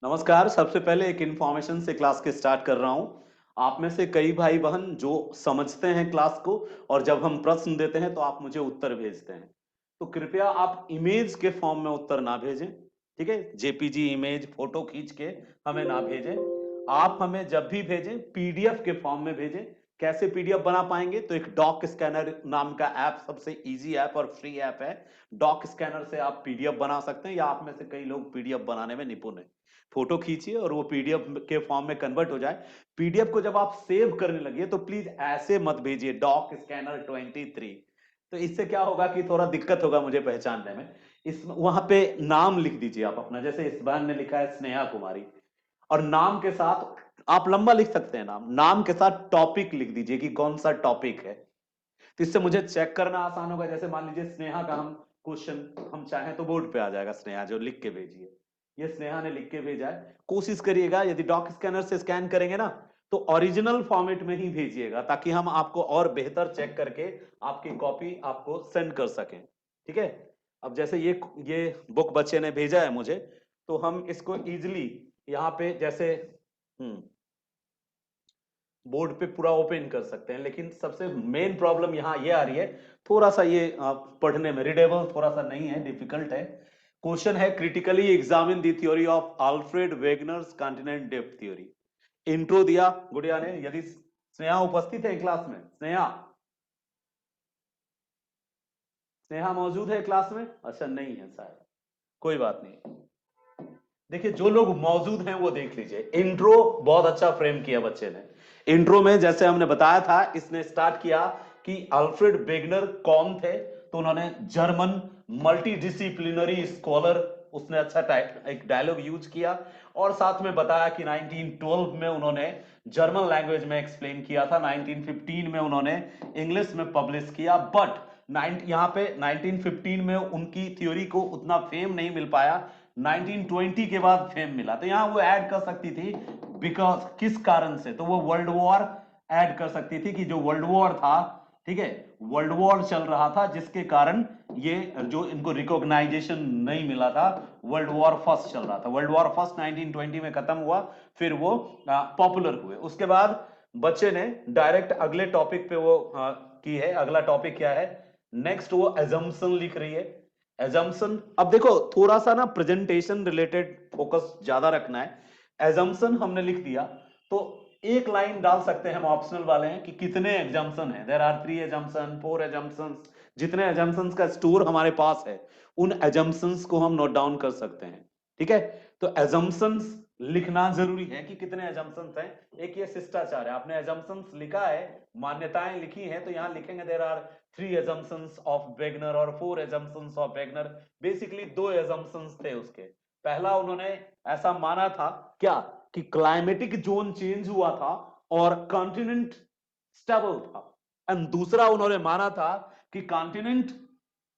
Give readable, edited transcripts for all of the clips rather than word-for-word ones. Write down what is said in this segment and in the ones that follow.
नमस्कार। सबसे पहले एक इन्फॉर्मेशन से क्लास के स्टार्ट कर रहा हूं। आप में से कई भाई बहन जो समझते हैं क्लास को और जब हम प्रश्न देते हैं तो आप मुझे उत्तर भेजते हैं, तो कृपया आप इमेज के फॉर्म में उत्तर ना भेजें। ठीक है, जेपीजी इमेज फोटो खींच के हमें ना भेजें। आप हमें जब भी भेजें पीडीएफ के फॉर्म में भेजें। कैसे पीडीएफ बना पाएंगे? तो एक डॉक स्कैनर नाम का ऐप सबसे इजी ऐप और फ्री ऐप है। डॉक स्कैनर से आप पीडीएफ बना सकते हैं, या आप में से कई लोग पीडीएफ बनाने में निपुण हैं। फोटो खींचिए और वो पीडीएफ के फॉर्म में कन्वर्ट हो जाए। पीडीएफ को जब आप सेव करने लगिए तो प्लीज ऐसे मत भेजिए डॉक स्कैनर 23। तो इससे क्या होगा कि थोड़ा दिक्कत होगा मुझे पहचानने में। इस वहां पे नाम लिख दीजिए आप अपना, जैसे इस बार ने लिखा है स्नेहा कुमारी, और नाम के साथ आप लंबा लिख सकते हैं। नाम नाम के साथ टॉपिक लिख दीजिए कि कौन सा टॉपिक है। तो इससे मुझे चेक करना आसान होगा। जैसे मान लीजिए स्नेहा का हम क्वेश्चन हम चाहें तो बोर्ड पे आ जाएगा। स्नेहा जो लिख के भेजिए, ये स्नेहा ने लिख के भेजा है। कोशिश करिएगा यदि डॉक स्कैनर से स्कैन करेंगे ना तो ओरिजिनल फॉर्मेट में ही भेजिएगा, ताकि हम आपको और बेहतर चेक करके आपकी कॉपी आपको सेंड कर सकें। ठीक है। अब जैसे ये बुक बच्चे ने भेजा है मुझे, तो हम इसको इजिली यहाँ पे जैसे बोर्ड पे पूरा ओपन कर सकते हैं। लेकिन सबसे मेन प्रॉब्लम यहाँ ये आ रही है, थोड़ा सा ये पढ़ने में रीडेबल थोड़ा सा नहीं है, डिफिकल्ट है। क्वेश्चन है critically examine the theory of Alfred Wegener's continent drift theory. Intro दिया गुड़िया ने। यदि स्नेहा उपस्थित है क्लास में, स्नेहा स्नेहा मौजूद है क्लास में? अच्छा नहीं है शायद, कोई बात नहीं। देखिए जो लोग मौजूद हैं वो देख लीजिए। इंट्रो बहुत अच्छा फ्रेम किया बच्चे ने। इंट्रो में जैसे हमने बताया था, इसने स्टार्ट किया कि अल्फ्रेड वेगनर कौन थे। तो उन्होंने जर्मन मल्टी डिसिप्लिनरी स्कॉलर, उसने अच्छा एक डायलॉग यूज किया। और साथ में बताया कि 1912 में उन्होंने जर्मन लैंग्वेज में एक्सप्लेन किया था, 1915 में उन्होंने इंग्लिश में पब्लिश किया। बट यहाँ पे 1915 में उनकी थ्योरी को उतना फेम नहीं मिल पाया, 1920 के बाद फेम मिला। तो यहां वो ऐड कर सकती थी बिकॉज किस कारण से, तो वो वर्ल्ड वॉर ऐड कर सकती थी कि जो वर्ल्ड वॉर था, ठीक है, वर्ल्ड वॉर चल रहा था जिसके कारण ये जो इनको रिकॉग्नाइजेशन नहीं मिला था। वर्ल्ड वॉर फर्स्ट चल रहा था, वर्ल्ड वॉर फर्स्ट 1920 में खत्म हुआ, फिर वो पॉपुलर हुए। उसके बाद बच्चे ने डायरेक्ट अगले टॉपिक पे वो की है। अगला टॉपिक क्या है? नेक्स्ट वो एजम्पशन लिख रही है। एजम्पशन, अब देखो थोड़ा सा ना प्रेजेंटेशन रिलेटेड फोकस ज्यादा रखना है। एजम्पशन हमने लिख दिया तो एक लाइन डाल सकते हैं हम, ऑप्शनल वाले हैं कि कितने एग्जाम्पशन है। There are 3 assumption, 4 assumption. जितने एजम्पशंस का स्टोर हमारे पास है उन एजम्पशंस को हम नोट डाउन कर सकते हैं। ठीक है, तो एजम्पशंस लिखना जरूरी है कि कितने एजम्पशंस हैं। एक ये शिष्टाचार है, आपने एजम्पशंस लिखा है, मान्यताएं लिखी हैं, तो यहां लिखेंगे there are 3 assumptions of Wegener और 4 assumptions of Wegener। Basically 2 assumptions थे उसके। पहला उन्होंने ऐसा माना था क्या कि क्लाइमेटिक जोन चेंज हुआ था और कॉन्टिनेंट स्टेबल था। एंड दूसरा उन्होंने माना था कि कॉन्टिनेंट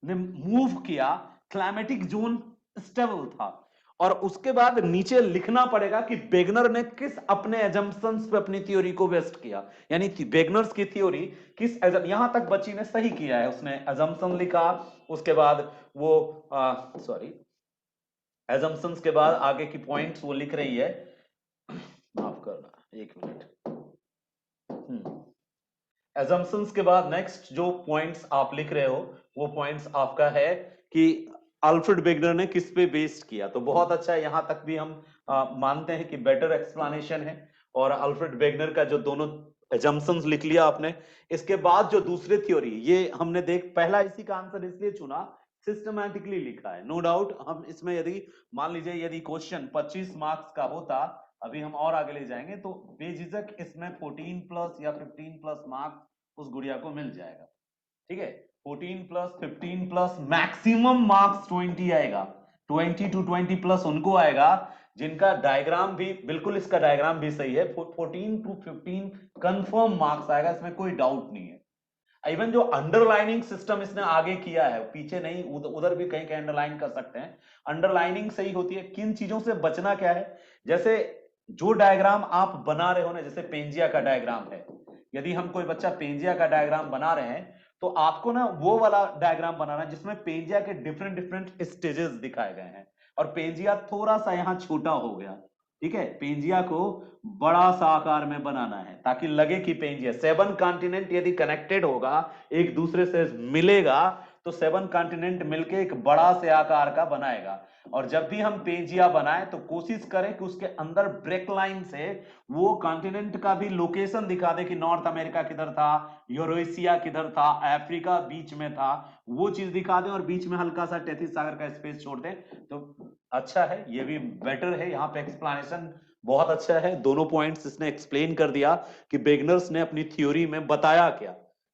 ने मूव किया, क्लाइमेटिक जोन स्टेबल था। और उसके बाद नीचे लिखना पड़ेगा कि बेगनर ने किस अपने एजम्पशंस पे अपनी थ्योरी को वेस्ट किया, यानी बेगनर्स की थ्योरी किस यहां तक बच्ची ने सही किया है। उसने एजम्पशन लिखा, उसके बाद वो सॉरी एजम्पशंस के बाद आगे की पॉइंट्स वो लिख रही है। माफ करना, एक मिनट। एजम्पशंस के बाद नेक्स्ट जो पॉइंट्स आप लिख रहे हो वो पॉइंट्स आपका है कि अल्फ्रेड वेगनर ने किस पे बेस्ड किया। तो बहुत अच्छा है, यहां तक भी हम मानते हैं कि बेटर एक्सप्लेनेशन है। और अल्फ्रेड वेगनर का जो दोनों एजम्पशंस लिख लिया आपने। इसके बाद जो दूसरी थ्योरी, ये हमने देख पहला इसी का आंसर इसलिए चुना, सिस्टमैटिकली लिखा है, नो डाउट। हम इसमें यदि मान लीजिए यदि क्वेश्चन 25 मार्क्स का होता, अभी हम और आगे ले जाएंगे, तो बेझिझक इसमें 14 प्लस या 15 प्लस मार्क्स उस गुड़िया को मिल जाएगा। ठीक है, 14 प्लस 15 प्लस मैक्सिमम मार्क्स 20 आएगा। 20 टू 20 प्लस उनको आएगा जिनका डायग्राम भी बिल्कुल, इसका डायग्राम भी सही है। 14 टू 15 कंफर्म मार्क्स आएगा, इसमें कोई डाउट नहीं है। इवन जो अंडरलाइनिंग सिस्टम इसने आगे किया है, पीछे नहीं, उधर भी कहीं कहीं अंडरलाइन कर सकते हैं। अंडरलाइनिंग सही होती है। किन चीजों से बचना क्या है? जैसे जो डायग्राम आप बना रहे हो ना, जैसे पेंजिया का डायग्राम है, यदि हम कोई बच्चा पेंजिया का डायग्राम बना रहे हैं तो आपको ना वो वाला डायग्राम बनाना है जिसमें पेंजिया के डिफरेंट डिफरेंट स्टेजेस दिखाए गए हैं। और पेंजिया थोड़ा सा यहाँ छोटा हो गया, ठीक है, पेंजिया को बड़ा सा आकार में बनाना है ताकि लगे कि पेंजिया 7 कॉन्टिनेंट यदि कनेक्टेड होगा, एक दूसरे से मिलेगा, तो 7 कॉन्टिनेंट मिलके एक बड़ा से आकार का बनाएगा। और जब भी हम पेंजिया बनाए तो कोशिश करें कि उसके अंदर ब्रेक लाइन से वो कॉन्टिनेंट का भी लोकेशन दिखा दे कि नॉर्थ अमेरिका किधर था, यूरेशिया किधर था, अफ्रीका बीच में था, वो चीज दिखा दे और बीच में हल्का सा टेथिस सागर का स्पेस छोड़ दे तो अच्छा है। ये भी बेटर है, यहाँ पे एक्सप्लेनेशन बहुत अच्छा है, दोनों पॉइंट्स इसने एक्सप्लेन कर दिया कि बेगनर्स ने अपनी थ्योरी में बताया क्या।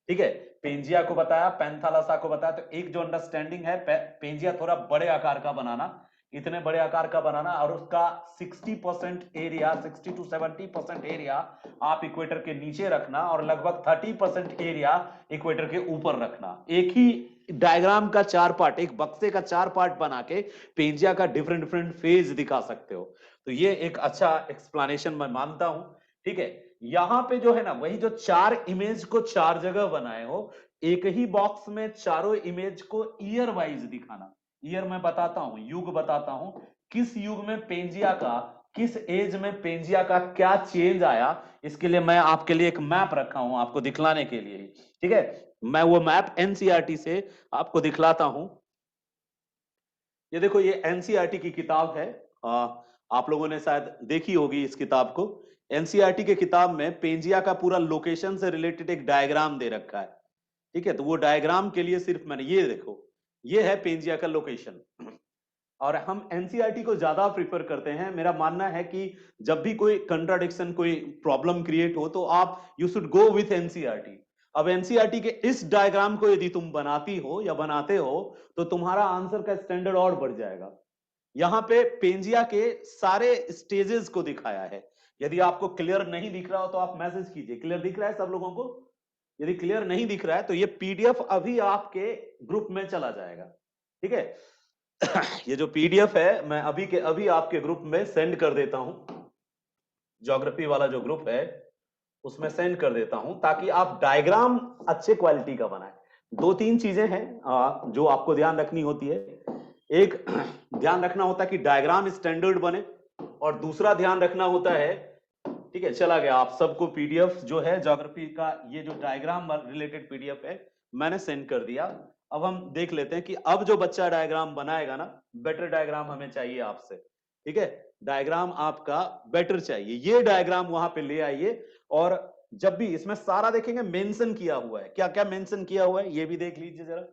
ठीक है, पेंजिया को बताया, पैंथालासा को बताया, तो एक जो अंडरस्टैंडिंग है पेंजिया थोड़ा बड़े आकार का बनाना, इतने बड़े आकार का बनाना, और उसका 60% एरिया, 60 to 70% एरिया आप इक्वेटर के नीचे रखना और लगभग 30% एरिया इक्वेटर के ऊपर रखना। एक ही डायग्राम का 4 पार्ट, एक बक्से का 4 पार्ट बना के पेंजिया का डिफरेंट डिफरेंट फेज दिखा सकते हो। तो ये एक अच्छा एक्सप्लेनेशन मैं मानता हूं। ठीक है, यहां पे जो है ना, वही जो 4 इमेज को 4 जगह बनाए हो, एक ही बॉक्स में चारों इमेज को ईयर वाइज दिखाना। ईयर मैं बताता हूं, युग बताता हूं, किस युग में पेंजिया का, किस एज में पेंजिया का क्या चेंज आया, इसके लिए मैं आपके लिए एक मैप रखा हूं आपको दिखलाने के लिए। ठीक है, मैं वो मैप एनसीईआरटी से आपको दिखलाता हूं। ये देखो, ये एनसीईआरटी की किताब है। आप लोगों ने शायद देखी होगी इस किताब को। एनसीईआरटी के किताब में पेंजिया का पूरा लोकेशन से रिलेटेड एक डायग्राम दे रखा है। ठीक है, तो वो डायग्राम के लिए सिर्फ मैंने, ये देखो, ये है पेंजिया का लोकेशन। और हम एनसीईआरटी को ज्यादा प्रिफर करते हैं। मेरा मानना है कि जब भी कोई कंट्राडिक्शन, कोई प्रॉब्लम क्रिएट हो, तो आप you should go with NCERT. अब एनसीईआरटी के इस डायग्राम को यदि तुम बनाती हो या बनाते हो, तो तुम्हारा आंसर का स्टैंडर्ड और बढ़ जाएगा। यहां पे पेंजिया के सारे स्टेजेस को दिखाया है। यदि आपको क्लियर नहीं दिख रहा हो तो आप मैसेज कीजिए। क्लियर दिख रहा है सब लोगों को? यदि क्लियर नहीं दिख रहा है तो ये पीडीएफ अभी आपके ग्रुप में चला जाएगा। ठीक है, ये जो पीडीएफ है मैं अभी के अभी आपके ग्रुप में सेंड कर देता हूं। ज्योग्राफी वाला जो ग्रुप है उसमें सेंड कर देता हूं, ताकि आप डायग्राम अच्छे क्वालिटी का बनाएं। 2-3 चीजें हैं जो आपको ध्यान रखनी होती है। एक, ध्यान रखना होता है कि डायग्राम स्टैंडर्ड बने, और दूसरा ध्यान रखना होता है, ठीक है, चला गया, आप सबको पीडीएफ जो है ज्योग्राफी का, ये जो डायग्राम रिलेटेड पीडीएफ है मैंने सेंड कर दिया। अब हम देख लेते हैं कि अब जो बच्चा डायग्राम बनाएगा ना, बेटर डायग्राम हमें चाहिए आपसे। ठीक है, डायग्राम आपका बेटर चाहिए, ये डायग्राम वहां पे ले आइए। और जब भी इसमें सारा देखेंगे मेंशन किया हुआ है, क्या क्या मेंशन किया हुआ है ये भी देख लीजिए जरा।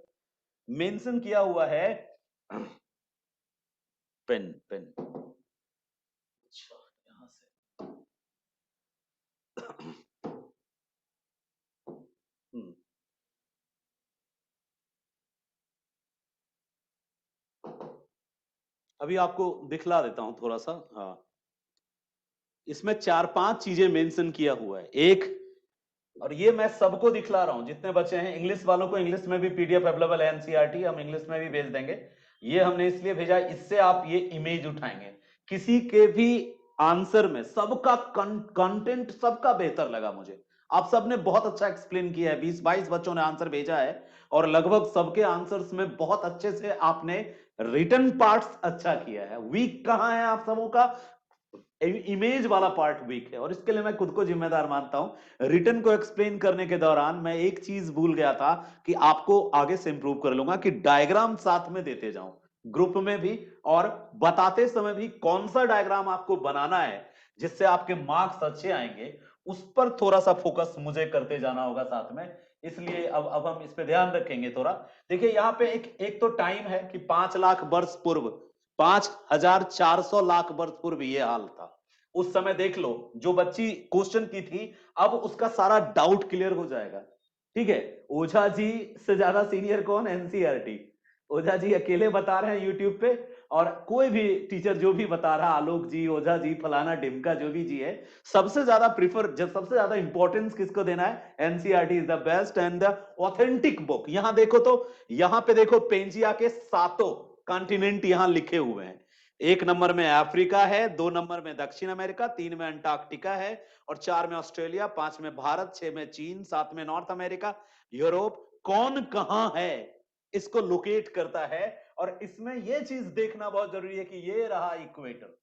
मेंशन किया हुआ है, पेन पेन, अच्छा यहां से, हम्म, अभी आपको दिखला देता हूं थोड़ा सा। हाँ, इसमें 4-5 चीजें मेंशन किया हुआ है। एक, और ये मैं सबको दिखला रहा हूं जितने बच्चे हैं, इंग्लिश वालों को इंग्लिश में भी पीडीएफ अवेलेबल है, एनसीईआरटी हम इंग्लिश में भी भेज देंगे। ये हमने इसलिए भेजा, इससे आप ये इमेज उठाएंगे। किसी के भी आंसर में सबका कंटेंट सबका बेहतर लगा मुझे। आप सबने बहुत अच्छा एक्सप्लेन किया है, 20-22 बच्चों ने आंसर भेजा है, और लगभग सबके आंसर्स में बहुत अच्छे से आपने रिटन पार्ट्स अच्छा किया है। वीक कहां है आप सबों का? इमेज वाला पार्ट वीक है, और इसके लिए मैं खुद को जिम्मेदार मानता हूं। रिटर्न को एक्सप्लेन करने के दौरान मैं एक चीज भूल गया था कि आपको आगे से इंप्रूव कर लूंगा कि डायग्राम साथ में देते जाऊं ग्रुप में भी, और बताते समय भी कौन सा डायग्राम आपको बनाना है जिससे आपके मार्क्स अच्छे आएंगे, उस पर थोड़ा सा फोकस मुझे करते जाना होगा साथ में। इसलिए अब हम इस पे ध्यान रखेंगे थोड़ा। देखिए यहाँ पे एक तो टाइम है कि 5 लाख वर्ष पूर्व, 5,400 लाख वर्ष पूर्व ये हाल था। उस समय देख लो, जो बच्ची क्वेश्चन की थी, अब उसका सारा डाउट क्लियर हो जाएगा। ठीक है, ओझा जी से ज्यादा सीनियर कौन? एनसीईआरटी। ओझा जी अकेले बता रहे हैं यूट्यूब पे, और कोई भी टीचर जो भी बता रहा, आलोक जी, ओझा जी, फलाना ढिमका जो भी जी है, सबसे ज्यादा प्रीफर, जब सबसे ज्यादा इंपॉर्टेंस किसको देना है? NCERT is the best and the authentic book. यहां देखो तो, यहां पे देखो पेंजिया के सातों कॉन्टिनेंट यहां लिखे हुए हैं। 1 नंबर में अफ्रीका है, 2 नंबर में दक्षिण अमेरिका, 3 में अंटार्कटिका है, और 4 में ऑस्ट्रेलिया, 5 में भारत, 6 में चीन, 7 में नॉर्थ अमेरिका, यूरोप। कौन कहां है इसको लोकेट करता है। और इसमें यह चीज देखना बहुत जरूरी है कि ये रहा इक्वेटर।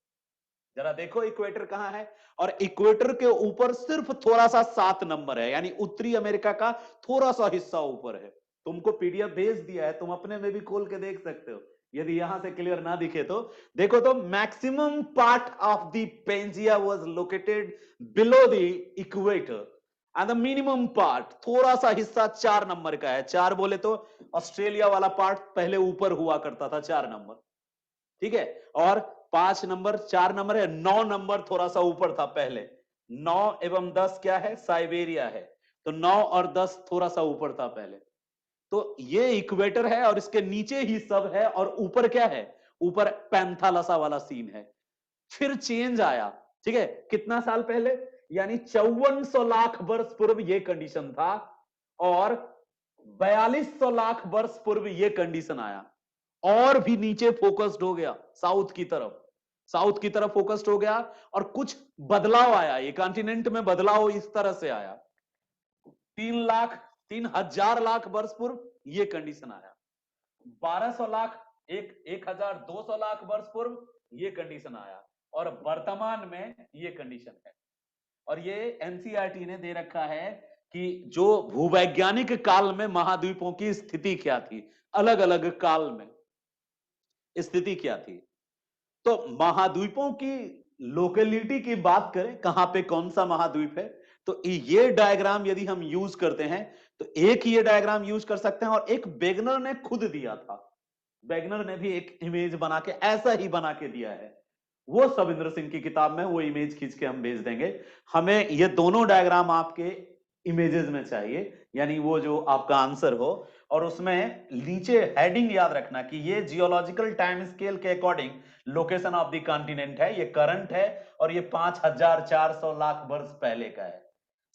जरा देखो इक्वेटर कहां है, और इक्वेटर के ऊपर सिर्फ थोड़ा सा 7 नंबर है, यानी उत्तरी अमेरिका का थोड़ा सा हिस्सा ऊपर है। तुमको पीडीएफ भेज दिया है, तुम अपने में भी खोल के देख सकते हो, यदि यहां से क्लियर ना दिखे तो। देखो तो maximum part of the Pangaea was located below the equator and the minimum part, थोड़ा सा हिस्सा 4 नंबर का है। 4 बोले तो ऑस्ट्रेलिया वाला पार्ट पहले ऊपर हुआ करता था, 4 नंबर, ठीक है। और 5 नंबर, 4 नंबर है, 9 नंबर थोड़ा सा ऊपर था पहले। 9 एवं 10 क्या है, साइबेरिया है। तो 9 और 10 थोड़ा सा ऊपर था पहले। तो ये इक्वेटर है और इसके नीचे ही सब है, और ऊपर क्या है, ऊपर पैंथालसा वाला सीन है। फिर चेंज आया, ठीक है, कितना साल पहले, यानी 5400 लाख वर्ष पूर्व ये कंडीशन था, और 4200 लाख वर्ष पूर्व ये कंडीशन आया, और भी नीचे फोकस्ड हो गया साउथ की तरफ, साउथ की तरफ फोकस्ड हो गया, और कुछ बदलाव आया, ये कॉन्टिनेंट में बदलाव इस तरह से आया। 3 लाख 3 हजार लाख वर्ष पूर्व ये कंडीशन आया। 1200 लाख, 1200 लाख वर्ष पूर्व ये कंडीशन आया, और वर्तमान में ये कंडीशन है। और ये एनसीईआरटी ने दे रखा है कि जो भूवैज्ञानिक काल में महाद्वीपों की स्थिति क्या थी, अलग अलग काल में स्थिति क्या थी। तो महाद्वीपों की लोकेलिटी की बात करें, कहां पे कौन सा महाद्वीप है, तो ये डायग्राम यदि हम यूज करते हैं तो एक ये डायग्राम यूज कर सकते हैं, और एक वेगनर ने खुद दिया था। वेगनर ने भी एक इमेज बना के ऐसा ही बना के दिया है, वो सविंद्र सिंह की किताब में वो इमेज खींच के हम भेज देंगे। हमें ये दोनों डायग्राम आपके इमेजेस में चाहिए, यानी वो जो आपका आंसर हो, और उसमें नीचे हेडिंग याद रखना कि ये जियोलॉजिकल टाइम स्केल के according location of the continent है, ये करंट है, और ये 5400 लाख वर्ष पहले का है।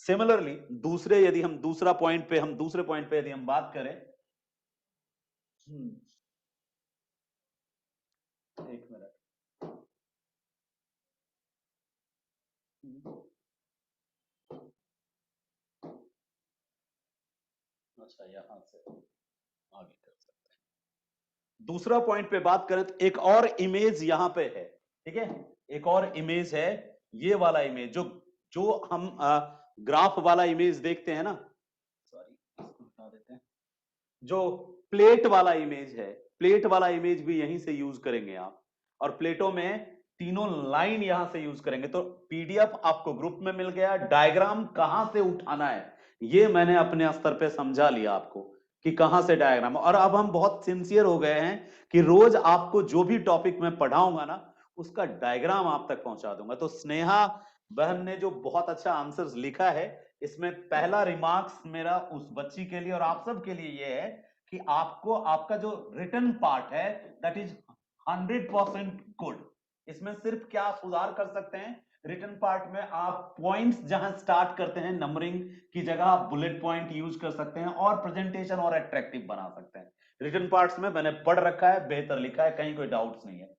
सिमिलरली दूसरे, यदि हम दूसरे पॉइंट पे यदि हम बात करें, एक मिनट, अच्छा यहां से आगे कर सकते हैं। दूसरा पॉइंट पे बात करें तो एक और इमेज यहां पे है, ठीक है, एक और इमेज है, ये वाला इमेज जो जो हम ग्राफ वाला इमेज देखते हैं ना, सॉरी इसको हटा देते हैं, जो प्लेट वाला इमेज है, प्लेट वाला इमेज भी यहीं से यूज करेंगे आप, और प्लेटों में तीनों लाइन यहां से यूज करेंगे। तो पीडीएफ आपको ग्रुप में मिल गया, डायग्राम कहां से उठाना है ये मैंने अपने स्तर पे समझा लिया आपको कि कहां से डायग्राम। और अब हम बहुत सिंसियर हो गए हैं कि रोज आपको जो भी टॉपिक मैं पढ़ाऊंगा ना उसका डायग्राम आप तक पहुंचा दूंगा। तो स्नेहा बहन ने जो बहुत अच्छा आंसर्स लिखा है, इसमें पहला रिमार्क्स मेरा उस बच्ची के लिए और आप सब के लिए ये है कि आपको आपका जो रिटन पार्ट है दैट इज 100% गुड। इसमें सिर्फ क्या सुधार कर सकते हैं, रिटन पार्ट में आप पॉइंट्स जहां स्टार्ट करते हैं नंबरिंग की जगह आप बुलेट पॉइंट यूज कर सकते हैं, और प्रेजेंटेशन और अट्रैक्टिव बना सकते हैं। रिटन पार्ट्स में मैंने पढ़ रखा है, बेहतर लिखा है, कहीं कोई डाउट्स नहीं है।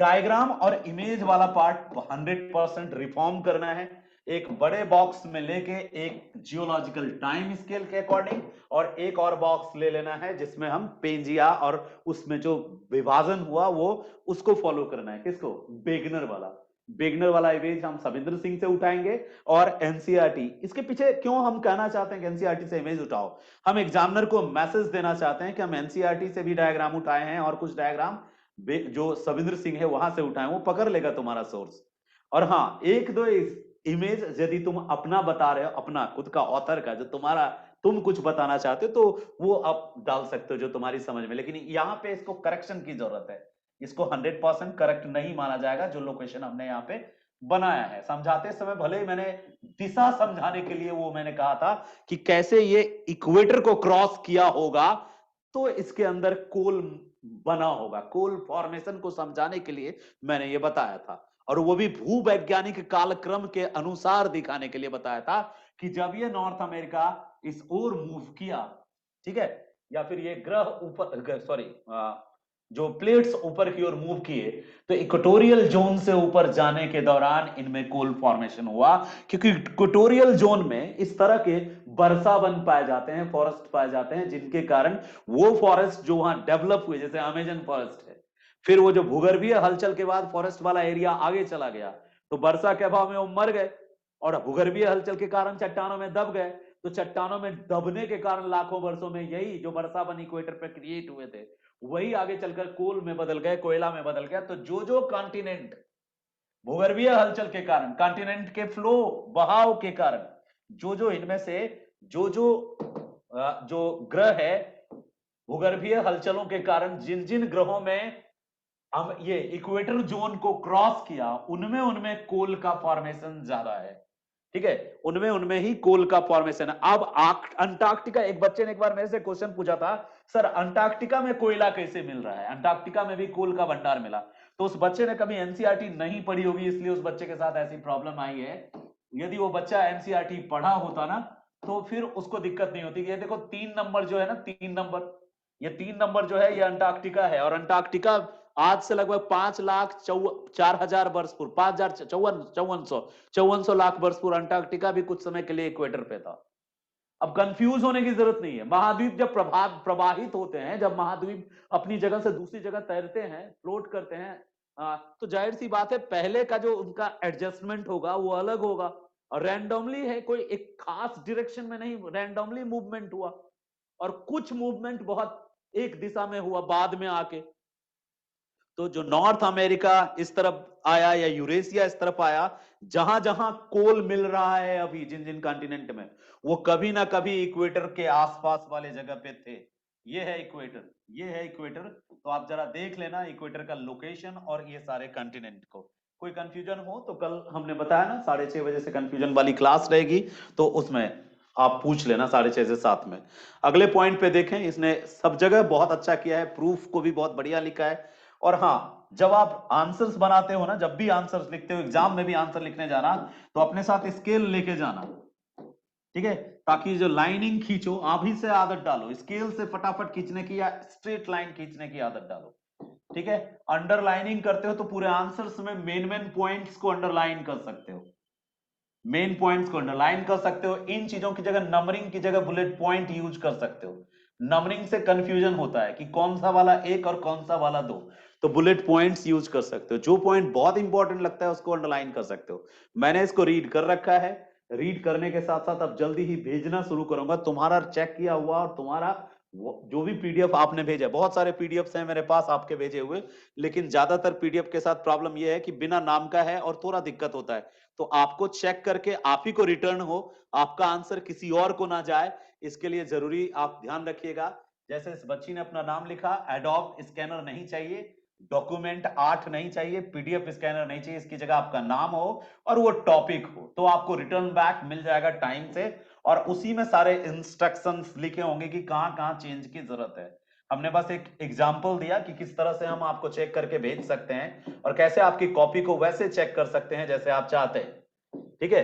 डायग्राम और इमेज वाला पार्ट 100% रिफॉर्म करना है, एक बड़े बॉक्स में लेके एक जियोलॉजिकल टाइम स्केल के अकॉर्डिंग, और एक और बॉक्स ले लेना है जिसमें हम पेंजिया और उसमें जो विभाजन हुआ वो उसको फॉलो करना है। किसको, बेगनर वाला, बेगनर वाला इमेज हम सविंद्र सिंह से उठाएंगे। और एनसीईआरटी, इसके पीछे क्यों हम कहना चाहते हैं कि एनसीईआरटी से इमेज उठाओ, हम एग्जामिनर को मैसेज देना चाहते हैं कि हम एनसीईआरटी से भी डायग्राम उठाए हैं, और कुछ डायग्राम जो सविंद्र सिंह है वहां से उठाए, वो पकड़ लेगा तुम्हारा सोर्स। और हाँ, एक दो इमेज यदि तुम अपना बता रहे हो, अपना खुद का ऑथर का, जो तुम्हारा तुम कुछ बताना चाहते हो तो वो आप डाल सकते हो जो तुम्हारी समझ में, लेकिन यहाँ पे इसको करेक्शन की जरूरत है, इसको 100% करेक्ट नहीं माना जाएगा जो लोकेशन हमने यहाँ पे बनाया है। समझाते समय भले ही मैंने दिशा समझाने के लिए वो मैंने कहा था कि कैसे ये इक्वेटर को क्रॉस किया होगा, तो इसके अंदर कोल बना होगा, कोल फॉर्मेशन को समझाने के लिए मैंने ये बताया था, और वो भी भूवैज्ञानिक कालक्रम के अनुसार दिखाने के लिए बताया था कि जब ये नॉर्थ अमेरिका इस ओर मूव किया, ठीक है, या फिर ये ग्रह ऊपर, सॉरी, जो प्लेट्स ऊपर की ओर मूव किए, तो इक्वेटोरियल जोन से ऊपर जाने के दौरान इनमें कोल फॉर्मेशन हुआ, क्योंकि इक्वेटोरियल जोन में इस तरह के वर्षा वन पाए जाते हैं, फॉरेस्ट पाए जाते हैं, जिनके कारण वो फॉरेस्ट जो वहां डेवलप हुए, जैसे अमेजन फॉरेस्ट है, फिर वो जो भूगर्भीय हलचल के बाद फॉरेस्ट वाला एरिया आगे चला गया, तो वर्षा के अभाव में वो मर गए, और भूगर्भीय हलचल के कारण चट्टानों में दब गए। तो चट्टानों में दबने के कारण लाखों वर्षों में यही जो वर्षा वन इक्वेटर पे क्रिएट हुए थे, वही आगे चलकर कोल में बदल गए, कोयला में बदल गया। तो जो जो कॉन्टिनेंट भूगर्भीय हलचल के कारण, कॉन्टिनेंट के फ्लो बहाव के कारण, जो जो इनमें से जो ग्रह है भूगर्भीय हलचलों के कारण जिन जिन ग्रहों में हम ये इक्वेटर जोन को क्रॉस किया, उनमें उनमें कोल का फॉर्मेशन ज्यादा है। ठीक है, उनमें उनमें ही कोल का फॉर्मेशन है। अब अंटार्कटिका, एक बच्चे ने एक बार मेरे से क्वेश्चन पूछा था, सर अंटार्कटिका में कोयला कैसे मिल रहा है, अंटार्कटिका में भी कोल का भंडार मिला। तो उस बच्चे ने कभी एनसीईआरटी नहीं पढ़ी होगी, इसलिए उस बच्चे के साथ ऐसी प्रॉब्लम आई है। यदि वो बच्चा एनसीईआरटी पढ़ा होता ना, तो फिर उसको दिक्कत नहीं होती। ये देखो 3 नंबर जो है ना, 3 नंबर, ये 3 नंबर जो है ये अंटार्कटिका है। और अंटार्कटिका आज से लगभग 5,04,000 वर्ष पूर्व, 5,54,54 लाख वर्ष पूर्व अंटार्कटिका भी कुछ समय के लिए इक्वेटर पे था। अब कंफ्यूज होने की जरूरत नहीं है। महाद्वीप जब प्रवाहित होते हैं, जब महाद्वीप अपनी जगह से दूसरी जगह तैरते हैं, फ्लोट करते हैं, तो जाहिर सी बात है पहले का जो उनका एडजस्टमेंट होगा वो अलग होगा। और रैंडमली है, कोई एक खास डायरेक्शन में नहीं, रैंडमली मूवमेंट हुआ। और कुछ मूवमेंट बहुत एक दिशा में हुआ बाद में आके। तो जो नॉर्थ अमेरिका इस तरफ आया या यूरेशिया इस तरफ आया, जहां जहां कोल मिल रहा है अभी जिन जिन कॉन्टिनेंट में, वो कभी ना कभी इक्वेटर के आसपास वाले जगह पे थे। ये है इक्वेटर, ये है इक्वेटर। तो आप जरा देख लेना इक्वेटर का लोकेशन और ये सारे कॉन्टिनेंट को। कोई कंफ्यूजन हो तो कल हमने बताया ना 6:30 बजे से कंफ्यूजन वाली क्लास रहेगी, तो उसमें आप पूछ लेना 6:30 से 7 में। अगले पॉइंट पे देखें, इसने सब जगह बहुत अच्छा किया है, प्रूफ को भी बहुत बढ़िया लिखा है। और हाँ, जब आप आंसर्स बनाते हो ना, जब भी आंसर्स लिखते हो, एग्जाम में भी आंसर लिखने जाना, तो अपने साथ स्केल लेके जाना। ठीक है, ताकि जो लाइनिंग खींचो, आप ही से आदत डालो, स्केल से फटाफट खींचने की या स्ट्रेट लाइन खींचने की आदत डालो। ठीक है, अंडरलाइनिंग करते हो तो पूरे आंसर्स में मेन मेन पॉइंट्स को अंडरलाइन कर सकते हो, मेन पॉइंट्स को अंडरलाइन कर सकते हो। इन चीजों की जगह, नंबरिंग की जगह बुलेट पॉइंट यूज कर सकते हो। नंबरिंग से कंफ्यूजन होता है कि कौन सा वाला एक और कौन सा वाला दो, तो बुलेट पॉइंट्स यूज कर सकते हो। जो पॉइंट बहुत इंपॉर्टेंट लगता है उसको अंडरलाइन कर सकते हो। मैंने इसको रीड कर रखा है, रीड करने के साथ साथ अब जल्दी ही भेजना शुरू करूंगा, तुम्हारा चेक किया हुआ और तुम्हारा जो भी पीडीएफ आपने भेजा, बहुत सारे पीडीएफ हैं मेरे पास आपके भेजे हुए, लेकिन ज्यादातर पीडीएफ के साथ प्रॉब्लम यह है कि बिना नाम का है और थोड़ा दिक्कत होता है। तो आपको चेक करके आप ही को रिटर्न हो, आपका आंसर किसी और को ना जाए, इसके लिए जरूरी आप ध्यान रखिएगा। जैसे इस बच्ची ने अपना नाम लिखा, एडोब स्कैनर नहीं चाहिए, डॉक्यूमेंट 8 नहीं चाहिए, पीडीएफ स्कैनर नहीं चाहिए, इसकी जगह आपका नाम हो और वो टॉपिक हो, तो आपको रिटर्न बैक मिल जाएगा टाइम से। और उसी में सारे इंस्ट्रक्शंस लिखे होंगे कि कहां कहां चेंज की जरूरत है। हमने बस एक एग्जांपल दिया कि किस तरह से हम आपको चेक करके भेज सकते हैं और कैसे आपकी कॉपी को वैसे चेक कर सकते हैं जैसे आप चाहते हैं। ठीक है,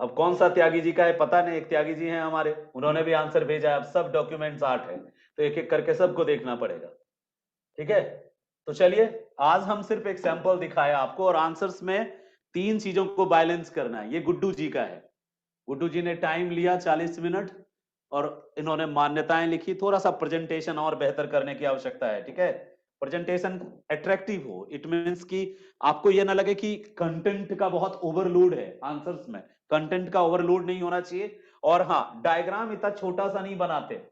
अब कौन सा त्यागी जी का है पता नहीं, एक त्यागी जी हैं हमारे, उन्होंने भी आंसर भेजा है। अब सब डॉक्यूमेंट्स 8 है, तो एक एक करके सबको देखना पड़ेगा। ठीक है, तो चलिए, आज हम सिर्फ एक सैंपल दिखाया आपको, और आंसर्स में 3 चीजों को बैलेंस करना है। ये गुड्डू जी का है, गुड्डू जी ने टाइम लिया 40 मिनट और इन्होंने मान्यताएं लिखी। थोड़ा सा प्रेजेंटेशन और बेहतर करने की आवश्यकता है। ठीक है, प्रेजेंटेशन अट्रैक्टिव हो, इट मींस कि आपको यह ना लगे कि कंटेंट का बहुत ओवरलोड है आंसर्स में, कंटेंट का ओवरलोड नहीं होना चाहिए। और हाँ, डायग्राम इतना छोटा सा नहीं बनाते,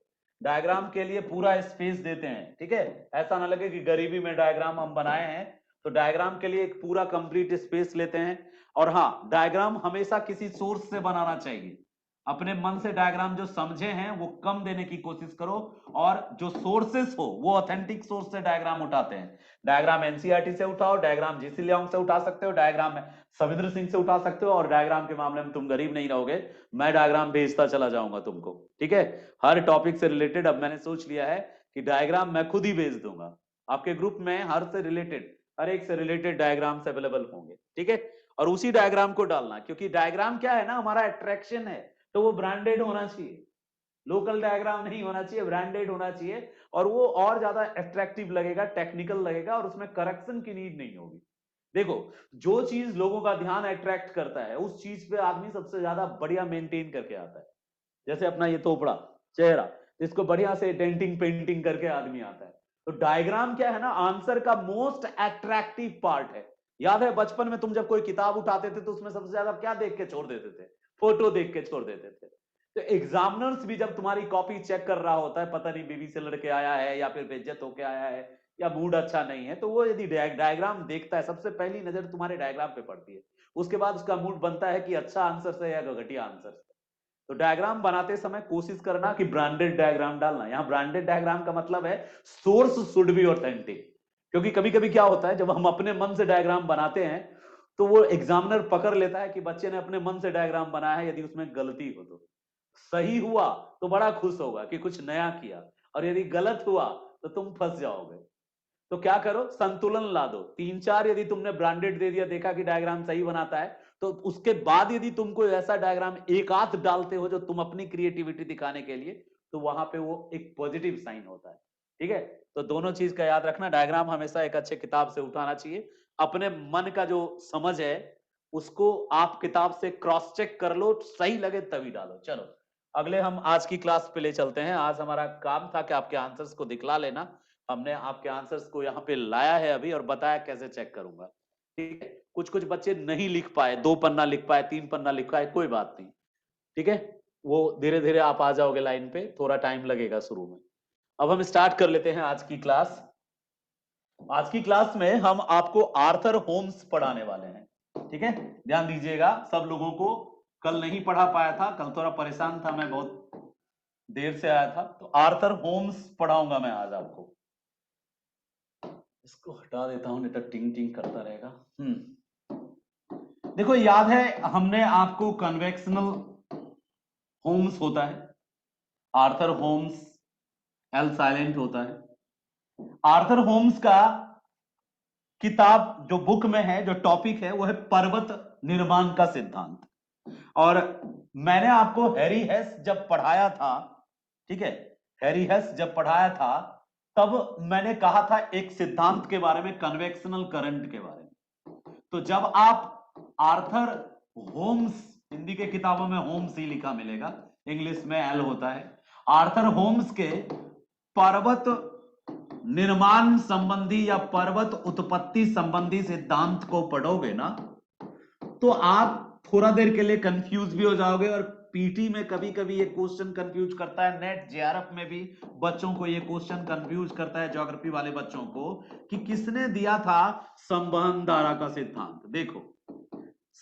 डायग्राम के लिए पूरा स्पेस देते हैं। ठीक है, ऐसा ना लगे कि गरीबी में डायग्राम हम बनाए हैं, तो डायग्राम के लिए एक पूरा कंप्लीट स्पेस लेते हैं। और हाँ, डायग्राम हमेशा किसी सोर्स से बनाना चाहिए। अपने मन से डायग्राम जो समझे हैं वो कम देने की कोशिश करो, और जो सोर्सेस हो वो ऑथेंटिक सोर्स से डायग्राम उठाते हैं। डायग्राम एनसीईआरटी से उठाओ, डायग्राम जीसी लियोंग से उठा सकते हो, डायग्राम सविंद्र सिंह से उठा सकते हो, और डायग्राम के मामले में तुम गरीब नहीं रहोगे, मैं डायग्राम भेजता चला जाऊंगा तुमको। ठीक है, हर टॉपिक से रिलेटेड अब मैंने सोच लिया है कि डायग्राम मैं खुद ही भेज दूंगा आपके ग्रुप में, हर से रिलेटेड, हर एक से रिलेटेड डायग्राम्स अवेलेबल होंगे। ठीक है, और उसी डायग्राम को डालना, क्योंकि डायग्राम क्या है ना, हमारा अट्रैक्शन है, तो वो ब्रांडेड होना चाहिए, लोकल डायग्राम नहीं होना चाहिए, ब्रांडेड होना चाहिए। और वो और ज्यादा अट्रैक्टिव लगेगा, टेक्निकल लगेगा, और उसमें करेक्शन की नीड नहीं होगी। देखो, जो चीज लोगों का ध्यान अट्रैक्ट करता है उस चीज पे आदमी सबसे ज्यादा बढ़िया मेंटेन करके आता है। जैसे अपना ये तोपड़ा चेहरा, इसको बढ़िया से डेंटिंग पेंटिंग करके आदमी आता है, तो डायग्राम क्या है ना, आंसर का मोस्ट अट्रैक्टिव पार्ट है। याद है बचपन में तुम जब कोई किताब उठाते थे तो उसमें सबसे ज्यादा क्या देख के छोड़ देते थे? फोटो देख के छोड़ देते थे। तो एग्जामिनर्स भी जब तुम्हारी कॉपी चेक कर रहा होता है, पता नहीं बीवी से लड़के आया है या फिर बेइज्जत होके आया है या मूड अच्छा नहीं है, तो वो यदि डायग्राम देखता है, सबसे पहली नजर तुम्हारे डायग्राम पे पड़ती है, उसके बाद उसका मूड बनता है कि अच्छा आंसर से या घटिया आंसर से। तो डायग्राम बनाते समय कोशिश करना कि ब्रांडेड डायग्राम डालना। यहां ब्रांडेड डायग्राम का मतलब है सोर्स शुड बी ऑथेंटिक। क्योंकि कभी कभी क्या होता है, जब हम अपने मन से डायग्राम बनाते हैं तो वो एग्जामिनर पकड़ लेता है कि बच्चे ने अपने मन से डायग्राम बनाया है, यदि उसमें गलती हो तो सही हुआ तो बड़ा खुश होगा कि कुछ नया किया, और यदि गलत हुआ तो तुम फंस जाओगे। तो क्या करो, संतुलन ला दो। 3-4 यदि तुमने ब्रांडेड दे दिया, देखा कि डायग्राम सही बनाता है, तो उसके बाद यदि तुम कोई ऐसा डायग्राम एक आध डालते हो जो तुम अपनी क्रिएटिविटी दिखाने के लिए, तो वहां पे वो एक पॉजिटिव साइन होता है। ठीक है, तो दोनों चीज का याद रखना। डायग्राम हमेशा एक अच्छे किताब से उठाना चाहिए। अपने मन का जो समझ है उसको आप किताब से क्रॉस चेक कर लो, सही लगे तभी डालो। चलो अगले हम आज की क्लास पे ले चलते हैं। आज हमारा काम था कि आपके आंसर्स को दिखला लेना। हमने आपके आंसर्स को यहाँ पे लाया है अभी और बताया कैसे चेक करूंगा। ठीक है, कुछ कुछ बच्चे नहीं लिख पाए, 2 पन्ना लिख पाए, 3 पन्ना लिख पाए, कोई बात नहीं। ठीक है, वो धीरे धीरे आप आ जाओगे लाइन पे, थोड़ा टाइम लगेगा शुरू में। अब हम स्टार्ट कर लेते हैं आज की क्लास। आज की क्लास में हम आपको आर्थर होम्स पढ़ाने वाले हैं। ठीक है, ध्यान दीजिएगा सब लोगों को। कल नहीं पढ़ा पाया था, कल थोड़ा परेशान था, मैं बहुत देर से आया था, तो आर्थर होम्स पढ़ाऊंगा मैं आज आपको। इसको हटा देता हूं, नहीं तो टिंग टिंग करता रहेगा। देखो याद है हमने आपको कन्वेक्शनल होम्स होता है, आर्थर होम्स, एल साइलेंट होता है। आर्थर होम्स का किताब जो बुक में है, जो टॉपिक है वो है पर्वत निर्माण का सिद्धांत। और मैंने आपको हैरी हेस जब पढ़ाया था, ठीक है, हैरी हेस जब पढ़ाया था तब मैंने कहा था एक सिद्धांत के बारे में, कन्वेक्शनल करंट के बारे में। तो जब आप आर्थर होम्स, हिंदी के किताबों में होम्स ही लिखा मिलेगा, इंग्लिश में एल होता है, आर्थर होम्स के पर्वत निर्माण संबंधी या पर्वत उत्पत्ति संबंधी सिद्धांत को पढ़ोगे ना, तो आप थोड़ा देर के लिए कंफ्यूज भी हो जाओगे। और पीटी में कभी कभी ये क्वेश्चन कंफ्यूज करता है, नेट जेआरएफ में भी बच्चों को ये क्वेश्चन कंफ्यूज करता है, ज्योग्राफी वाले बच्चों को, कि किसने दिया था संवहन धारा का सिद्धांत। देखो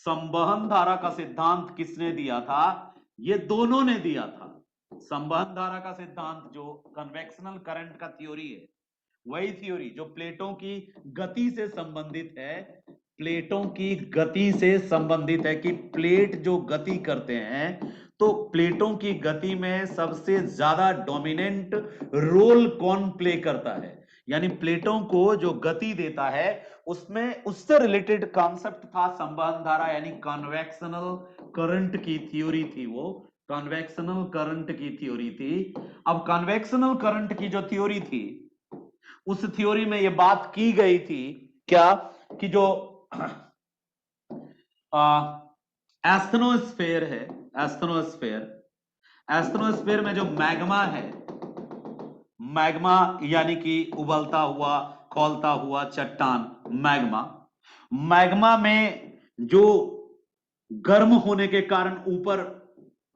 संवहन धारा का सिद्धांत किसने दिया था? ये दोनों ने दिया था। संवहन धारा का सिद्धांत जो कन्वेक्शनल करंट का थ्योरी है, वही थ्योरी जो प्लेटों की गति से संबंधित है, प्लेटों की गति से संबंधित है कि प्लेट जो गति करते हैं तो प्लेटों की गति में सबसे ज्यादा डोमिनेंट रोल कौन प्ले करता है, यानी प्लेटों को जो गति देता है उसमें उससे रिलेटेड कॉन्सेप्ट था संवहन धारा, यानी कन्वेक्शनल करंट की थ्योरी थी वो, कन्वेक्शनल करंट की थ्योरी थी। अब कन्वेक्शनल करंट की जो थ्योरी थी, उस थ्योरी में यह बात की गई थी क्या, कि जो एस्थेनोस्फेयर है, एस्थेनोस्फेयर, एस्थेनोस्फेयर में जो मैग्मा है, मैग्मा यानी कि उबलता हुआ खौलता हुआ चट्टान, मैग्मा, मैग्मा में जो गर्म होने के कारण ऊपर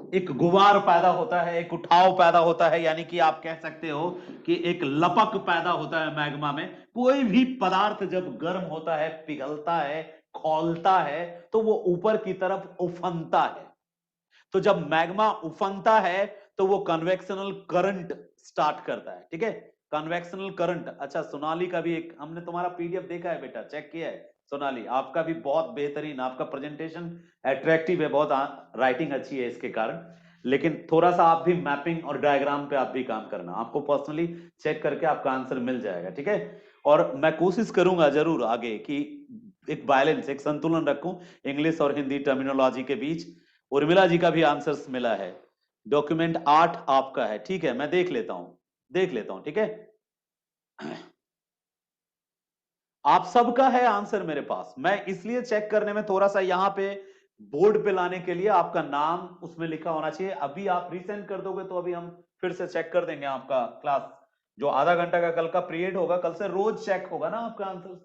एक गुबार पैदा होता है, एक उठाव पैदा होता है, यानी कि आप कह सकते हो कि एक लपक पैदा होता है मैग्मा में। कोई भी पदार्थ जब गर्म होता है, पिघलता है, खौलता है, तो वो ऊपर की तरफ उफनता है। तो जब मैग्मा उफनता है तो वो कन्वेक्शनल करंट स्टार्ट करता है। ठीक है, कन्वेक्शनल करंट। अच्छा सोनाली का भी एक, हमने तुम्हारा पीडीएफ देखा है बेटा, चेक किया है? सोनाली आपका भी बहुत बेहतरीन, आपका प्रेजेंटेशन अट्रैक्टिव है, बहुत राइटिंग अच्छी है इसके कारण, लेकिन थोड़ा सा आप भी मैपिंग और डायग्राम पे आप भी काम करना, आपको पर्सनली चेक करके आपका आंसर मिल जाएगा। ठीक है, और मैं कोशिश करूंगा जरूर आगे कि एक बैलेंस, एक संतुलन रखूं इंग्लिश और हिंदी टर्मिनोलॉजी के बीच। उर्मिला जी का भी आंसर्स मिला है, डॉक्यूमेंट 8 आपका है। ठीक है, मैं देख लेता हूं, ठीक है, आप सबका है आंसर मेरे पास। मैं इसलिए चेक करने में थोड़ा सा यहां पे बोर्ड पे लाने के लिए, आपका नाम उसमें लिखा होना चाहिए। अभी आप रीसेंड कर दोगे तो अभी हम फिर से चेक कर देंगे आपका क्लास जो आधा घंटा का कल का पीरियड होगा, कल से रोज चेक होगा ना आपका आंसर,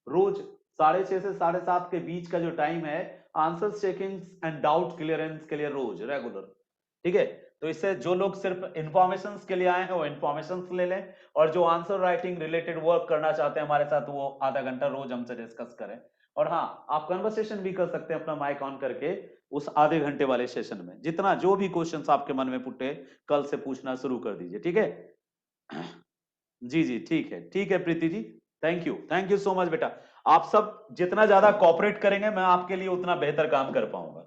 रोज 6:30 से 7:30 के बीच का जो टाइम है answer checking and doubt clearance के लिए रोज रेगुलर। ठीक है, तो इससे जो लोग सिर्फ इंफॉर्मेशन के लिए आए हैं वो इंफॉर्मेशन ले लें, और जो आंसर राइटिंग रिलेटेड वर्क करना चाहते हैं हमारे साथ वो आधा घंटा रोज हमसे डिस्कस करें। और हाँ, आप कन्वर्सेशन भी कर सकते हैं अपना माइक ऑन करके उस आधे घंटे वाले सेशन में, जितना जो भी क्वेश्चंस आपके मन में पुटे कल से पूछना शुरू कर दीजिए। ठीक है, जी जी ठीक है Preeti ji, thank you so much बेटा। आप सब जितना ज्यादा कॉपरेट करेंगे मैं आपके लिए उतना बेहतर काम कर पाऊंगा।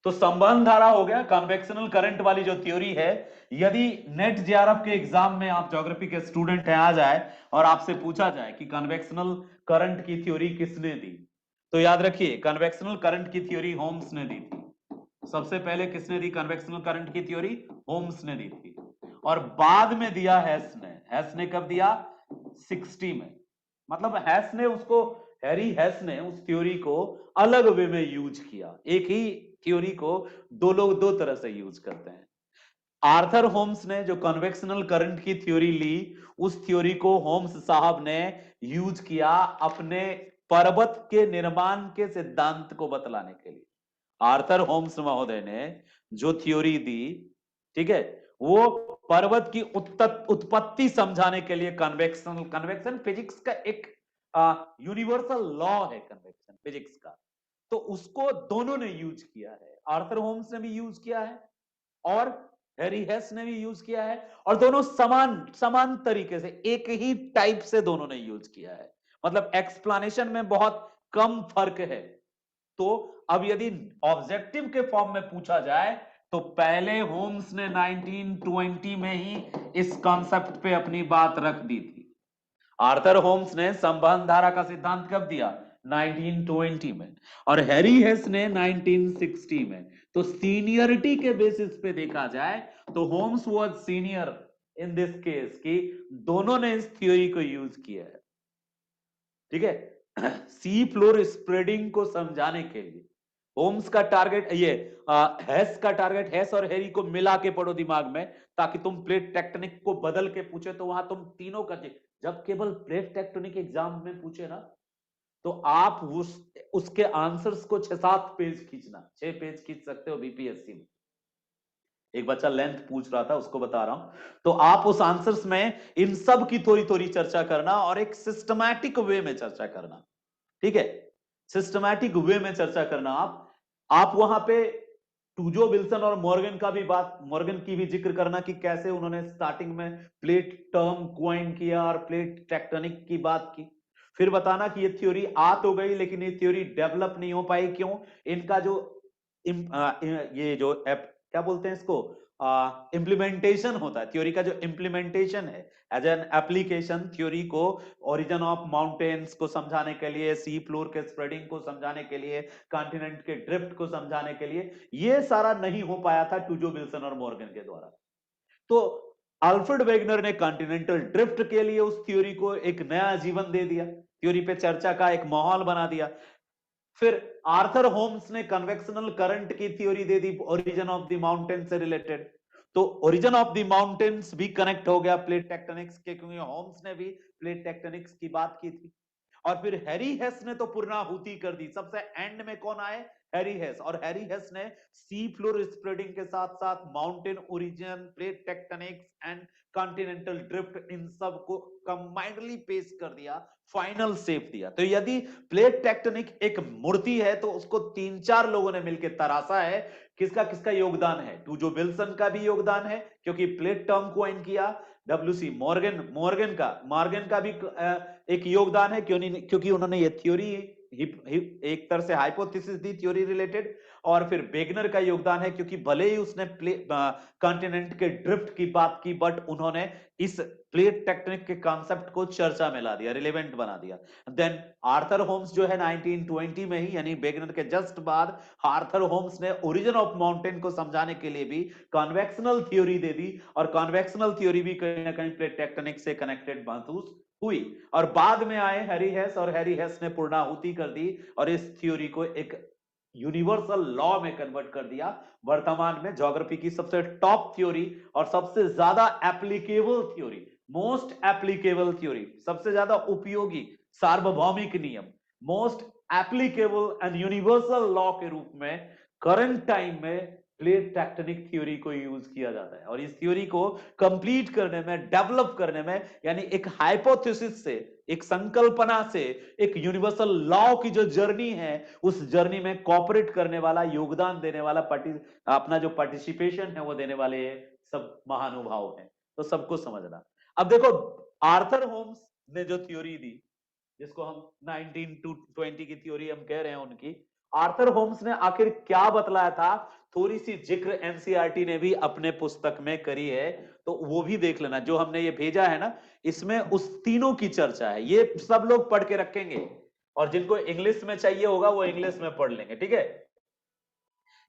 तो संबंध धारा हो गया, कन्वेक्शनल करंट वाली जो थ्योरी है, यदि नेट जेआरएफ के एग्जाम में आप ज्योग्राफी के स्टूडेंट हैं आ जाए और आपसे पूछा जाए कि कन्वेक्शनल करंट की थ्योरी किसने दी, तो याद रखिए कन्वेक्शनल करंट की थ्योरी होम्स ने दी थी। सबसे पहले किसने दी कन्वेक्शनल करंट की थ्योरी? होम्स ने दी थी। और बाद में दिया हैस ने कब दिया? 60 में। मतलब हैरी हैस ने उस थ्योरी को अलग वे में यूज किया। एक ही थ्योरी को दो लोग दो तरह से यूज करते हैं। आर्थर होम्स ने जो कन्वेक्शनल करंट की थ्योरी ली, उस थ्योरी को होम्स साहब ने यूज किया अपने पर्वत के निर्माण के सिद्धांत को बतलाने के लिए। आर्थर होम्स महोदय ने जो थ्योरी दी, ठीक है, वो पर्वत की उत्पत्ति समझाने के लिए कन्वेक्शन फिजिक्स का एक यूनिवर्सल लॉ है कन्वेक्शन फिजिक्स का, तो उसको दोनों ने यूज किया है। आर्थर होम्स ने भी यूज किया है और हैरी हेस ने भी यूज किया है, और दोनों समान समान तरीके से एक ही टाइप से दोनों ने यूज किया है। मतलब एक्सप्लेनेशन में बहुत कम फर्क है। तो अब यदि ऑब्जेक्टिव के फॉर्म में पूछा जाए तो पहले होम्स ने 1920 में ही इस कॉन्सेप्ट पे अपनी बात रख दी थी। आर्थर होम्स ने संबंध धारा का सिद्धांत कब दिया? 1920 में। और हैरी हेस ने 1960 में। तो सीनियरिटी के बेसिस पे देखा जाए तो Holmes was senior in this case कि दोनों ने इस थ्योरी को यूज किया है। ठीक है, सी फ्लोर स्प्रेडिंग को समझाने के लिए होम्स का टारगेट ये हेस का टारगेट, हेस और हैरी को मिला के पढ़ो दिमाग में, ताकि तुम प्लेट टेक्टोनिक को बदल के पूछे तो वहां तुम तीनों का, जब केवल प्लेट टेक्टोनिक एग्जाम में पूछे ना तो आप उसके आंसर्स को 6-7 पेज खींचना, 6 पेज खींच सकते हो बीपीएससी में। एक बच्चा लेंथ पूछ रहा था उसको बता रहा हूं। तो आप उस आंसर्स में इन सब की थोड़ी थोड़ी चर्चा करना और एक सिस्टमैटिक वे में चर्चा करना। ठीक है, सिस्टमैटिक वे में चर्चा करना। आप वहां पे टूजो विल्सन और मॉर्गन की भी जिक्र करना कि कैसे उन्होंने स्टार्टिंग में प्लेट टर्म क्वाइन किया और प्लेट टेक्टोनिक की बात की। फिर बताना कि ये थ्योरी आ तो गई लेकिन ये थ्योरी डेवलप नहीं हो पाई, क्यों? इनका जो ये जो क्या बोलते हैं इसको, इम्प्लीमेंटेशन होता है थ्योरी का, जो इम्प्लीमेंटेशन है एज एन एप्लीकेशन थ्योरी को, ओरिजिन ऑफ माउंटेन्स को समझाने के लिए, सी फ्लोर के स्प्रेडिंग को समझाने के लिए, कॉन्टिनेंट के ड्रिफ्ट को समझाने के लिए, ये सारा नहीं हो पाया था टूजो विल्सन और मॉर्गन के द्वारा। तो अल्फ्रेड वेगनर ने कॉन्टिनेंटल ड्रिफ्ट के लिए उस थ्योरी को एक नया जीवन दे दिया, थ्योरी पे चर्चा का एक माहौल बना दिया। फिर आर्थर होम्स ने कन्वेक्शनल करंट की theory they the origin of the mountain से रिलेटेड। तो ओरिजिन ऑफ द माउंटेन्स भी कनेक्ट हो गया प्लेट टेक्टोनिक्स के, क्योंकि होम्स ने भी प्लेट टेक्टोनिक्स की बात की थी। और फिर हैरी हेस ने तो पूर्णाहुति कर दी। सबसे एंड में कौन आए? हैरी हेस। और हैरी हेस ने सी फ्लोर स्प्रेडिंग के साथ साथ mountain origin, plate tectonics and continental drift, इन सब को कंबाइंडली पेश कर दिया, फाइनल शेप दिया। तो यदि प्लेट टेक्टोनिक एक मूर्ति है तो उसको 3-4 लोगों ने मिलकर तराशा है। किसका किसका योगदान है? टूजो विल्सन का भी योगदान है क्योंकि प्लेट टर्म कॉइन किया। डब्ल्यूसी मॉर्गन का भी एक योगदान है, क्यों नहीं? क्योंकि उन्होंने ये थ्योरी एक तरह से हाइपोथेसिस दी थ्योरी रिलेटेड। और फिर वेगनर का योगदान है क्योंकि भले ही उसने कॉन्टिनेंट के ड्रिफ्ट की बात की, बट उन्होंने इस प्लेट टेक्टोनिक के कॉन्सेप्ट को चर्चा में ला दिया, रिलेवेंट बना दिया। देन आर्थर होम्स जो है 1920 में ही, यानी वेगनर के जस्ट बाद, आर्थर होम्स ने ओरिजिन ऑफ माउंटेन को समझाने के लिए भी कन्वेक्शनल थ्योरी दे दी, और कन्वेक्शनल थ्योरी भी कहीं ना कहीं प्लेट टेक्टोनिक से कनेक्टेड महसूस हुई। और बाद में आए हैरी हेस, और हैरी हेस ने पूर्णाहुति कर दी और इस थ्योरी को एक यूनिवर्सल लॉ में कन्वर्ट कर दिया। वर्तमान में ज्योग्राफी की सबसे टॉप थ्योरी और सबसे ज्यादा applicable theory most applicable theory, सबसे ज्यादा उपयोगी सार्वभौमिक नियम, most applicable and universal law के रूप में करंट टाइम में प्लेट टेक्टोनिक थ्योरी को यूज किया जाता है। और इस थ्योरी को कंप्लीट करने में, डेवलप करने में, यानी एक हाइपोथेसिस से, एक संकल्पना से, एक यूनिवर्सल लॉ की जो जर्नी है, उस जर्नी में कॉपरेट करने वाला, योगदान देने वाला, अपना जो पार्टिसिपेशन है वो देने वाले सब महानुभाव हैं। तो सबको समझना। अब देखो, आर्थर होम्स ने जो थ्योरी दी, जिसको हम 19 to 20 की थ्योरी हम कह रहे हैं उनकी, आर्थर होम्स ने आखिर क्या बतलाया था, थोड़ी सी जिक्र एनसीईआरटी ने भी अपने पुस्तक में करी है, तो वो भी देख लेना। जो हमने ये भेजा है ना, इसमें उस तीनों की चर्चा है, ये सब लोग पढ़ के रखेंगे, और जिनको इंग्लिश में चाहिए होगा वो इंग्लिश में पढ़ लेंगे, ठीक है।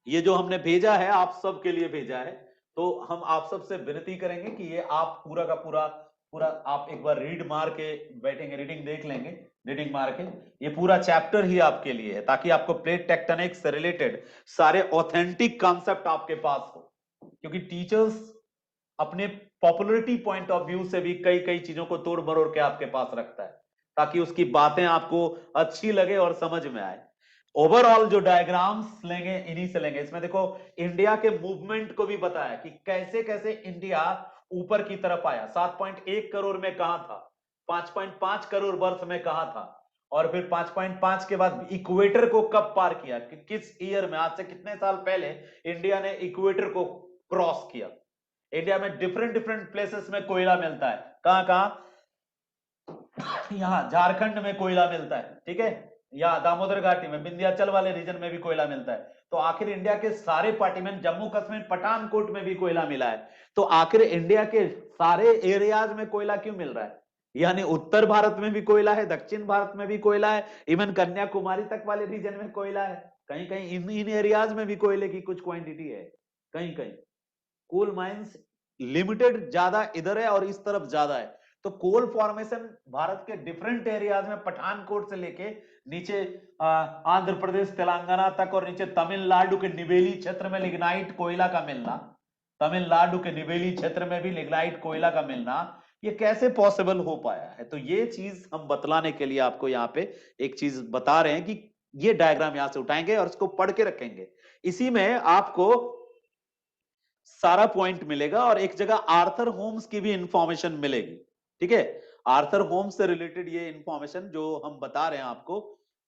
ये जो हमने भेजा है आप सब के लिए भेजा है, तो हम आप सबसे विनती करेंगे कि ये आप पूरा का पूरा पूरा आप एक बार रीड मार के बैठेंगे, रीडिंग देख लेंगे, रीडिंग मार के। ये पूरा चैप्टर ही आपके लिए है, ताकि आपको प्लेट टेक्टोनिक्स से रिलेटेड सारे ऑथेंटिक कॉन्सेप्ट आपके पास हो। क्योंकि टीचर्स अपने पॉपुलरिटी पॉइंट ऑफ व्यू से भी कई कई चीजों को तोड़ मरोड़ के आपके पास रखता है, ताकि उसकी बातें आपको अच्छी लगे और समझ में आए। ओवरऑल जो डायग्राम्स लेंगे इन्हीं से लेंगे। इसमें देखो, इंडिया के मूवमेंट को भी बताया कि कैसे कैसे इंडिया ऊपर की तरफ आया। 7.1 करोड़ में कहां था, 5.5 करोड़ वर्ष में कहां था, और फिर 5.5 के बाद इक्वेटर को कब पार किया, कि किस ईयर में, आज से कितने साल पहले इंडिया ने इक्वेटर को क्रॉस किया। इंडिया में डिफरेंट डिफरेंट प्लेसेस में कोयला मिलता है। कहां कहां, यहाँ झारखंड में कोयला मिलता है, ठीक है, या दामोदर घाटी में, विंध्याचल वाले रीजन में भी कोयला मिलता है। तो आखिर इंडिया के सारे पार्टी में, जम्मू कश्मीर पठानकोट में भी कोयला मिला है। तो आखिर इंडिया के सारे एरियाज में कोयला क्यों मिल रहा है? यानी उत्तर भारत में भी कोयला है, दक्षिण भारत में भी कोयला है, इवन कन्याकुमारी तक वाले रीजन में कोयला है। कहीं कहीं इन एरियाज में भी कोयले की कुछ क्वांटिटी है, कहीं कहीं कोल माइंस लिमिटेड ज्यादा इधर है और इस तरफ ज्यादा है। तो कोल फॉर्मेशन भारत के डिफरेंट एरियाज में, पठानकोट से लेके नीचे आंध्र प्रदेश तेलंगाना तक, और नीचे तमिलनाडु के निवेली क्षेत्र में लिग्नाइट कोयला का मिलना, तमिलनाडु के निवेली क्षेत्र में भी लिग्नाइट कोयला का मिलना, ये कैसे पॉसिबल हो पाया है? तो ये चीज हम बतलाने के लिए आपको यहाँ पे एक चीज बता रहे हैं कि ये डायग्राम यहां से उठाएंगे और इसको पढ़ के रखेंगे। इसी में आपको सारा पॉइंट मिलेगा, और एक जगह आर्थर होम्स की भी इंफॉर्मेशन मिलेगी, ठीक है। आर्थर होम्स से रिलेटेड ये इंफॉर्मेशन जो हम बता रहे हैं आपको,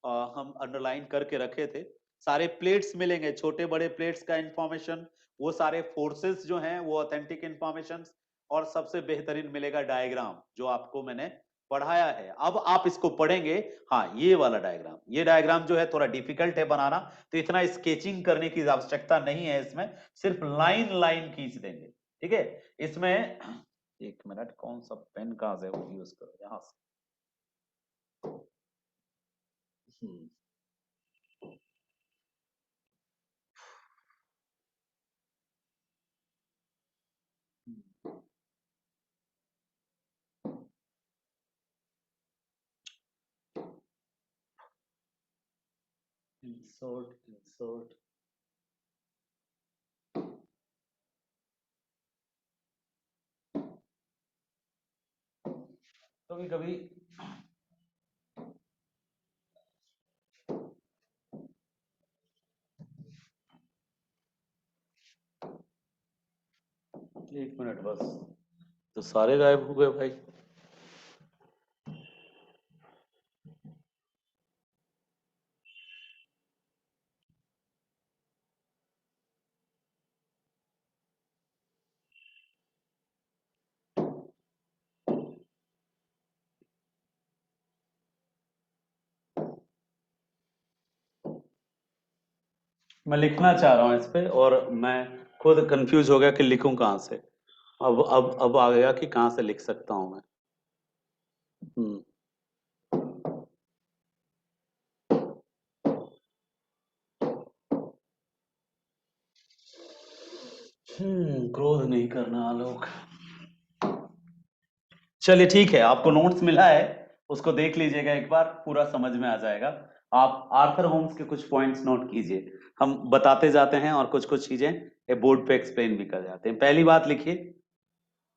हम अंडरलाइन करके रखे थे। सारे प्लेट्स मिलेंगे, छोटे बड़े प्लेट्स का इंफॉर्मेशन, वो सारे फोर्सेस जो हैं वो ऑथेंटिक इंफॉर्मेशन, और सबसे बेहतरीन मिलेगा डायग्राम जो आपको मैंने पढ़ाया है। अब आप इसको पढ़ेंगे। हाँ, ये वाला डायग्राम, ये डायग्राम जो है थोड़ा डिफिकल्ट है बनाना, तो इतना स्केचिंग करने की आवश्यकता नहीं है। इसमें सिर्फ लाइन लाइन खींच देंगे, ठीक है। इसमें एक मिनट, कौन सा पेन कहां से यूज करो, यहां से। इंसर्ट इंसर्ट, कभी कभी एक मिनट बस, तो सारे गायब हो गए भाई। मैं लिखना चाह रहा हूँ इस पे, और मैं खुद कंफ्यूज हो गया कि लिखूं कहाँ से। अब आ गया कि कहाँ से लिख सकता हूँ मैं। हम्म क्रोध नहीं करना आलोक। चलिए ठीक है, आपको नोट्स मिला है, उसको देख लीजिएगा एक बार, पूरा समझ में आ जाएगा। आप आर्थर होम्स के कुछ पॉइंट्स नोट कीजिए, हम बताते जाते हैं और कुछ कुछ चीजें बोर्ड पे एक्सप्लेन भी कर जाते हैं। पहली बात लिखिए,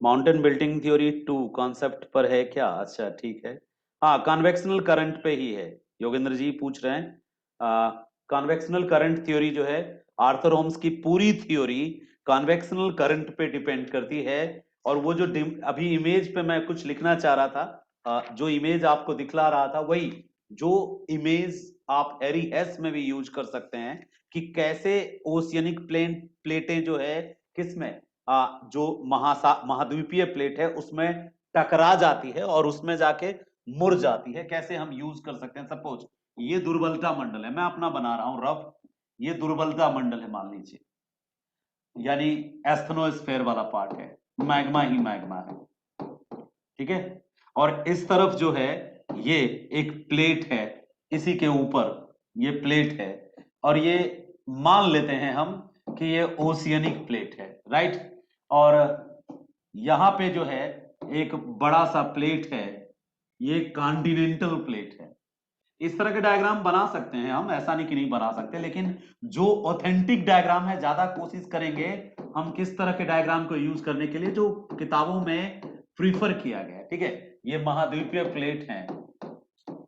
माउंटेन बिल्डिंग थ्योरी 2 कॉन्सेप्ट पर है क्या? अच्छा ठीक है। हाँ, कन्वेक्शनल करंट पे ही है। योगेंद्र जी पूछ रहे हैं कन्वेक्शनल करंट थ्योरी जो है, आर्थर होम्स की पूरी थ्योरी कन्वेक्शनल करंट पे डिपेंड करती है। और वो जो अभी इमेज पे मैं कुछ लिखना चाह रहा था, जो इमेज आपको दिखला रहा था, वही जो इमेज आप हैरी हेस में भी यूज कर सकते हैं कि कैसे ओशियनिक प्लेटें जो है किसमें, जो महाद्वीपीय प्लेट है उसमें टकरा जाती है और उसमें जाके मुड़ जाती है। कैसे हम यूज कर सकते हैं? सपोज ये दुर्बलता मंडल है, मैं अपना बना रहा हूं रफ, ये दुर्बलता मंडल है मान लीजिए, यानी एस्थेनोस्फेयर वाला पार्ट है, मैग्मा ही मैग्मा है, ठीक है। और इस तरफ जो है ये एक प्लेट है, इसी के ऊपर ये प्लेट है, और ये मान लेते हैं हम कि ये ओशियनिक प्लेट है, राइट। और यहां पे जो है एक बड़ा सा प्लेट है, ये कॉन्टिनेंटल प्लेट है। इस तरह के डायग्राम बना सकते हैं हम, ऐसा नहीं कि नहीं बना सकते, लेकिन जो ऑथेंटिक डायग्राम है ज्यादा कोशिश करेंगे हम किस तरह के डायग्राम को यूज करने के लिए जो किताबों में प्रीफर किया गया है, ठीक है। ये महाद्वीपीय प्लेट हैं,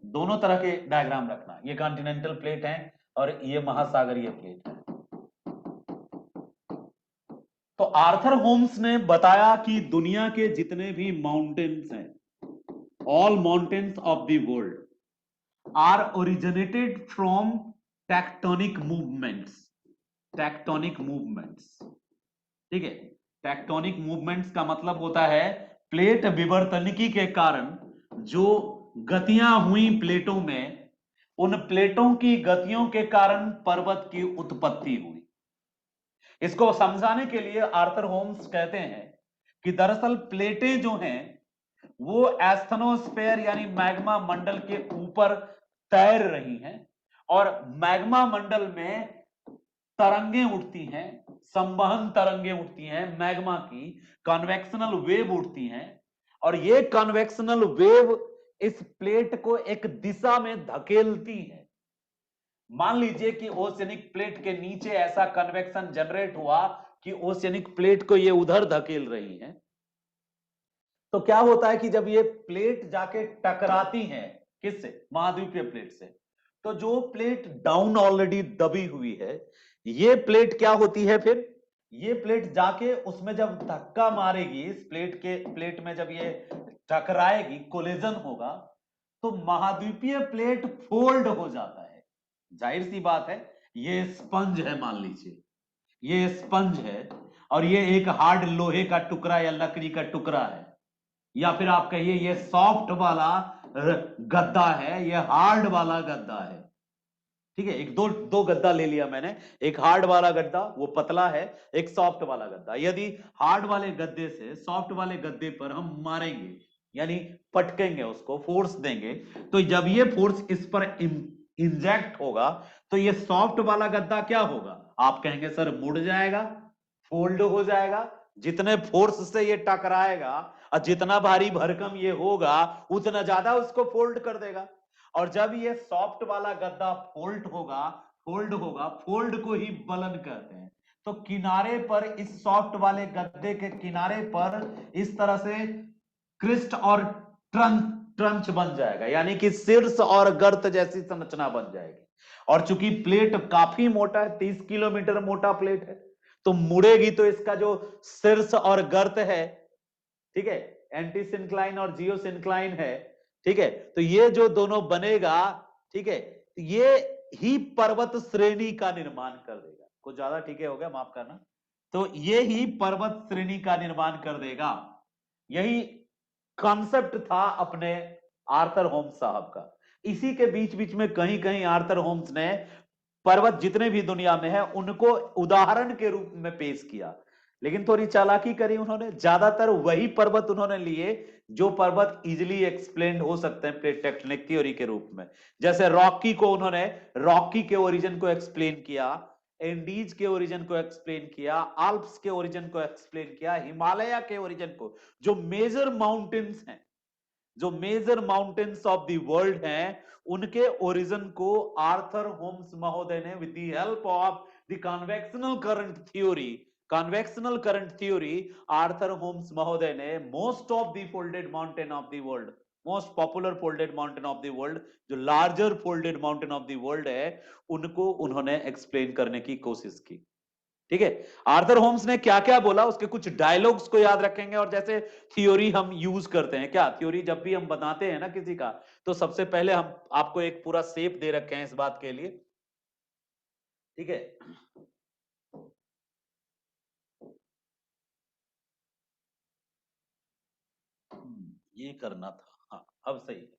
दोनों तरह के डायग्राम रखना, ये कॉन्टिनेंटल प्लेट है और ये महासागरीय प्लेट है। तो आर्थर होम्स ने बताया कि दुनिया के जितने भी माउंटेन्स हैं, all mountains of the world are originated from tectonic movements, tectonic movements, ठीक है। टेक्टोनिक मूवमेंट्स का मतलब होता है प्लेट विवर्तनिकी के कारण जो गतियां हुई प्लेटों में, उन प्लेटों की गतियों के कारण पर्वत की उत्पत्ति हुई। इसको समझाने के लिए आर्थर होम्स कहते हैं कि दरअसल प्लेटें जो हैं वो एस्थेनोस्फेयर यानी मैग्मा मंडल के ऊपर तैर रही हैं, और मैग्मा मंडल में तरंगे उठती हैं, संवहन तरंगे उठती हैं मैग्मा की, कन्वेक्शनल वेव उठती हैं, और ये कन्वेक्शनल वेव इस प्लेट को एक दिशा में धकेलती है। मान लीजिए कि ओशियनिक प्लेट के नीचे ऐसा कन्वेक्शन जनरेट हुआ कि ओशियनिक प्लेट को ये उधर धकेल रही है। तो क्या होता है कि जब ये प्लेट जाके टकराती हैं किससे? महाद्वीपीय प्लेट से, तो जो प्लेट डाउन ऑलरेडी दबी हुई है, ये प्लेट क्या होती है फिर? ये प्लेट जाके उसमें जब धक्का मारेगी, इस प्लेट में जब ये टकराएगी, कोलिजन होगा, तो महाद्वीपीय प्लेट फोल्ड हो जाता है। जाहिर सी बात है, ये स्पंज है मान लीजिए, ये स्पंज है और ये एक हार्ड लोहे का टुकड़ा या लकड़ी का टुकड़ा है, या फिर आप कहिए ये सॉफ्ट वाला गद्दा है, ये हार्ड वाला गद्दा है, ठीक है। एक दो दो गद्दा ले लिया मैंने, एक हार्ड वाला गद्दा वो पतला है, एक सॉफ्ट वाला गद्दा। यदि हार्ड वाले गद्दे से सॉफ्ट वाले गद्दे पर हम मारेंगे, यानी पटकेंगे, उसको फोर्स देंगे, तो जब ये फोर्स इस पर इंजेक्ट होगा तो ये सॉफ्ट वाला गद्दा क्या होगा? आप कहेंगे सर मुड़ जाएगा, फोल्ड हो जाएगा। जितने फोर्स से ये टकराएगा और जितना भारी भरकम ये होगा उतना ज्यादा उसको फोल्ड कर देगा। और जब ये सॉफ्ट वाला गद्दा फोल्ड को ही बलन कहते हैं। तो किनारे पर, इस सॉफ्ट वाले गद्दे के किनारे पर इस तरह से क्रिस्ट और ट्रंच बन जाएगा, यानी कि शीर्ष और गर्त जैसी संरचना बन जाएगी। और चूंकि प्लेट काफी मोटा है, 30 किलोमीटर मोटा प्लेट है, तो मुड़ेगी तो इसका जो शीर्ष और गर्त है, ठीक है, एंटी सिंक्लाइन और जियो सिंक्लाइन है, ठीक है, तो ये जो दोनों बनेगा, ठीक है, ये ही पर्वत श्रेणी का निर्माण कर देगा। कुछ ज्यादा ठीक है हो गया, माफ करना। तो ये ही पर्वत श्रेणी का निर्माण कर देगा। यही कॉन्सेप्ट था अपने आर्थर होम्स साहब का। इसी के बीच बीच में कहीं कहीं आर्थर होम्स ने पर्वत जितने भी दुनिया में है उनको उदाहरण के रूप में पेश किया, लेकिन थोड़ी चालाकी करी उन्होंने। ज्यादातर वही पर्वत उन्होंने लिए जो पर्वत इजिली एक्सप्लेन हो सकते हैं प्लेट टेक्टोनिक थ्योरी के रूप में। जैसे रॉकी को उन्होंने रॉकी के ओरिजिन को एक्सप्लेन किया, एंडीज के ओरिजिन को एक्सप्लेन किया, आल्प्स के ओरिजिन को एक्सप्लेन किया, हिमालय के ओरिजिन को, जो मेजर माउंटेन्स हैं, जो major mountains of the world हैं, उनके ओरिजिन को आर्थर होम्स महोदय ने with the help of the convectional current theory convectional current theory Arthur Holmes महोदय ने most of the folded mountain of the world, most popular folded mountain of the world, जो larger folded mountain of the world है, उनको उन्होंने explain करने की कोशिश की। ठीक है, आर्थर होम्स ने क्या क्या बोला, उसके कुछ डायलॉग्स को याद रखेंगे। और जैसे थ्योरी हम यूज करते हैं, क्या थ्योरी जब भी हम बताते हैं ना किसी का, तो सबसे पहले हम आपको एक पूरा शेप दे रखे हैं इस बात के लिए। ठीक है, ये करना था, हाँ अब सही है।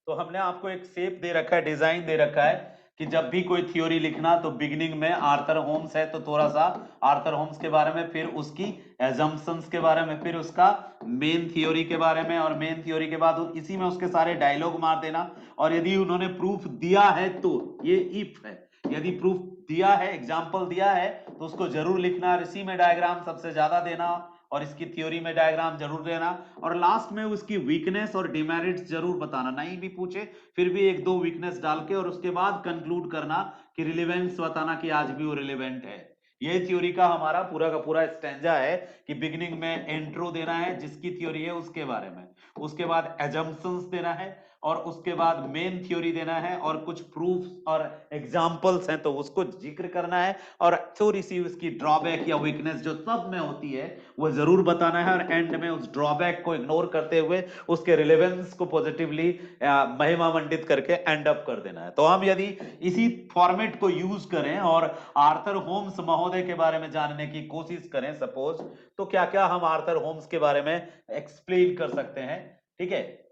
तो हमने आपको एक शेप दे रखा है, डिजाइन दे रखा है कि जब भी कोई थ्योरी लिखना तो बिगिनिंग में आर्थर होम्स है, तो थोड़ा सा आर्थर होम्स के बारे में, फिर उसकी एजम्पशंस के बारे में, फिर उसका मेन थ्योरी के बारे में, और मेन थ्योरी के बाद इसी में उसके सारे डायलॉग मार देना। और यदि उन्होंने प्रूफ दिया है तो, ये इफ है, यदि प्रूफ दिया है, एग्जाम्पल दिया है, तो उसको जरूर लिखना, और इसी में डायग्राम सबसे ज्यादा देना, और इसकी थ्योरी में डायग्राम जरूर देना, और लास्ट में उसकी वीकनेस और डिमेरिट्स जरूर बताना। नहीं भी पूछे फिर भी एक दो वीकनेस डाल के, और उसके बाद कंक्लूड करना कि रिलेवेंस बताना कि आज भी वो रिलेवेंट है। ये थ्योरी का हमारा पूरा का पूरा स्टैंजा है कि बिगिनिंग में इंट्रो देना है जिसकी थ्योरी है उसके बारे में, उसके बाद एजम्पशंस देना है, और उसके बाद मेन थ्योरी देना है, और कुछ प्रूफ्स और एग्जांपल्स हैं तो उसको जिक्र करना है, और थोड़ी सी उसकी ड्रॉबैक या वीकनेस जो सब में होती है वो जरूर बताना है, और एंड में उस ड्रॉबैक को इग्नोर करते हुए उसके रिलेवेंस को पॉजिटिवली महिमा मंडित करके एंड अप कर देना है। तो हम यदि इसी फॉर्मेट को यूज करें और आर्थर होम्स महोदय के बारे में जानने की कोशिश करें सपोज, तो क्या क्या हम आर्थर होम्स के बारे में एक्सप्लेन कर सकते हैं। ठीक है,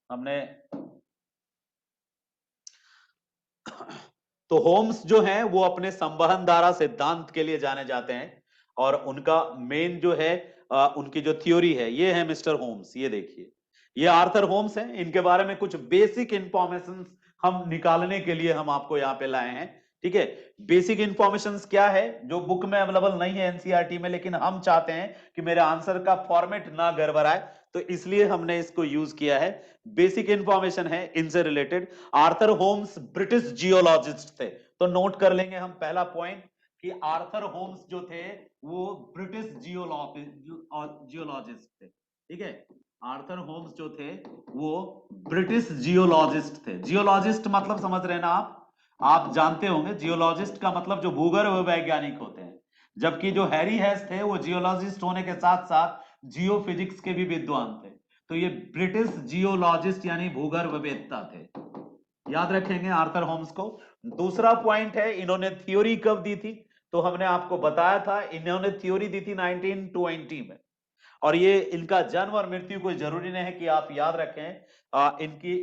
हमने तो होम्स जो हैं वो अपने संवहन धारा सिद्धांत के लिए जाने जाते हैं, और उनका मेन जो है उनकी जो थ्योरी है, ये है मिस्टर होम्स। ये देखिए, ये आर्थर होम्स हैं, इनके बारे में कुछ बेसिक इंफॉर्मेशन हम निकालने के लिए हम आपको यहाँ पे लाए हैं। ठीक है, बेसिक इंफॉर्मेशन क्या है जो बुक में अवेलेबल नहीं है एनसीईआरटी में, लेकिन हम चाहते हैं कि मेरे आंसर का फॉर्मेट ना गड़बड़ाए, तो इसलिए हमने इसको यूज किया है। बेसिक इंफॉर्मेशन है इनसे रिलेटेड। आर्थर होम्स ब्रिटिश जियोलॉजिस्ट थे, तो नोट कर लेंगे हम पहला पॉइंट कि आर्थर होम्स जो थे वो ब्रिटिश जियोलॉजिस्ट थे। ठीक है, आर्थर होम्स जो थे वो ब्रिटिश जियोलॉजिस्ट थे। जियोलॉजिस्ट मतलब समझ रहे हैं ना आप जानते होंगे जियोलॉजिस्ट का मतलब जो भूगर्भ वैज्ञानिक होते हैं, जबकि जो हैरी हेस थे वो जियोलॉजिस्ट होने के साथ साथ जियोफिजिक्स के भी विद्वान थे। तो ये ब्रिटिश जियोलॉजिस्ट यानी भूगर्भवेत्ता थे, याद रखेंगे आर्थर होम्स को। दूसरा पॉइंट है, इन्होंने थ्योरी कब दी थी, तो हमने आपको बताया था इन्होंने थ्योरी दी थी 1920 में, और ये इनका जन्म और मृत्यु कोई जरूरी नहीं है कि आप याद रखें।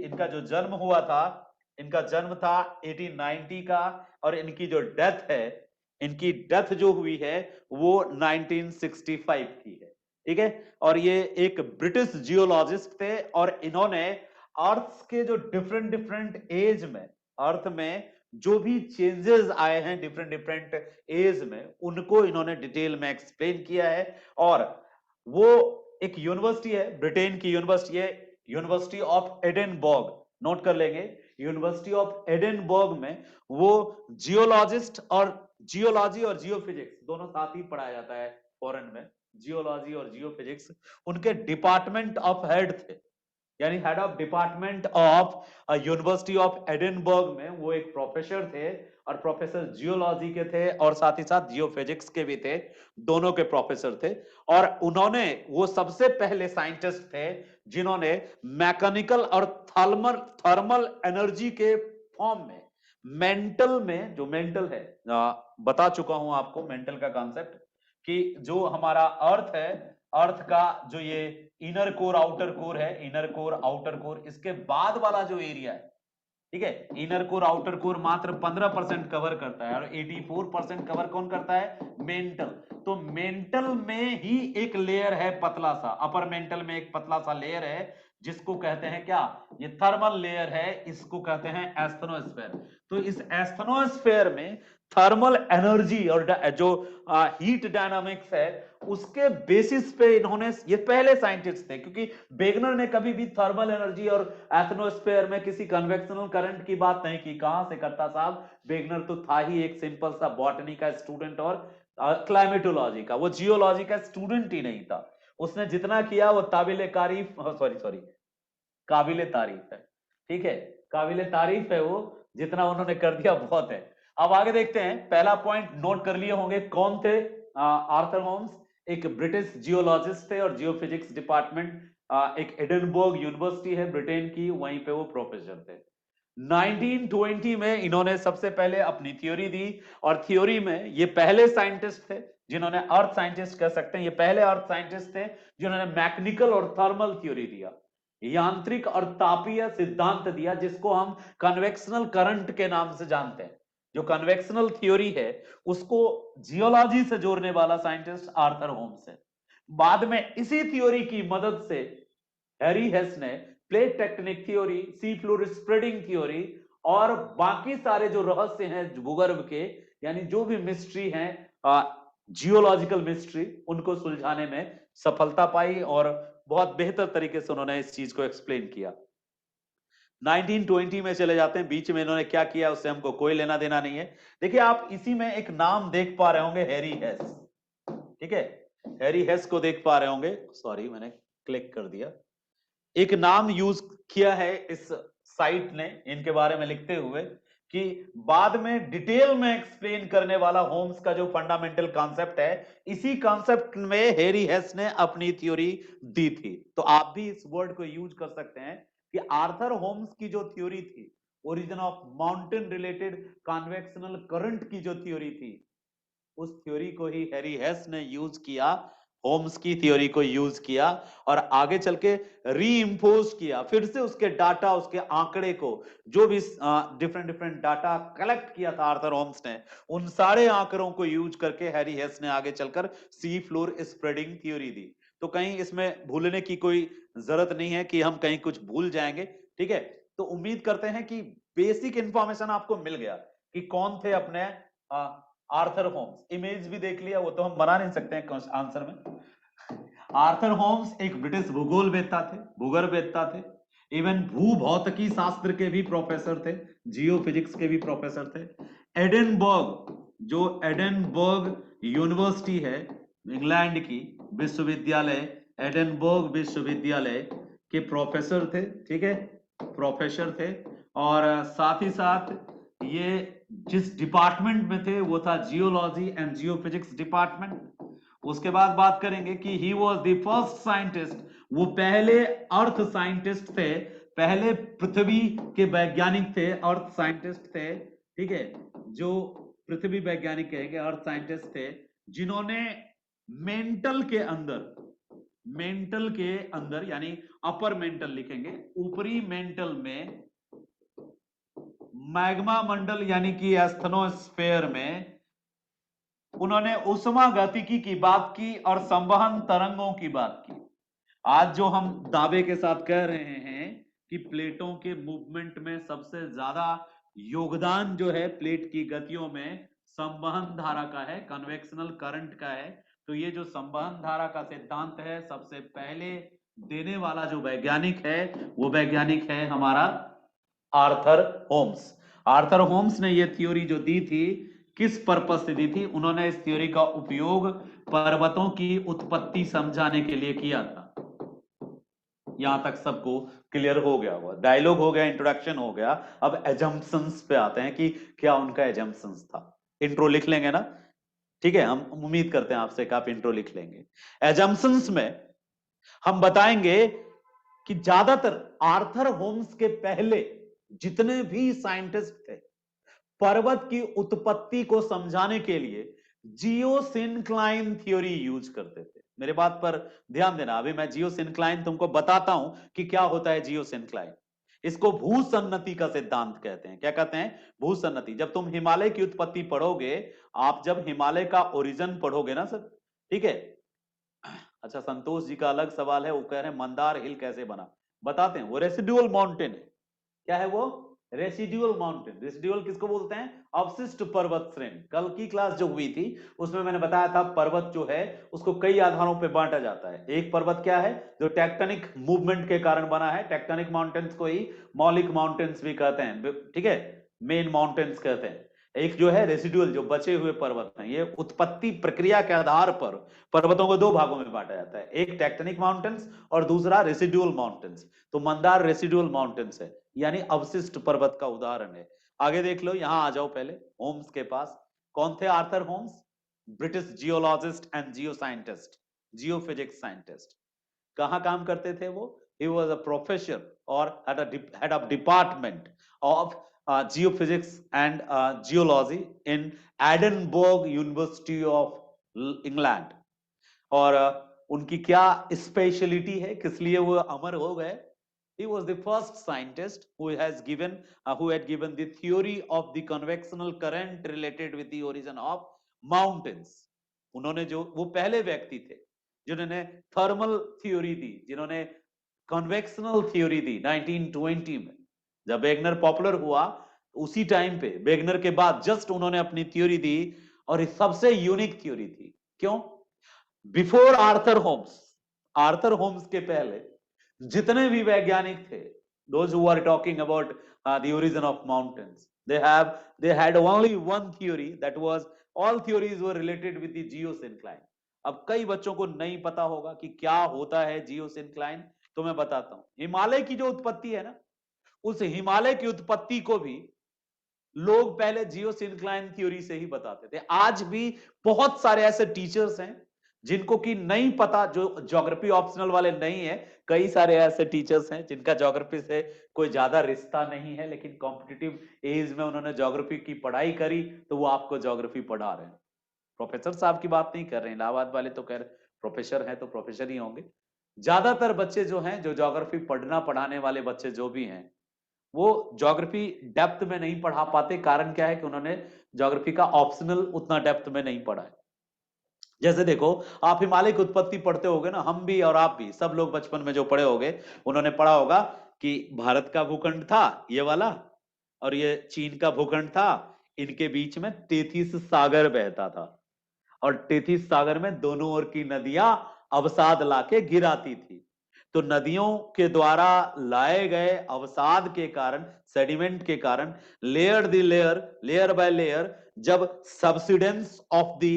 इनका जो जन्म हुआ था, इनका जन्म था 1890 का, और इनकी जो डेथ है, इनकी डेथ जो हुई है वो 1965 की है। ठीक है, और ये एक ब्रिटिश जियोलॉजिस्ट थे, और इन्होंने अर्थ के जो डिफरेंट डिफरेंट एज में, अर्थ में जो भी चेंजेस आए हैं डिफरेंट डिफरेंट एज में, उनको इन्होंने डिटेल में एक्सप्लेन किया है। और वो एक यूनिवर्सिटी है, ब्रिटेन की यूनिवर्सिटी है, यूनिवर्सिटी ऑफ एडिनबर्ग, नोट कर लेंगे, यूनिवर्सिटी ऑफ एडिनबर्ग में वो जियोलॉजिस्ट, और जियोलॉजी और जियोफिजिक्स दोनों साथ ही पढ़ाया जाता है फॉरेन में, जियोलॉजी और जियोफिजिक्स उनके डिपार्टमेंट ऑफ हेड थे, यानी head of department of university of Edinburgh में वो एक प्रोफेसर थे, और प्रोफेसर जियोलॉजी के थे और साथ ही साथ जियोफिजिक्स के भी थे, दोनों के प्रोफेसर थे। और उन्होंने वो सबसे पहले साइंटिस्ट थे जिन्होंने मैकेनिकल और थर्मल थर्मल एनर्जी के फॉर्म में, मेंटल में, जो मेंटल है, बता चुका हूं आपको मेंटल का कॉन्सेप्ट, कि जो हमारा अर्थ है, अर्थ का जो ये इनर कोर आउटर कोर है, इनर कोर आउटर कोर, इसके बाद वाला जो एरिया है, ठीक है, इनर कोर आउटर कोर मात्र 15% कवर करता है, और 84% कवर कौन करता है, मेंटल। तो मेंटल में ही एक लेयर है पतला सा, अपर मेंटल में एक पतला सा लेयर है जिसको कहते हैं क्या, ये थर्मल लेयर है, इसको कहते हैं एस्थेनोस्फेयर। तो इस एस्थेनोस्फेयर में थर्मल एनर्जी और जो हीट डायनामिक्स है उसके बेसिस पे इन्होंने, ये पहले साइंटिस्ट थे, क्योंकि वेगनर ने कभी भी थर्मल एनर्जी और एथनोस्फेयर में किसी कन्वेक्शनल करंट की बात नहीं की। कहां से करता साहब, वेगनर तो था ही एक सिंपल सा बॉटनी का स्टूडेंट और क्लाइमेटोलॉजी का, वो जियोलॉजी का स्टूडेंट ही नहीं था। उसने जितना किया वो काबिले तारीफ है, ठीक है, काबिले तारीफ है वो, जितना उन्होंने कर दिया बहुत है। अब आगे देखते हैं, पहला पॉइंट नोट कर लिए होंगे, कौन थे आर्थर होम्स? एक ब्रिटिश जियोलॉजिस्ट थे और जियोफिजिक्स डिपार्टमेंट, एक एडिनबर्ग यूनिवर्सिटी है ब्रिटेन की, वहीं पे वो प्रोफेसर थे। 1920 में इन्होंने सबसे पहले अपनी थ्योरी दी, और थ्योरी में ये पहले साइंटिस्ट थे जिन्होंने, अर्थ साइंटिस्ट कह सकते हैं, ये पहले अर्थ साइंटिस्ट थे जिन्होंने मैकेनिकल और थर्मल थ्योरी दिया, यांत्रिक और तापीय सिद्धांत दिया, जिसको हम कन्वेक्शनल करंट के नाम से जानते हैं। जो कन्वेक्शनल थ्योरी है उसको जियोलॉजी से जोड़ने वाला साइंटिस्ट आर्थर होम्स है। बाद में इसी थ्योरी की मदद से हैरी हेस ने plate tectonic theory, sea floor spreading theory और बाकी सारे जो रहस्य हैं भूगर्भ के, यानी जो भी मिस्ट्री हैं, जियोलॉजिकल मिस्ट्री, उनको सुलझाने में सफलता पाई और बहुत बेहतर तरीके से उन्होंने इस चीज को एक्सप्लेन किया। 1920 में चले जाते हैं, बीच में इन्होंने क्या किया उससे हमको कोई लेना देना नहीं है। देखिए आप इसी में एक नाम देख पा रहे होंगे, हैरी हेस, ठीक है, हैरी हेस को देख पा रहे होंगे, सॉरी मैंने क्लिक कर दिया। एक नाम यूज किया है इस साइट ने इनके बारे में लिखते हुए कि बाद में डिटेल में एक्सप्लेन करने वाला होम्स का जो फंडामेंटल कॉन्सेप्ट है, इसी कॉन्सेप्ट में हैरी हेस ने अपनी थ्योरी दी थी। तो आप भी इस वर्ड को यूज कर सकते हैं कि आर्थर होम्स की जो थ्योरी थी, origin of mountain related convectional current की जो थ्योरी थी, उस थ्योरी को ही हैरी हेस ने यूज किया, होम्स की थ्योरी को यूज किया और आगे चल के रीइंफोर्स किया, फिर से उसके डाटा, उसके आंकड़े को, जो भी डिफरेंट डिफरेंट डाटा कलेक्ट किया था आर्थर होम्स ने, उन सारे आंकड़ों को यूज करके हैरी हेस ने आगे चलकर सी फ्लोर स्प्रेडिंग थ्योरी दी। तो कहीं इसमें भूलने की कोई जरूरत नहीं है कि हम कहीं कुछ भूल जाएंगे, ठीक है। तो उम्मीद करते हैं कि बेसिक इंफॉर्मेशन आपको मिल गया कि कौन थे अपने आर्थर होम्स। इमेज भी देख लिया, वो तो हम बना नहीं सकते हैं आंसर में। आर्थर होम्स एक ब्रिटिश भूगोलवेत्ता थे, भूगर्भवेत्ता थे, इवन भूभौतिकी शास्त्र के भी प्रोफेसर थे, जियोफिजिक्स के भी प्रोफेसर थे। एडिनबर्ग, जो एडिनबर्ग यूनिवर्सिटी है इंग्लैंड की विश्वविद्यालय, एडिनबर्ग विश्वविद्यालय के प्रोफेसर थे, ठीक है, प्रोफेसर थे। और साथ ही साथ ये जिस डिपार्टमेंट में थे वो था जियोलॉजी एंड जियोफिजिक्स डिपार्टमेंट। उसके बाद बात करेंगे कि he was the first scientist, वो पहले अर्थ साइंटिस्ट थे, पहले पृथ्वी के वैज्ञानिक थे, अर्थ साइंटिस्ट थे, ठीक है, जो पृथ्वी वैज्ञानिक कहेंगे, अर्थ साइंटिस्ट थे, जिन्होंने मेंटल के अंदर यानी अपर मेंटल लिखेंगे, ऊपरी मेंटल में मैग्मा मंडल यानी कि एस्थेनोस्फेयर में उन्होंने उष्मा गतिकी की बात की और संवहन तरंगों की बात की। आज जो हम दावे के साथ कह रहे हैं कि प्लेटों के मूवमेंट में सबसे ज्यादा योगदान जो है प्लेट की गतियों में संवहन धारा का है, कन्वेक्शनल करंट का है। तो ये जो संवहन धारा का सिद्धांत है, सबसे पहले देने वाला जो वैज्ञानिक है वो वैज्ञानिक है हमारा आर्थर होम्स। आर्थर होम्स ने यह थ्योरी जो दी थी, किस पर्पस से दी थी? उन्होंने इस थ्योरी का उपयोग पर्वतों की उत्पत्ति समझाने के लिए किया था। यहां तक सबको क्लियर हो गया होगा, डायलॉग हो गया, इंट्रोडक्शन हो गया। अब एजम्पशंस पे आते हैं कि क्या उनका एजम्पशंस था। इंट्रो लिख लेंगे ना, ठीक है, हम उम्मीद करते हैं आपसे कि आप इंट्रो लिख लेंगे। एजम्पशंस में हम बताएंगे कि ज्यादातर आर्थर होम्स के पहले जितने भी साइंटिस्ट थे, पर्वत की उत्पत्ति को समझाने के लिए जियोसिंक्लाइन थ्योरी यूज करते थे। मेरे बात पर ध्यान देना, अभी मैं जियोसिंक्लाइन तुमको बताता हूं कि क्या होता है जियोसिंक्लाइन। इसको भूसन्नति का सिद्धांत कहते हैं। क्या कहते हैं? भूसन्नति। जब तुम हिमालय की उत्पत्ति पढ़ोगे, आप जब हिमालय का ओरिजिन पढ़ोगे ना सर, ठीक है। अच्छा, संतोष जी का अलग सवाल है, वो कह रहे हैं मंदार हिल कैसे बना, बताते हैं। वो रेसिडुअल माउंटेन है। क्या है वो? Residual mountain. रेसिडुअल किसको बोलते हैं? अवशिष्ट पर्वत श्रेणी। कल की क्लास जो हुई थी उसमें मैंने बताया था पर्वत जो है उसको कई आधारों पे बांटा जाता है। एक पर्वत क्या है? जो टेक्टोनिक मूवमेंट के कारण बना है। टेक्टोनिक माउंटेन्स को ही मौलिक माउंटेन्स भी कहते हैं, ठीक है, मेन माउंटेन्स कहते हैं। एक जो है रेसिडुअल, जो बचे हुए पर्वत हैं, ये उत्पत्ति प्रक्रिया के आधार पर पर्वतों को दो भागों में बांटा जाता है, एक टेक्टोनिक माउंटेन्स और दूसरा रेसिडुअल माउंटेन्स। तो मंदार रेसिडुअल माउंटेन्स है, यानी अवशिष्ट पर्वत का उदाहरण है। आगे देख लो, यहां आ जाओ पहले होम्स के पास। कौन थे Arthur Holmes? British geologist and geo scientist, geophysics scientist. कहाँ काम करते थे वो? ही वॉज अ प्रोफेसर और head of department of geophysics and geology in Edinburgh University of England। और उनकी क्या स्पेशलिटी है, किस लिए वो अमर हो गए? He was the first scientist who had given the theory of the convectional current related with the origin of mountains। उन्होंने जो, वो पहले व्यक्ति थे जिन्होंने थर्मल थ्योरी दी, जिन्होंने कन्वेक्शनल थ्योरी दी 1920 में। जब वेगनर पॉपुलर हुआ उसी टाइम पे, वेगनर के बाद जस्ट उन्होंने अपनी थ्योरी दी, और सबसे यूनिक थ्योरी थी। क्यों? बिफोर आर्थर होम्स के पहले जितने भी वैज्ञानिक थे, those who are talking about the origin of mountains, they had only one theory, that was all theories were related with the geosyncline। अब कई बच्चों को नहीं पता होगा कि क्या होता है जियोसिंक्लाइन, तो मैं बताता हूं। हिमालय की जो उत्पत्ति है ना, उस हिमालय की उत्पत्ति को भी लोग पहले जियोसिंक्लाइन थ्योरी से ही बताते थे। आज भी बहुत सारे ऐसे टीचर्स हैं जिनको कि नहीं पता, जो ज्योग्राफी ऑप्शनल वाले नहीं है, कई सारे ऐसे टीचर्स हैं जिनका ज्योग्राफी से कोई ज्यादा रिश्ता नहीं है, लेकिन कॉम्पिटिटिव एज में उन्होंने ज्योग्राफी की पढ़ाई करी, तो वो आपको ज्योग्राफी पढ़ा रहे हैं। प्रोफेसर साहब की बात नहीं कर रहे हैं, इलाहाबाद वाले तो खैर प्रोफेसर हैं तो प्रोफेसर ही होंगे। ज्यादातर बच्चे जो हैं, जो ज्योग्राफी पढ़ाने वाले बच्चे जो भी हैं, वो ज्योग्राफी डेप्थ में नहीं पढ़ा पाते। कारण क्या है कि उन्होंने ज्योग्राफी का ऑप्शनल उतना डेप्थ में नहीं पढ़ा है। जैसे देखो, आप हिमालय की उत्पत्ति पढ़ते होगे ना, हम भी और आप भी, सब लोग बचपन में जो पढ़े होंगे, उन्होंने पढ़ा होगा कि भारत का भूखंड था ये वाला, और ये चीन का भूखंड था, इनके बीच में 33 सागर बहता था, और 33 सागर में दोनों ओर की नदियां अवसाद लाके गिराती थी। तो नदियों के द्वारा लाए गए अवसाद के कारण, सेडिमेंट के कारण, लेयर बाय लेयर, जब सब्सिडेंस ऑफ द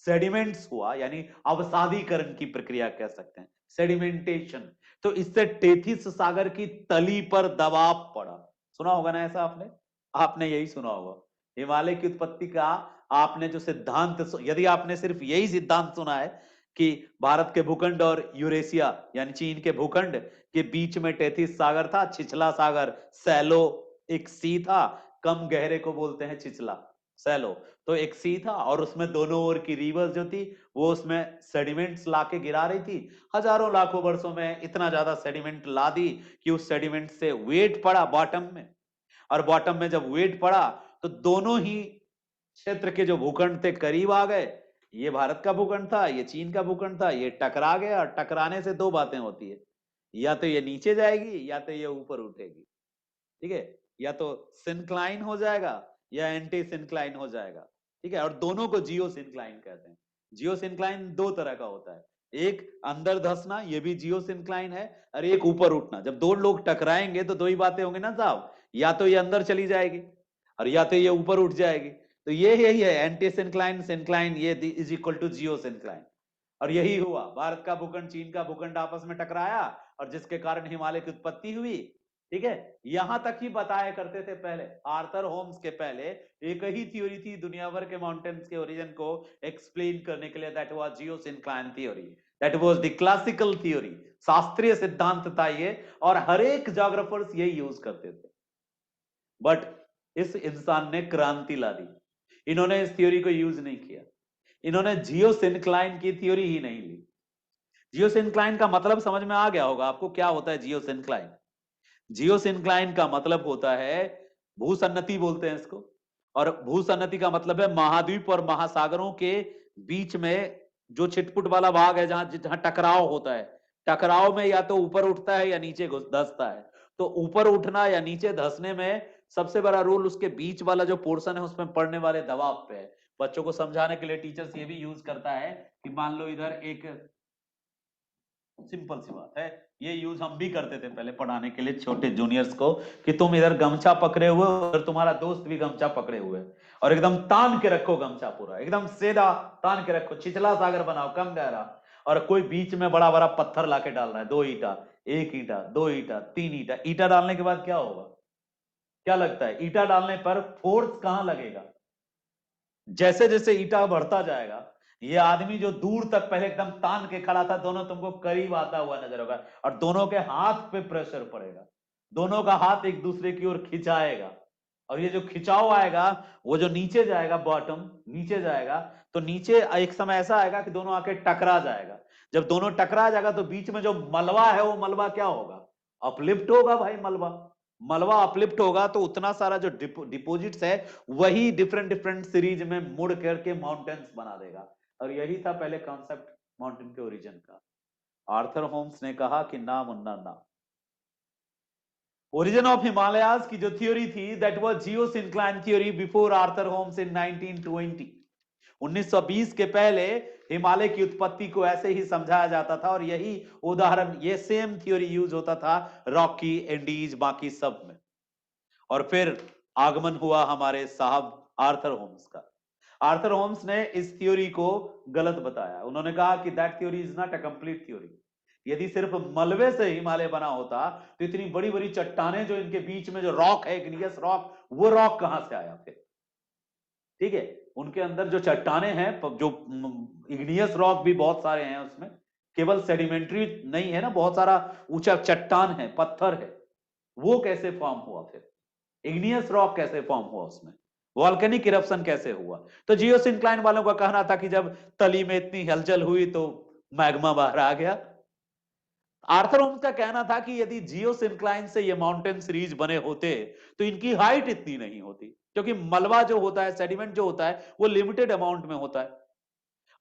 सेडिमेंट्स हुआ, यानी अवसादीकरण की प्रक्रिया कह सकते हैं, सेडिमेंटेशन, तो इससे 33 सागर की तली पर दबाव पड़ा। सुना होगा ना ऐसा आपने? आपने यही सुना होगा हिमालय की उत्पत्ति का। आपने जो सिद्धांत, यदि आपने सिर्फ यही सिद्धांत सुना है कि भारत के भूखंड और यूरेशिया यानी चीन के भूखंड के बीच में 33 सागर था, छिछला सागर सैलो एक सी था, कम गहरे को बोलते हैं छिछला, सैलो तो एक सी था, और उसमें दोनों ओर की रिवर्स जो थी वो उसमें सेडिमेंट्स लाके गिरा रही थी। हजारों लाखों वर्षों में इतना ज्यादा सेडिमेंट ला दी कि उस सेडिमेंट से वेट पड़ा बॉटम में, और बॉटम में जब वेट पड़ा तो दोनों ही क्षेत्र के जो भूखंड थे करीब आ गए। ये भारत का भूखंड था, ये चीन का भूखंड था, ये टकरा गया, और टकराने से दो बातें होती है, या तो ये नीचे जाएगी या तो ये ऊपर उठेगी। ठीक है, या तो सिंक्लाइन हो जाएगा या एंटी सिंक्लाइन हो जाएगा। ठीक है, और दोनों को जियो सिंक्लाइन कहते हैं। जियो सिंक्लाइन दो तरह का होता है, एक अंदर धंसना, ये भी जियो सिंक्लाइन है, और एक ऊपर उठना। जब दो लोग टकराएंगे तो दो ही बातें होंगी ना साहब, या तो ये अंदर चली जाएगी और या तो ये ऊपर उठ जाएगी। तो ये यही है एंटी सिंक्लाइन, सिंक्लाइन, ये is equal to geo syncline. और यही हुआ, भारत का भूखंड चीन का भूखंड आपस में टकराया, और जिसके कारण हिमालय की उत्पत्ति हुई। ठीक है, यहां तक ही बताया करते थे पहले, आर्थर होम्स के पहले एक ही थ्योरी थी दुनिया भर के माउंटेन्स के ओरिजिन को एक्सप्लेन करने के लिए, that was geosyncline theory, that was the classical theory, शास्त्रीय सिद्धांत था ये, और हर एक ज्योग्राफर्स यही यूज करते थे। बट इस इंसान ने क्रांति ला दी, इन्होंने इस थ्योरी को यूज नहीं किया, इन्होंने जियोसिंक्लाइन की थ्योरी ही नहीं ली। जियोसिंक्लाइन का मतलब समझ में आ गया होगा आपको, क्या होता है जियोसिंक्लाइन? जियोसिंक्लाइन का मतलब होता है, भूसन्नति बोलते हैं इसको, और भूसन्नति का मतलब है महाद्वीप और महासागरों के बीच में जो छिटपुट वाला भाग है, जहां जहां टकराव होता है, टकराव में या तो ऊपर उठता है या नीचे धंसता है। तो ऊपर उठना या नीचे धंसने में सबसे बड़ा रोल उसके बीच वाला जो पोर्शन है उसमें पड़ने वाले दबाव पे है। बच्चों को समझाने के लिए टीचर्स ये भी यूज करता है कि मान लो इधर एक सिंपल सी बात है। ये यूज हम भी करते थे पहले पढ़ाने के लिए छोटे जूनियर्स को, कि तुम इधर गमछा पकड़े हुए हो और तुम्हारा दोस्त भी गमछा पकड़े हुए है, और एकदम तान के रखो गमछा, पूरा एकदम सीधा तान के रखो, छिछला सागर बनाओ कम गहरा, और कोई बीच में बड़ा बड़ा पत्थर लाके डाल रहा है, 2 ईंटा, 1 ईंटा, 2 ईंटा, 3 ईंटा, ईंटा डालने के बाद क्या होगा? क्या लगता है ईंटा डालने पर फोर्स कहां लगेगा? जैसे जैसे ईटा बढ़ता जाएगा, ये आदमी जो दूर तक पहले एकदम तान के खड़ा था, दोनों तुमको करीब आता हुआ नजर होगा, और दोनों के हाथ पे प्रेशर पड़ेगा, दोनों का हाथ एक दूसरे की ओर खिंचाएगा, और ये जो खिंचाव आएगा, वो जो नीचे जाएगा, बॉटम नीचे जाएगा, तो नीचे एक समय ऐसा आएगा कि दोनों आके टकरा जाएगा। जब दोनों टकरा जाएगा तो बीच में जो मलबा है, वो मलबा क्या होगा? अपलिफ्ट होगा भाई। मलबा मलबा अपलिफ्ट होगा तो उतना सारा जो डिपोजिट्स है, वही डिफरेंट डिफरेंट सीरीज में मुड़ करके माउंटेन्स बना देगा। और यही था पहले कॉन्सेप्ट माउंटेन के ओरिजिन का। आर्थर होम्स ने कहा कि ना मुन्ना ना। ओरिजिन ऑफ हिमालयाज की जो थ्योरी थी, that was geosyncline theory before Arthur Holmes in 1920। 1920 के पहले हिमालय की उत्पत्ति को ऐसे ही समझाया जाता था, और यही उदाहरण, ये सेम थ्योरी यूज होता था रॉकी, एंडीज, बाकी सब में। और फिर आगमन हुआ हमारे साहब आर्थर होम्स का। आर्थर होम्स ने इस थ्योरी को गलत बताया। उन्होंने कहा कि that theory is not a complete theory. यदि सिर्फ मलबे से हिमालय बना होता तो इतनी बड़ी बड़ी चट्टानें जो इनके बीच में जो रॉक है, इग्नियस रॉक, वो रॉक कहां से आया फिर? ठीक है, उनके अंदर जो चट्टानें हैं, जो इग्नियस रॉक भी बहुत सारे हैं उसमें, केवल सेडिमेंट्री नहीं है ना, बहुत सारा ऊंचा चट्टान है, पत्थर है, वो कैसे फॉर्म हुआ फिर? इग्नियस रॉक कैसे फॉर्म हुआ उसमें? वॉल्केनिक इरप्शन कैसे हुआ? तो जियोसिंक्लाइन वालों का कहना था कि जब तली में इतनी हलचल हुई तो मैग्मा बाहर आ गया। आर्थर होम्स का कहना था कि यदि जियोसिंक्लाइन से ये माउंटेन सीरीज बने होते तो इनकी हाइट इतनी नहीं होती, क्योंकि मलबा जो होता है, सेडिमेंट जो होता है, वो लिमिटेड अमाउंट में होता है,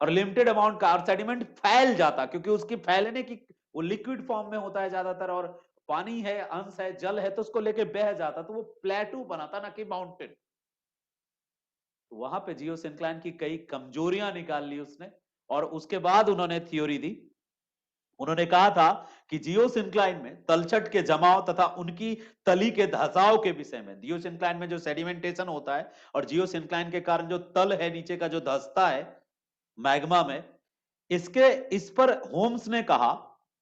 और लिमिटेड अमाउंट का सेडिमेंट फैल जाता, क्योंकि उसकी फैलने की, वो लिक्विड फॉर्म में होता है ज्यादातर, और पानी है, अंश है, जल है, तो उसको लेके बह जाता, तो वो प्लेटू बनाता, ना कि माउंटेन। तो वहां पे जियोसिंक्लाइन की कई कमजोरियां निकाल ली उसने, और उसके बाद उन्होंने थ्योरी दी। उन्होंने कहा था कि जियोसिंक्लाइन में तलछट के जमाव तथा उनकी तली के धसाव के विषय में, जियोसिंक्लाइन में जो सेडिमेंटेशन होता है और जियोसिंक्लाइन के कारण जो तल है नीचे का जो धसता है मैग्मा में, इसके, इस पर होम्स ने कहा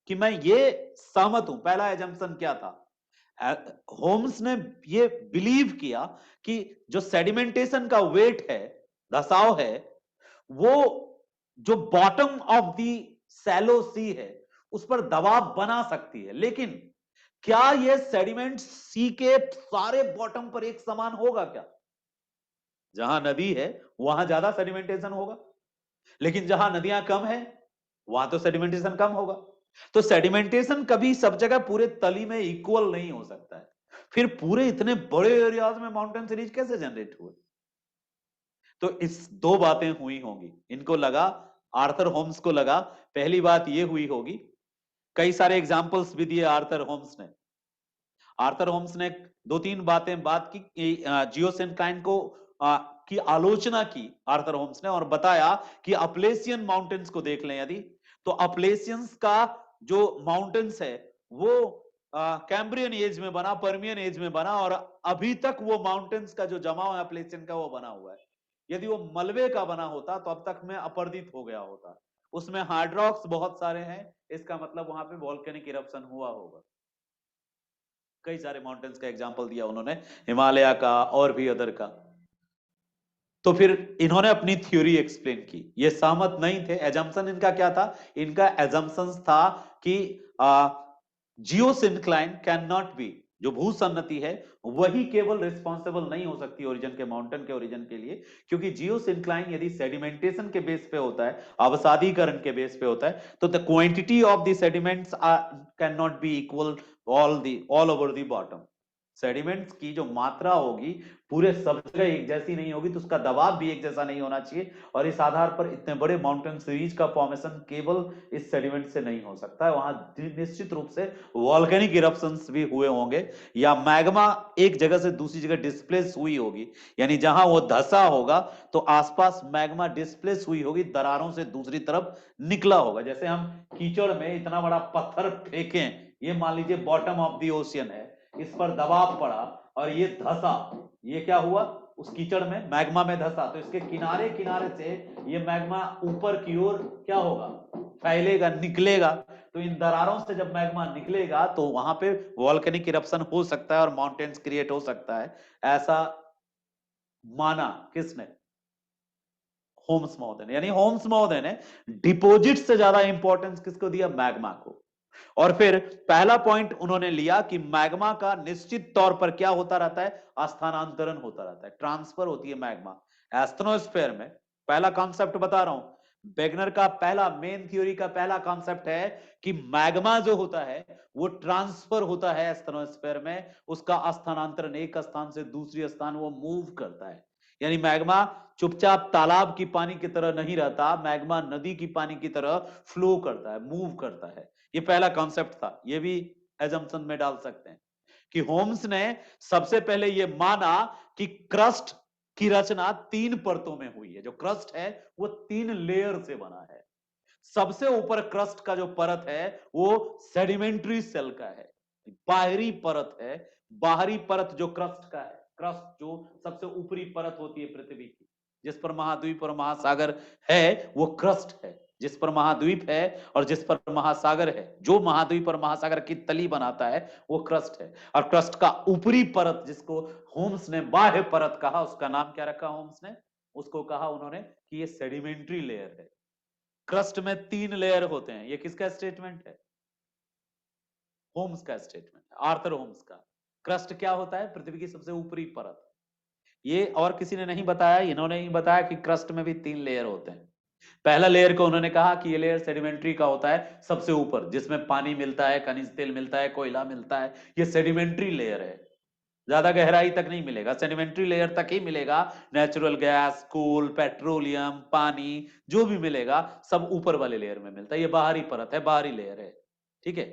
कि मैं ये सहमत हूं। पहला एजम्पशन क्या था? होम्स ने ये बिलीव किया कि जो सेडिमेंटेशन का वेट है, धसाव है, वो जो बॉटम ऑफ दी सैलो सी है, उस पर दबाव बना सकती है, लेकिन क्या ये सेडिमेंट सी के सारे बॉटम पर एक समान होगा क्या? जहां नदी है वहां ज्यादा सेडिमेंटेशन होगा, लेकिन जहां नदियां कम है वहां तो सेडिमेंटेशन कम होगा। तो सेडिमेंटेशन कभी सब जगह पूरे तली में इक्वल नहीं हो सकता है। फिर पूरे इतने बड़े एरियाज में माउंटेन सीरीज कैसे जनरेट हुए? तो इस दो बातें हुई होंगी, इनको लगा, आर्थर होम्स को लगा। पहली बात ये हुई होगी, कई सारे एग्जाम्पल्स भी दिए आर्थर होम्स ने। आर्थर होम्स ने दो तीन बात की, जियोसिंक्लाइन को की आलोचना की आर्थर होम्स ने, और बताया कि अपलेशियन माउंटेन्स को देख लें यदि, तो अपलेशियंस का जो माउंटेन्स है वो कैम्ब्रियन एज में बना, पर्मियन एज में बना, और अभी तक वो माउंटेन्स का जो जमाव है अपलेशियन का, वो बना हुआ है। यदि वो मलबे का बना होता तो अब तक में अपरदित हो गया होता। उसमें हार्ड रॉक्स बहुत सारे हैं, इसका मतलब वहां पे वॉल्केनिक इरप्शन हुआ होगा। कई सारे माउंटेन्स का एग्जांपल दिया उन्होंने, हिमालय का और भी अदर का। तो फिर इन्होंने अपनी थ्योरी एक्सप्लेन की। ये सहमत नहीं थे। एजम्पशन इनका क्या था? इनका एजम्पशन था कि जियोसिंक्लाइन कैन नॉट बी, जो भूसन्नति है वही केवल रिस्पॉन्सिबल नहीं हो सकती ओरिजिन के, माउंटेन के ओरिजिन के लिए, क्योंकि जियोसिंक्लाइन यदि सेडिमेंटेशन के बेस पे होता है, अवसादीकरण के बेस पे होता है, तो the quantity of the sediments can not be equal all over the bottom. Sediments की जो मात्रा होगी पूरे सब जगह एक जैसी नहीं होगी, तो उसका दबाव भी एक जैसा नहीं होना चाहिए, और इस आधार पर इतने बड़े माउंटेन सीरीज का फॉर्मेशन केवल इस सेडिमेंट से नहीं हो सकता है। वहां निश्चित रूप से वॉल्केनिक इरप्शंस भी हुए होंगे, या मैग्मा एक जगह से दूसरी जगह डिस्प्लेस हुई होगी, यानी जहां वो धंसा होगा तो आसपास मैग्मा डिस्प्लेस हुई होगी, दरारों से दूसरी तरफ निकला होगा। जैसे हम कीचड़ में इतना बड़ा पत्थर फेंकें, ये मान लीजिए बॉटम ऑफ द ओशियन है, इस पर दबाव पड़ा और ये धंसा, ये क्या हुआ, उस कीचड़ में मैग्मा में धंसा, तो इसके किनारे किनारे से ये मैग्मा ऊपर की ओर क्या होगा, फैलेगा, निकलेगा। तो इन दरारों से जब मैग्मा निकलेगा तो वहां पे वॉल्केनिक इरप्शन हो सकता है और माउंटेन्स क्रिएट हो सकता है, ऐसा माना किसने, होम्स महोदय ने। यानी होम्स महोदय ने डिपॉजिट से ज्यादा इंपॉर्टेंस किसको दिया, मैग्मा को। और फिर पहला पॉइंट उन्होंने लिया कि मैग्मा का निश्चित तौर पर क्या होता रहता है, स्थानांतरण होता रहता है, ट्रांसफर होती है मैग्मा एस्ट्रोनोस्फेयर में। पहला कॉन्सेप्ट बता रहा हूं, वेगनर का पहला मेन थ्योरी का पहला कॉन्सेप्ट है कि मैग्मा जो होता है वो ट्रांसफर होता है एस्ट्रोनोस्फेयर में, उसका स्थानांतरण एक स्थान से दूसरी स्थान वो मूव करता है। यानी मैग्मा चुपचाप तालाब की पानी की तरह नहीं रहता, मैग्मा नदी की पानी की तरह फ्लो करता है, मूव करता है। ये पहला कॉन्सेप्ट था, ये भी एजम्पशन में डाल सकते हैं कि होम्स ने सबसे पहले ये माना कि क्रस्ट की रचना 3 परतों में हुई है। जो क्रस्ट है वो 3 लेयर से बना है। सबसे ऊपर क्रस्ट का जो परत है वो सेडिमेंट्री सेल का है, बाहरी परत है। बाहरी परत जो क्रस्ट का है, क्रस्ट जो सबसे ऊपरी परत होती है पृथ्वी की, जिस पर महाद्वीप और महासागर है वो क्रस्ट है। जिस पर महाद्वीप है और जिस पर महासागर है, जो महाद्वीप और महासागर की तली बनाता है वो क्रस्ट है। और क्रस्ट का ऊपरी परत जिसको होम्स ने बाह्य परत कहा, उसका नाम क्या रखा होम्स ने, उसको कहा उन्होंने कि ये सेडिमेंट्री लेयर है। क्रस्ट में 3 लेयर होते हैं। ये किसका स्टेटमेंट है, होम्स का स्टेटमेंट, आर्थर होम्स का। क्रस्ट क्या होता है, पृथ्वी की सबसे ऊपरी परत। ये और किसी ने नहीं बताया, इन्होंने ही बताया कि क्रस्ट में भी 3 लेयर होते हैं। पहला लेयर को उन्होंने कहा कि ये लेयर सेडिमेंट्री का होता है, सबसे ऊपर जिसमें पानी मिलता है, खनिज तेल मिलता है, कोयला मिलता है, ये सेडिमेंट्री लेयर है। ज्यादा गहराई तक नहीं मिलेगा, सेडिमेंट्री लेयर तक ही मिलेगा। नेचुरल गैस, कोल, पेट्रोलियम, पानी जो भी मिलेगा सब ऊपर वाले लेयर में मिलता है। ये बाहरी परत है, बाहरी लेयर है, ठीक है।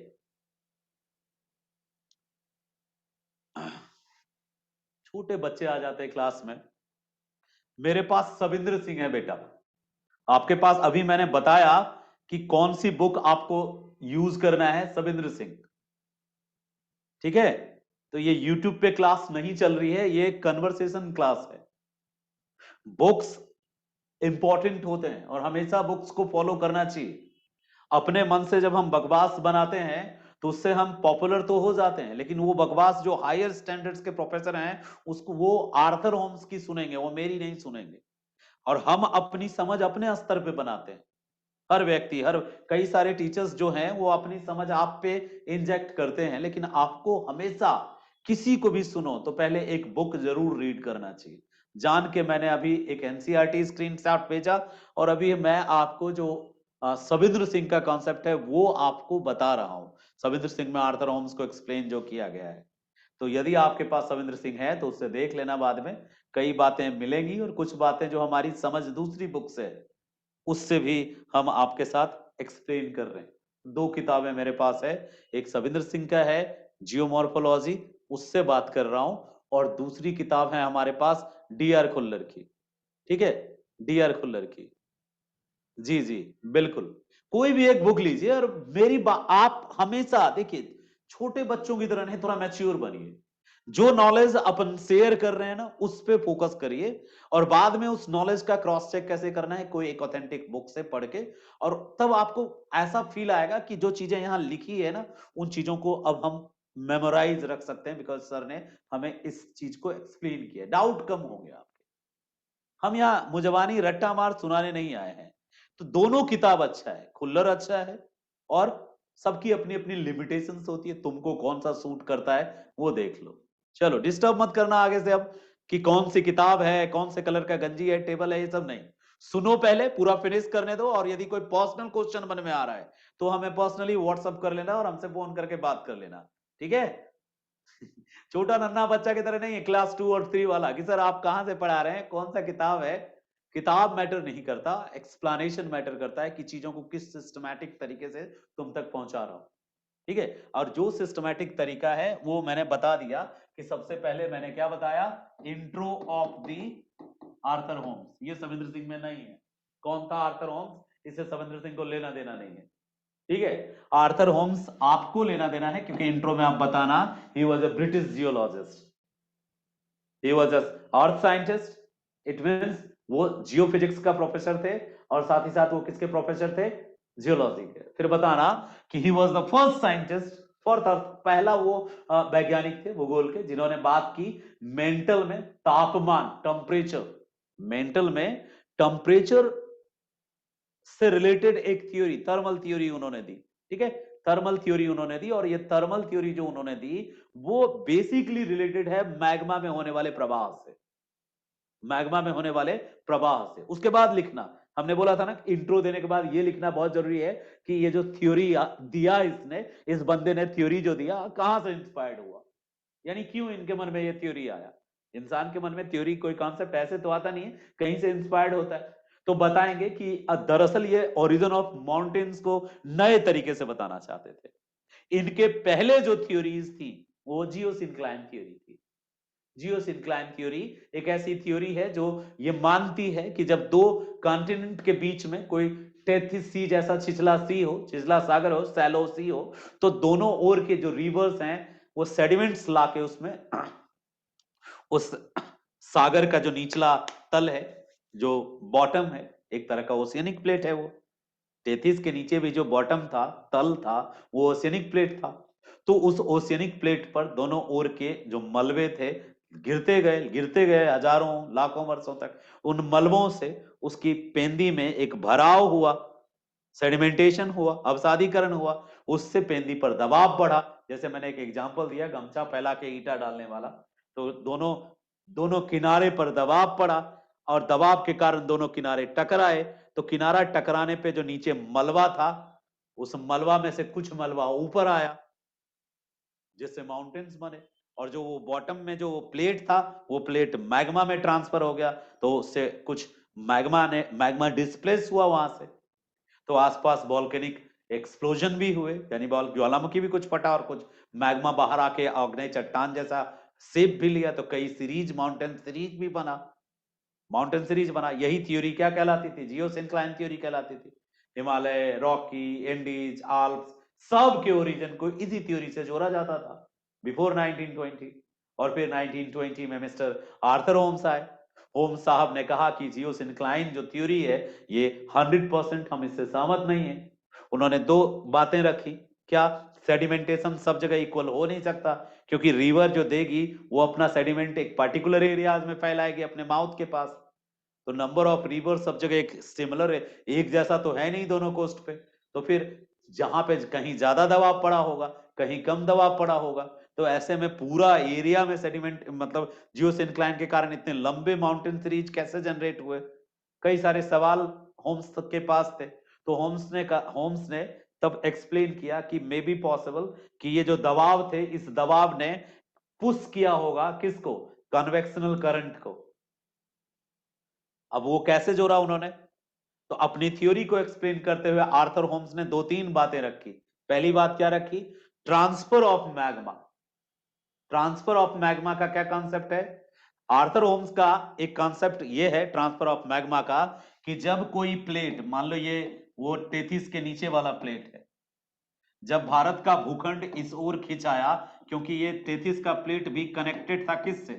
छोटे बच्चे आ जाते हैं क्लास में, मेरे पास सविंद्र सिंह है बेटा, आपके पास अभी मैंने बताया कि कौन सी बुक आपको यूज करना है, सविंद्र सिंह, ठीक है। तो ये YouTube पे क्लास नहीं चल रही है, ये कन्वर्सेशन क्लास है। बुक्स इंपॉर्टेंट होते हैं और हमेशा बुक्स को फॉलो करना चाहिए। अपने मन से जब हम बकवास बनाते हैं तो उससे हम पॉपुलर तो हो जाते हैं, लेकिन वो बकवास जो हायर स्टैंडर्ड्स के प्रोफेसर हैं उसको, वो आर्थर होम्स की सुनेंगे, वो मेरी नहीं सुनेंगे। और हम अपनी समझ अपने स्तर पे बनाते हैं। हर व्यक्ति, हर कई सारे टीचर्स जो हैं वो अपनी समझ आप पे इंजेक्ट करते हैं, लेकिन आपको हमेशा किसी को भी सुनो तो पहले एक बुक जरूर रीड करना चाहिए। जान के मैंने अभी एक एनसीईआरटी स्क्रीनशॉट भेजा, और अभी मैं आपको जो सविंद्र सिंह का कॉन्सेप्ट है वो आपको बता रहा हूं। सविंद्र सिंह में आर्थर होम्स को एक्सप्लेन जो किया गया है। तो यदि आपके पास सविंद्र सिंह है तो उससे देख लेना, बाद में कई बातें मिलेंगी और कुछ बातें जो हमारी समझ दूसरी बुक से है उससे भी हम आपके साथ एक्सप्लेन कर रहे हैं। 2 किताबें मेरे पास है, एक सविंद्र सिंह का है जियोमॉर्फोलॉजी, उससे बात कर रहा हूं, और दूसरी किताब है हमारे पास डीआर खुल्लर की, ठीक है, डीआर खुल्लर की। जी जी, बिल्कुल। कोई भी एक बुक लीजिए, और मेरी बात आप हमेशा देखिए, छोटे बच्चों की तरह नहीं, थोड़ा मैच्योर बनिए। जो नॉलेज अपन शेयर कर रहे हैं ना उस पे फोकस करिए, और बाद में उस नॉलेज का क्रॉस चेक कैसे करना है, कोई एक ऑथेंटिक बुक से पढ़ के। और तब आपको ऐसा फील आएगा कि जो चीजें यहां लिखी है ना, उन चीजों को अब हम मेमोराइज रख सकते हैं, बिकॉज सर ने हमें इस चीज को एक्सप्लेन किया, डाउट कम हो गया। हम यहाँ मुजवानी रट्टा मार सुनाने नहीं आए हैं। तो दोनों किताब अच्छा है, खुल्लर अच्छा है, और सबकी अपनी अपनी लिमिटेशंस होती है, तुमको कौन सा सूट करता है वो देख लो। चलो डिस्टर्ब मत करना आगे से अब कि कौन सी किताब है, कौन से कलर का गंजी है, टेबल है, ये सब नहीं। सुनो, पहले पूरा फिनिश करने दो, और यदि कोई पर्सनल क्वेश्चन मन में आ रहा है तो हमें पर्सनली व्हाट्सअप कर लेना और हमसे फोन करके बात कर लेना, ठीक है। छोटा नन्हा बच्चा की तरह नहीं है क्लास 2 और 3 वाला कि सर आप कहां से पढ़ा रहे हैं, कौन सा किताब है। किताब मैटर नहीं करता, एक्सप्लेनेशन मैटर करता है कि चीजों को किस सिस्टमैटिक तरीके से तुम तक पहुंचा रहा हूं। ठीक है, और जो सिस्टमैटिक तरीका है वो मैंने बता दिया कि सबसे पहले मैंने क्या बताया, intro of the Arthur Holmes. ये सविंद्र सिंह में नहीं है। कौन था आर्थर होम्स, इसे सविंद्र सिंह को लेना देना नहीं है। ठीक है, आर्थर होम्स आपको लेना देना है क्योंकि इंट्रो में आप बताना ही was a British geologist, he was a earth scientist. It means वो जियोफिजिक्स का प्रोफेसर थे और साथ ही साथ वो किसके प्रोफेसर थे, जियोलॉजी के। फिर बताना कि he was the first scientist for earth, पहला वो वैज्ञानिक थे भूगोल के जिन्होंने बात की मेंटल में तापमान, टेम्परेचर, मेंटल में टेम्परेचर से रिलेटेड एक थ्योरी, थर्मल थ्योरी उन्होंने दी। ठीक है, थर्मल थ्योरी उन्होंने दी, और ये थर्मल थ्योरी जो उन्होंने दी वो बेसिकली रिलेटेड है मैग्मा में होने वाले प्रवाह से, मैग्मा में होने वाले प्रवाह से। उसके बाद लिखना, हमने बोला था ना इंट्रो देने के बाद ये लिखना बहुत जरूरी है कि ये जो थ्योरी दिया इसने, इस बंदे ने थ्योरी जो दिया कहां से इंस्पायर्ड हुआ, यानी क्यों इनके मन में ये थ्योरी आया। इंसान के मन में थ्योरी, कोई कॉन्सेप्ट ऐसे तो आता नहीं है, कहीं से इंस्पायर्ड होता है। तो बताएंगे कि दरअसल ये ओरिजिन ऑफ माउंटेन्स को नए तरीके से बताना चाहते थे। इनके पहले जो थ्योरीज थी वो जियोसिंक्लाइन थ्योरी थी। जियोसिंक्लाइन थ्योरी एक ऐसी थ्योरी है जो ये मानती है कि जब दो कॉन्टिनेंट के बीच में कोई टेथिस सी जैसा छिछला सी हो, छिछला सागर हो, सैलो सी हो, तो दोनों ओर के जो रिवर्स हैं वो सेडिमेंट्स लाके उसमें उस सागर का जो निचला तल है, जो बॉटम है, एक तरह का ओशियनिक प्लेट है वो, टेथिस के नीचे भी जो बॉटम था, तल था, वो ओशियनिक प्लेट था। तो उस ओशियनिक प्लेट पर दोनों ओर के जो मलबे थे गिरते गए हजारों लाखों वर्षों तक। उन मलबों से उसकी पेंदी में एक भराव हुआ, सेडिमेंटेशन हुआ, अवसादीकरण हुआ, उससे पेंदी पर दबाव बढ़ा। जैसे मैंने एक एग्जांपल दिया गमछा फैला के ईंटा डालने वाला, तो दोनों दोनों किनारे पर दबाव पड़ा और दबाव के कारण दोनों किनारे टकराए। तो किनारा टकराने पे जो नीचे मलबा था, उस मलबा में से कुछ मलबा ऊपर आया जिससे माउंटेन्स बने, और जो वो बॉटम में जो प्लेट था वो प्लेट मैग्मा में ट्रांसफर हो गया, तो उससे कुछ मैग्मा डिस्प्लेस हुआ वहां से। तो आसपास वॉल्केनिक एक्सप्लोजन भी हुए, यानी ज्वालामुखी भी कुछ फटा और कुछ मैग्मा बाहर आके आग्नेय चट्टान जैसा शेप भी लिया, तो कई सीरीज, माउंटेन सीरीज भी बना, माउंटेन सीरीज बना। यही थ्योरी क्या कहलाती थी, जियोसिंक्लाइन थ्योरी कहलाती थी। हिमालय, रॉकी, एंडीज, आल्प्स, सब के ओरिजिन को इसी थ्योरी से जोड़ा जाता था बिफोर 1920। और फिर 1920 में मिस्टर आर्थर होम्स आए। होम्स साहब ने कहा कि जियोसिंक्लाइन जो थ्योरी है ये 100% हम इससे सहमत नहीं है। उन्होंने दो बातें रखी, क्या, सेडिमेंटेशन सब जगह इक्वल हो नहीं सकता, क्योंकि रिवर जो देगी वो अपना सेडिमेंट एक पर्टिकुलर एरियाज में फैलाएगी अपने माउथ के पास। तो नंबर ऑफ रिवर सब जगह एक सिमिलर है, एक जैसा तो है नहीं दोनों कोस्ट पे। तो फिर जहां पे कहीं ज्यादा दबाव पड़ा होगा, कहीं कम दबाव पड़ा होगा, तो ऐसे में पूरा एरिया में सेडिमेंट, मतलब जियोसिंक्लाइन के कारण इतने लंबे माउंटेन सीरीज कैसे जनरेट हुए, कई सारे सवाल होम्स तक के पास थे। तो होम्स ने तब एक्सप्लेन किया कि मे बी पॉसिबल कि ये जो दबाव थे, इस दबाव ने पुश किया होगा किसको, कन्वेक्शनल करंट को। अब वो कैसे जोड़ा उन्होंने, तो अपनी थ्योरी को एक्सप्लेन करते हुए आर्थर होम्स ने दो तीन बातें रखी। पहली बात क्या रखी, transfer of magma. Transfer of magma का क्या कॉन्सेप्ट है, आर्थर होम्स का एक कॉन्सेप्ट ये है ट्रांसफर ऑफ मैग्मा का, कि जब कोई प्लेट, मान लो ये वो टेथिस के नीचे वाला प्लेट है, जब भारत का भूखंड इस ओर खिंचाया, क्योंकि ये टेथिस का प्लेट भी कनेक्टेड था किससे,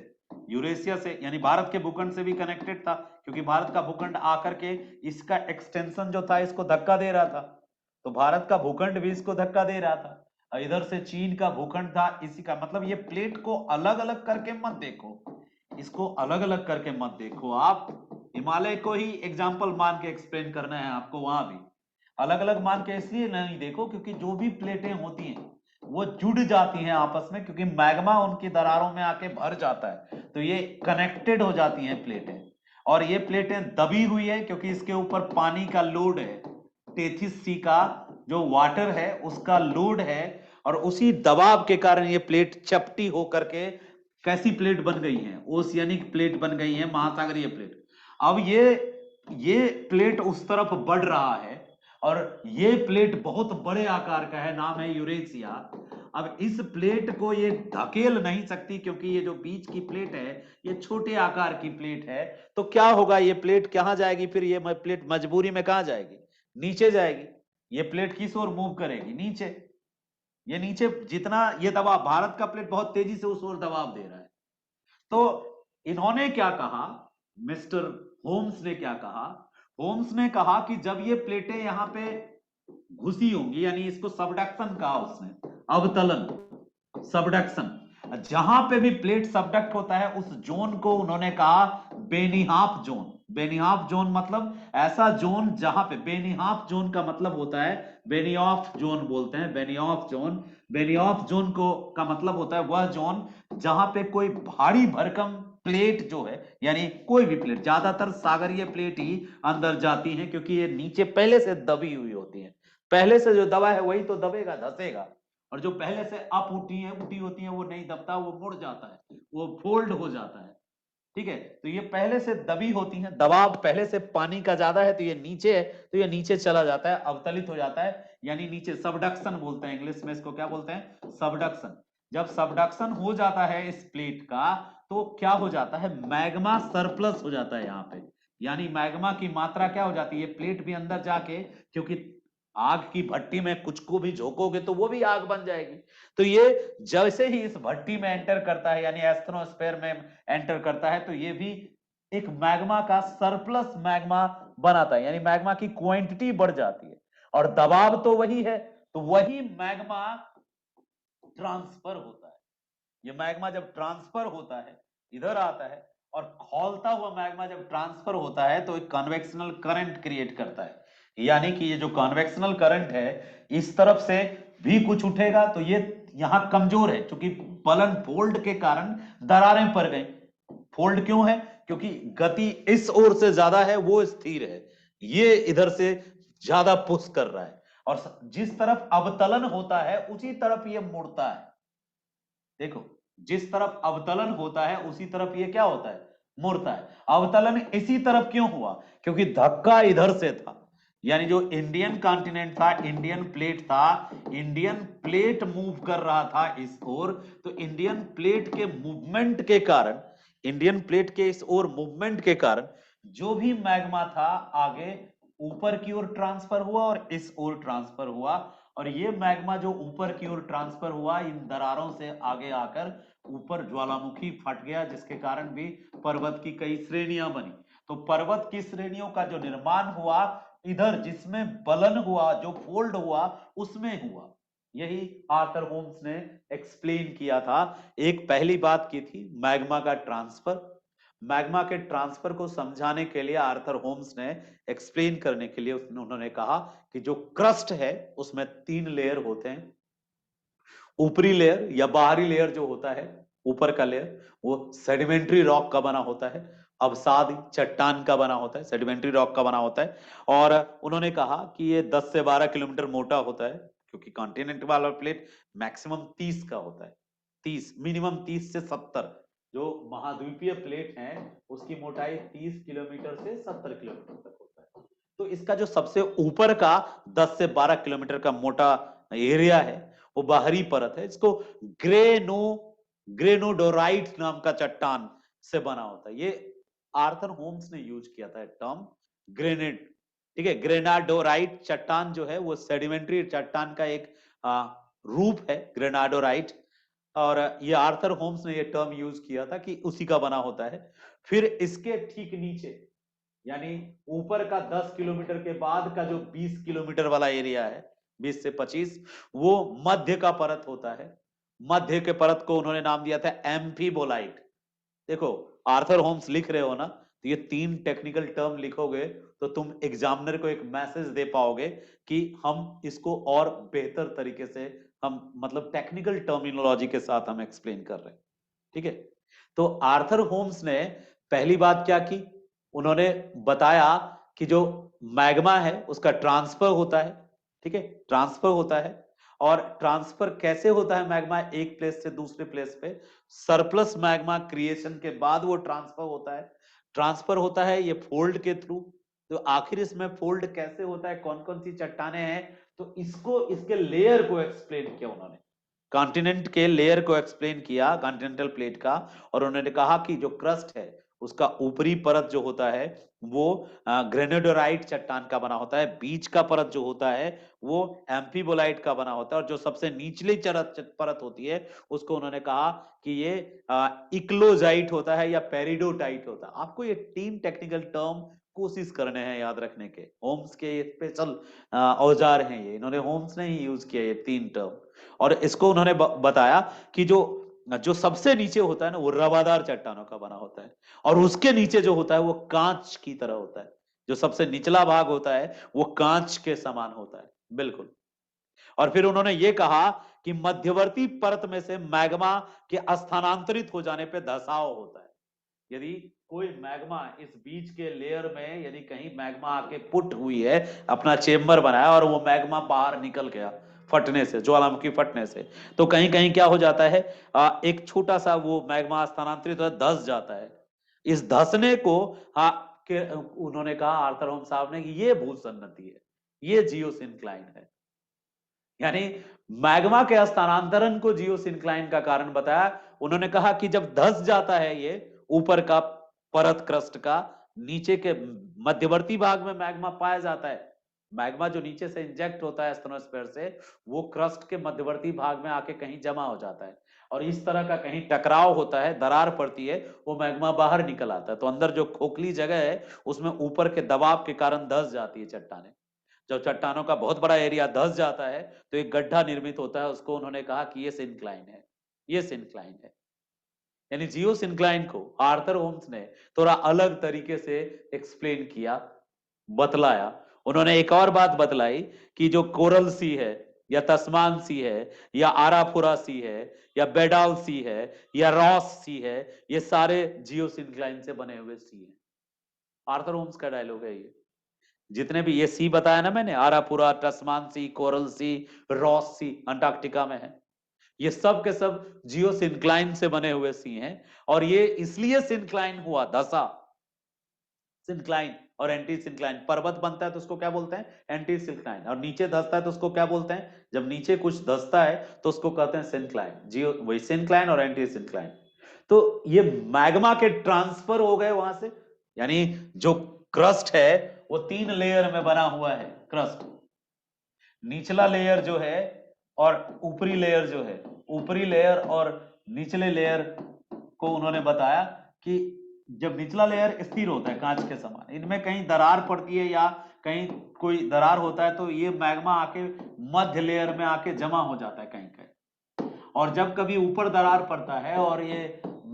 यूरेशिया से, यानी भारत के भूखंड से भी कनेक्टेड था, क्योंकि भारत का भूखंड आकर के इसका एक्सटेंशन जो था इसको धक्का दे रहा था। तो भारत का भूखंड भी इसको धक्का दे रहा था, और इधर से चीन का भूखंड था इसी का, मतलब ये प्लेट को अलग अलग करके मत देखो, इसको अलग अलग करके मत देखो आप। हिमालय को ही एग्जाम्पल मान के एक्सप्लेन करना है आपको, वहां भी अलग अलग मान के इसलिए नहीं देखो क्योंकि जो भी प्लेटें होती हैं वो जुड़ जाती हैं आपस में, क्योंकि मैग्मा उनकी दरारों में आके भर जाता है, तो ये कनेक्टेड हो जाती हैं प्लेटें। और ये प्लेटें दबी हुई है क्योंकि इसके ऊपर पानी का लोड है, टेथिस सी का जो वाटर है उसका लोड है, और उसी दबाव के कारण ये प्लेट चपटी होकर के कैसी प्लेट बन गई हैं, ओशियनिक प्लेट बन गई है, महासागरीय प्लेट। अब ये प्लेट उस तरफ बढ़ रहा है और ये प्लेट बहुत बड़े आकार का है, नाम है यूरेशिया। अब इस प्लेट को ये धकेल नहीं सकती क्योंकि ये जो बीच की प्लेट है ये छोटे आकार की प्लेट है। तो क्या होगा, ये प्लेट कहां जाएगी फिर, ये प्लेट मजबूरी में कहां जाएगी, नीचे जाएगी। ये प्लेट किस ओर मूव करेगी, नीचे। ये नीचे जितना ये दबाव, भारत का प्लेट बहुत तेजी से उस ओर दबाव दे रहा है। तो इन्होंने क्या कहा, मिस्टर होम्स ने क्या कहा, होम्स ने कहा कि जब ये प्लेटें यहां पे घुसी होंगी, यानी इसको सबडक्शन कहा उसने, अवतलन, सबडक्शन, जहां पे भी प्लेट सबडक्ट होता है उस जोन को उन्होंने कहा बेनिहाफ जोन। बेनिहाफ जोन मतलब ऐसा जोन जहां पे, बेनिहाफ जोन का मतलब होता है, बेनिऑफ जोन बोलते हैं, बेनिऑफ जोन। बेनिऑफ जोन को का मतलब होता है वह जोन जहां पे कोई भारी भरकम प्लेट जो है, यानी कोई भी प्लेट, ज्यादातर सागरीय प्लेट ही अंदर जाती हैं क्योंकि ये नीचे पहले से दबी हुई होती है। पहले से जो दबा है वही तो दबेगा, धसेगा, और जो पहले से अप उठी होती है वो नहीं दबता, वो मुड़ जाता है, वो फोल्ड हो जाता है। ठीक है, तो ये पहले से दबी होती हैं, दबाव पहले से पानी का ज्यादा है तो ये नीचे है, तो ये नीचे चला जाता है, अवतलित हो जाता है, यानी नीचे, सबडक्शन बोलते हैं इंग्लिश में इसको, क्या बोलते हैं, सबडक्शन। जब सबडक्शन हो जाता है इस प्लेट का तो क्या हो जाता है, मैग्मा सरप्लस हो जाता है यहाँ पे, यानी मैग्मा की मात्रा क्या हो जाती है, प्लेट भी अंदर जाके, क्योंकि आग की भट्टी में कुछ को भी झोंकोगे तो वो भी आग बन जाएगी। तो ये जैसे ही इस भट्टी में एंटर करता है, यानी एस्ट्रोस्फेयर में एंटर करता है, तो ये भी एक मैग्मा का सरप्लस मैग्मा बनाता है, यानी मैग्मा की क्वांटिटी बढ़ जाती है और दबाव तो वही है, तो वही मैग्मा ट्रांसफर होता है। ये मैग्मा जब ट्रांसफर होता है, इधर आता है, और खौलता हुआ मैग्मा जब ट्रांसफर होता है तो एक कन्वेक्शनल करंट क्रिएट करता है, यानी कि ये जो कन्वेक्शनल करंट है इस तरफ से भी कुछ उठेगा तो ये यहां कमजोर है, क्योंकि बलन फोल्ड के कारण दरारें पड़ गई। फोल्ड क्यों है, क्योंकि गति इस ओर से ज्यादा है, वो स्थिर है, ये इधर से ज्यादा पुश कर रहा है, और जिस तरफ अवतलन होता है उसी तरफ ये मुड़ता है। देखो, जिस तरफ अवतलन होता है उसी तरफ ये क्या होता है, मुड़ता है। अवतलन इसी तरफ क्यों हुआ, क्योंकि धक्का इधर से था, यानी जो इंडियन कॉन्टिनेंट था, इंडियन प्लेट था, इंडियन प्लेट मूव कर रहा था इस ओर, तो इंडियन प्लेट के मूवमेंट के कारण, इंडियन प्लेट के इस ओर मूवमेंट के कारण जो भी मैग्मा था आगे ऊपर की ओर ट्रांसफर हुआ और इस ओर ट्रांसफर हुआ, और ये मैग्मा जो ऊपर की ओर ट्रांसफर हुआ इन दरारों से आगे आकर ऊपर ज्वालामुखी फट गया, जिसके कारण भी पर्वत की कई श्रेणियां बनी। तो पर्वत की श्रेणियों का जो निर्माण हुआ इधर जिसमें बलन हुआ, जो फोल्ड हुआ, उसमें हुआ। यही आर्थर होम्स ने एक्सप्लेन किया था। एक पहली बात की थी मैग्मा का ट्रांसफर, मैग्मा के ट्रांसफर को समझाने के लिए आर्थर होम्स ने एक्सप्लेन करने के लिए उन्होंने कहा कि जो क्रस्ट है उसमें 3 लेयर होते हैं। ऊपरी लेयर या बाहरी लेयर जो होता है, ऊपर का लेयर, वो सेडिमेंट्री रॉक का बना होता है, अवसाद चट्टान का बना होता है, सेडिमेंट्री रॉक का बना होता है। और उन्होंने कहा कि ये 10 से 12 किलोमीटर मोटा होता है, क्योंकि कॉन्टिनेंट वाला प्लेट मैक्सिमम 30 का होता है, 30 मिनिमम 30 से 70। जो महाद्वीपीय प्लेट है उसकी मोटाई 30 किलोमीटर से 70 किलोमीटर तक होता है। तो इसका जो सबसे ऊपर का 10 से 12 किलोमीटर का मोटा एरिया है वो बाहरी परत है, इसको ग्रेनोडोराइट नाम का चट्टान से बना होता है। ये आर्थर होम्स ने यूज किया था टर्म ग्रेनेड। ठीक है, ग्रेनाडोराइट चट्टान जो है वो सेडिमेंट्री चट्टान का एक रूप है, ग्रेनाडोराइट, और ये आर्थर होम्स ने ये टर्म यूज किया था कि उसी का बना होता है। फिर इसके ठीक नीचे, यानी ऊपर का 10 किलोमीटर के बाद का जो 20 किलोमीटर वाला एरिया है, 20 से 25, वो मध्य का परत होता है। मध्य के परत को उन्होंने नाम दिया था एम्फीबोलाइट। देखो, आर्थर होम्स लिख रहे हो ना, तो ये 3 टेक्निकल टर्म लिखोगे तो तुम एग्जामिनर को एक मैसेज दे पाओगे कि हम इसको और बेहतर तरीके से, हम मतलब टेक्निकल टर्मिनोलॉजी के साथ हम एक्सप्लेन कर रहे हैं। ठीक है, तो आर्थर होम्स ने पहली बात क्या की, उन्होंने बताया कि जो मैग्मा है उसका ट्रांसफर होता है। ठीक है, ट्रांसफर होता है, और ट्रांसफर कैसे होता है मैग्मा एक प्लेस से दूसरे प्लेस पे? सरप्लस मैग्मा क्रिएशन के बाद वो ट्रांसफर होता है। ट्रांसफर होता है ये फोल्ड के थ्रू। तो आखिर इसमें फोल्ड कैसे होता है, कौन कौन सी चट्टाने हैं, तो इसको, इसके लेयर को एक्सप्लेन किया उन्होंने, कॉन्टिनेंट के लेयर को एक्सप्लेन किया, कॉन्टिनेंटल प्लेट का। और उन्होंने कहा कि जो क्रस्ट है उसका ऊपरी परत जो होता है वो ग्रेनेडोराइट चट्टान का बना होता है, बीच का परत जो होता है वो एम्फीबोलाइट का बना होता है, और जो सबसे निचली परत होती है उसको उन्होंने कहा कि ये इक्लोजाइट होता है या पेरिडोटाइट होता है। आपको ये 3 टेक्निकल टर्म कोशिश करने हैं याद रखने के, होम्स के स्पेशल औजार हैं ये, इन्होंने होम्स ने ही यूज किया ये 3 टर्म। और इसको उन्होंने बताया कि जो जो सबसे नीचे होता है ना वो रवादार चट्टानों का बना होता है, और उसके नीचे जो होता है वो कांच की तरह होता है। जो सबसे निचला भाग होता है वो कांच के समान होता है, बिल्कुल। और फिर उन्होंने ये कहा कि मध्यवर्ती परत में से मैग्मा के स्थानांतरित हो जाने पे धसाव होता है। यदि कोई मैग्मा इस बीच के लेयर में, यदि कहीं मैग्मा आके पुट हुई है, अपना चेम्बर बनाया और वो मैग्मा बाहर निकल गया फटने से, ज्वालामुखी फटने से, तो कहीं कहीं क्या हो जाता है, एक छोटा सा वो मैग्मा स्थानांतरित हो धस जाता है। इस धसने को उन्होंने कहा, आर्थर होम साहब ने, कि ये भूसन्नति है, ये जियोसिंक्लाइन है। यानी मैग्मा के स्थानांतरण को जियोसिंक्लाइन का कारण बताया। उन्होंने कहा कि जब धस जाता है ये ऊपर का परत क्रस्ट का, नीचे के मध्यवर्ती भाग में मैग्मा पाया जाता है। मैग्मा जो नीचे से इंजेक्ट होता है स्टेनोस्फीयर से, वो क्रस्ट के मध्यवर्ती भाग में आके कहीं जमा हो जाता है, और इस तरह का कहीं टकराव होता है, दरार पड़ती है, वो मैग्मा बाहर निकल आता है। तो अंदर जो खोखली जगह है उसमें ऊपर के दबाव के कारण धस जाती है चट्टाने। जब चट्टानों का बहुत बड़ा एरिया धस जाता है तो एक गड्ढा निर्मित होता है, उसको उन्होंने कहा कि ये सिंक्लाइन है, ये सिंक्लाइन है। यानी जियो सिंक्लाइन को आर्थर होम्स ने थोड़ा अलग तरीके से एक्सप्लेन किया, बतलाया। उन्होंने एक और बात बतलाई कि जो कोरल सी है, या तस्मान सी है, या आरापुरा सी है, या बेडाल सी है, या रॉस सी है, ये सारे जियो सिंक्लाइन से बने हुए सी हैं। आर्थर होम्स का डायलॉग है ये। जितने भी ये सी बताया ना मैंने, आरापुरा, टस्मान सी, कोरल सी, रॉस सी अंटार्कटिका में है, ये सब के सब जियो सिंक्लाइन से बने हुए सी हैं। और ये इसलिए सिंक्लाइन हुआ, धसा, सिंक्लाइन और एंटी सिंक्लाइन। पर्वत बनता है तो उसको क्या बोलते हैं, एंटी सिंक्लाइन, और नीचे धसता है तो उसको क्या बोलते हैं, जब नीचे कुछ धसता है तो उसको कहते हैं सिंक्लाइन। जियो वही सिंक्लाइन और एंटी सिंक्लाइन। तो ये मैग्मा के ट्रांसफर हो गए वहां से, यानी जो क्रस्ट है वो 3 लेयर में बना हुआ है। क्रस्ट, निचला लेयर जो है और ऊपरी लेयर जो है, ऊपरी लेयर और निचले लेयर को उन्होंने बताया कि जब निचला लेयर स्थिर होता है कांच के समान, इनमें कहीं दरार पड़ती है या कहीं कोई दरार होता है तो ये मैग्मा आके मध्य लेयर में आके जमा हो जाता है कहीं कहीं। और जब कभी ऊपर दरार पड़ता है और ये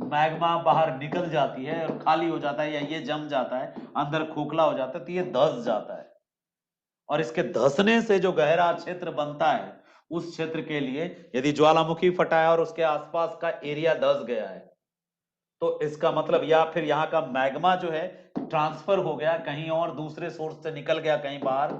मैग्मा बाहर निकल जाती है और खाली हो जाता है, या ये जम जाता है, अंदर खोखला हो जाता है, तो ये धस जाता है। और इसके धंसने से जो गहरा क्षेत्र बनता है, उस क्षेत्र के लिए यदि ज्वालामुखी फटा है और उसके आसपास का एरिया धंस गया है, तो इसका मतलब, या फिर यहाँ का मैग्मा जो है ट्रांसफर हो गया कहीं और, दूसरे सोर्स से निकल गया कहीं बाहर,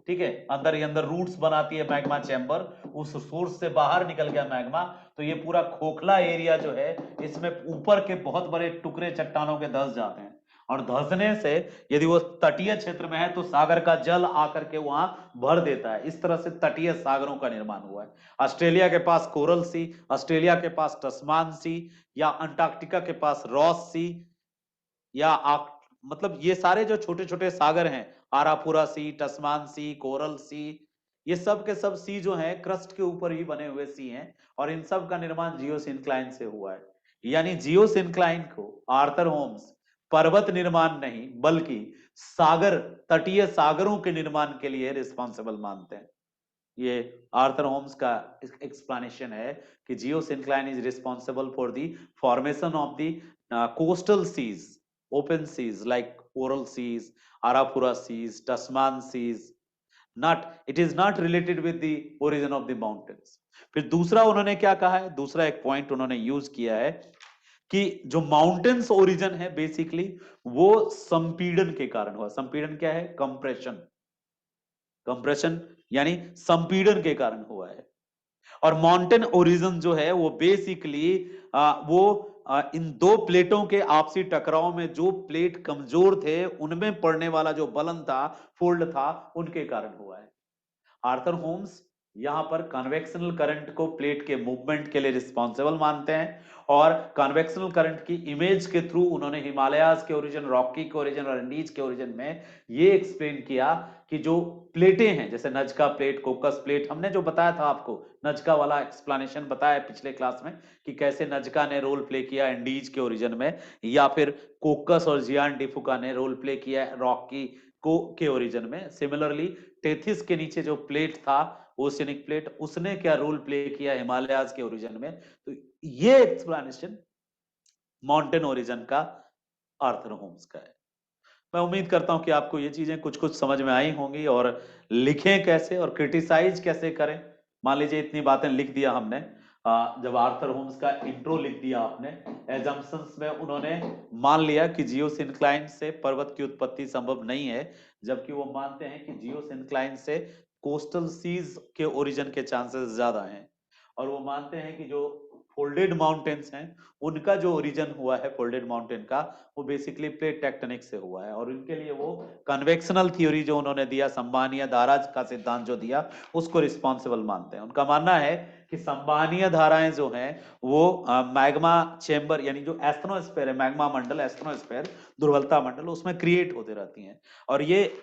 ठीक है, अंदर ही अंदर रूट्स बनाती है मैग्मा चैम्बर, उस सोर्स से बाहर निकल गया मैग्मा, तो ये पूरा खोखला एरिया जो है, इसमें ऊपर के बहुत बड़े टुकड़े चट्टानों के धंस जाते हैं। और धंसने से यदि वो तटीय क्षेत्र में है तो सागर का जल आकर के वहां भर देता है। इस तरह से तटीय सागरों का निर्माण हुआ है। ऑस्ट्रेलिया के पास कोरल सी, ऑस्ट्रेलिया के पास तस्मान सी, या अंटार्कटिका के पास रॉस सी, या मतलब ये सारे जो छोटे छोटे सागर हैं, आरापुरा सी, टस्मान सी, कोरल सी, ये सब के सब सी जो हैं क्रस्ट के ऊपर ही बने हुए सी हैं, और इन सब का निर्माण जियोसिंक्लाइन से हुआ है। यानी जियोसिंक्लाइन को आर्थर होम्स पर्वत निर्माण नहीं बल्कि सागर, तटीय सागरों के निर्माण के लिए रिस्पॉन्सिबल मानते हैं। ये आर्थर होम्स का एक्सप्लेनेशन है कि geosyncline is responsible for the formation of the coastal seas, open seas like coral seas, arapura seas, tasman seas, not, it is not related with the origin of the mountains। फिर दूसरा उन्होंने क्या कहा है, दूसरा एक पॉइंट उन्होंने use किया है कि जो माउंटेन्स ओरिजिन है बेसिकली वो संपीड़न के कारण हुआ। संपीड़न क्या है, कंप्रेशन, कंप्रेशन यानी संपीड़न के कारण हुआ है। और माउंटेन ओरिजिन जो है वो बेसिकली इन दो प्लेटों के आपसी टकराव में जो प्लेट कमजोर थे उनमें पड़ने वाला जो बलन था, फोल्ड था, उनके कारण हुआ है। आर्थर होम्स यहां पर कन्वेक्शनल करंट को प्लेट के मूवमेंट के लिए रिस्पॉन्सिबल मानते हैं और कन्वेक्शनल करंट की इमेज के थ्रू उन्होंने हिमालयाज के ओरिजिन, रॉकी के ओरिजिन और एंडीज के ओरिजिन में ये एक्सप्लेन किया कि जो प्लेटें हैं जैसे नजका प्लेट, कोकस प्लेट, हमने जो बताया था आपको नजका वाला एक्सप्लेनेशन बताया पिछले क्लास में कि कैसे नजका ने रोल प्ले किया एंडीज के ओरिजिन में, या फिर कोकस और जियान डिफुका ने रोल प्ले किया रॉकी को के ओरिजिन में। सिमिलरली टेथिस के नीचे जो प्लेट था ओशियनिक प्लेट, उसने क्या रोल प्ले किया हिमालयाज के ओरिजिन में। तो ये एक्सप्लेनेशन माउंटेन ओरिजिन का आर्थर होम्स का है। मैं उम्मीद करता हूं कि आपको ये चीजें कुछ कुछ समझ में आई होंगी और लिखें कैसे और क्रिटिसाइज कैसे करें। मान लीजिए इतनी बातें लिख दिया हमने, जब आर्थर होम्स का इंट्रो लिख दिया आपने, एजम्पशंस में उन्होंने मान लिया कि जियोसिंक्लाइन से पर्वत की उत्पत्ति संभव नहीं है, जबकि वो मानते हैं कि जियोसिंक्लाइन से कोस्टल सीज के ओरिजिन के चांसेस ज्यादा हैं। और वो मानते हैं कि जो फोल्डेड माउंटेन्स हैं उनका जो ओरिजिन हुआ है फोल्डेड माउंटेन का, वो बेसिकली प्लेट टेक्टोनिक से हुआ है। और इनके लिए वो कन्वेक्शनल थ्योरी जो उन्होंने दिया, संवहनीय धारा का सिद्धांत जो दिया, उसको रिस्पॉन्सिबल मानते हैं। उनका मानना है कि संवहनीय धाराएं जो हैं वो मैग्मा चेंबर यानी जो एस्थनोस्फेयर है, मैग्मा मंडल, एस्थनोस्फेयर दुर्बलता मंडल, उसमें क्रिएट होते रहती हैं। और ये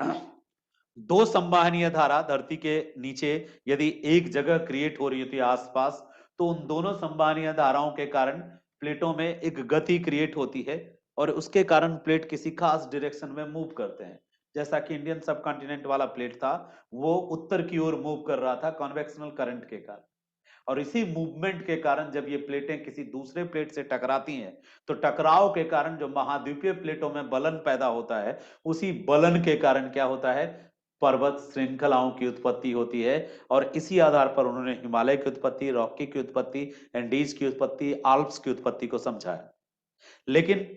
दो संवहनीय धारा धरती के नीचे यदि एक जगह क्रिएट हो रही होती है आसपास, तो उन दोनों संवहनीय धाराओं के कारण प्लेटों में एक गति क्रिएट होती है और उसके कारण प्लेट किसी खास डायरेक्शन में मूव करते हैं। जैसा कि इंडियन सब कॉन्टिनेंट वाला प्लेट था, वो उत्तर की ओर मूव कर रहा था कन्वेक्शनल करंट के कारण। और इसी मूवमेंट के कारण जब ये प्लेटें किसी दूसरे प्लेट से टकराती हैं, तो टकराव के कारण जो महाद्वीपीय प्लेटों में बलन पैदा होता है, उसी बलन के कारण क्या होता है, पर्वत श्रृंखलाओं की उत्पत्ति होती है। और इसी आधार पर उन्होंने हिमालय की उत्पत्ति, रॉकी की उत्पत्ति, एंडीज की उत्पत्ति, आल्प्स की उत्पत्ति को समझाया। लेकिन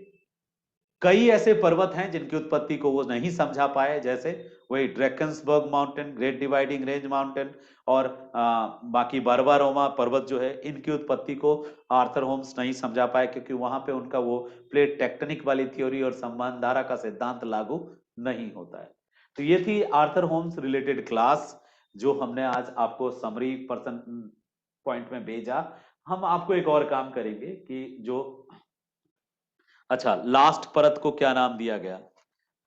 कई ऐसे पर्वत हैं जिनकी उत्पत्ति को वो नहीं समझा पाए, जैसे वही Drakensberg mountain, Great Dividing Range mountain और बाकी बारबारोमा पर्वत जो है, इनकी उत्पत्ति को आर्थर होम्स नहीं समझा पाए, क्योंकि वहां पे उनका वो प्लेट टेक्टोनिक वाली थ्योरी और संवहन धारा का सिद्धांत लागू नहीं होता है। तो ये थी आर्थर होम्स रिलेटेड क्लास, जो हमने आज आपको समरी पर्सन पॉइंट में भेजा। हम आपको एक और काम करेंगे कि जो अच्छा लास्ट परत को क्या नाम दिया गया,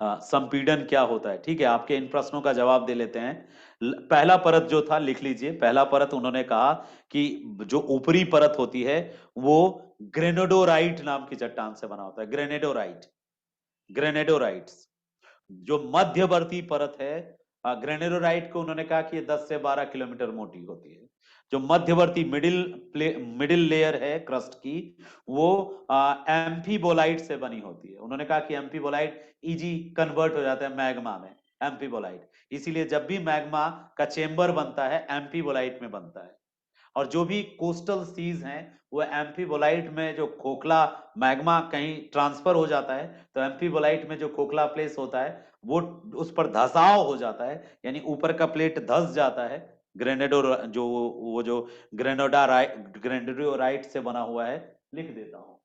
संपीड़न क्या होता है। ठीक है, आपके इन प्रश्नों का जवाब दे लेते हैं। पहला परत जो था लिख लीजिए। पहला परत उन्होंने कहा कि जो ऊपरी परत होती है वो ग्रेनेडोराइट नाम की चट्टान से बना होता है। ग्रेनेडोराइट, ग्रेनेडोराइट्स। जो मध्यवर्ती परत है ग्रेनेडोराइट को उन्होंने कहा कि ये 10 से 12 किलोमीटर मोटी होती है। जो मध्यवर्ती मिडिल लेयर है क्रस्ट की, वो एम्फीबोलाइट से बनी होती है। उन्होंने कहा कि एम्फीबोलाइट इजी कन्वर्ट हो जाता है मैग्मा में, एम्फीबोलाइट। इसीलिए जब भी मैग्मा का चेंबर बनता है एम्फीबोलाइट में बनता है। और जो भी कोस्टल सीज हैं वो एम्फीबोलाइट में, जो खोखला मैग्मा कहीं ट्रांसफर हो जाता है तो एम्फीबोलाइट में जो खोखला प्लेस होता है वो उस पर धसाव हो जाता है, यानी ऊपर का प्लेट धस जाता है। ग्रेनेडो जो वो जो ग्रेनेडोराइट से बना हुआ है, लिख देता हूं,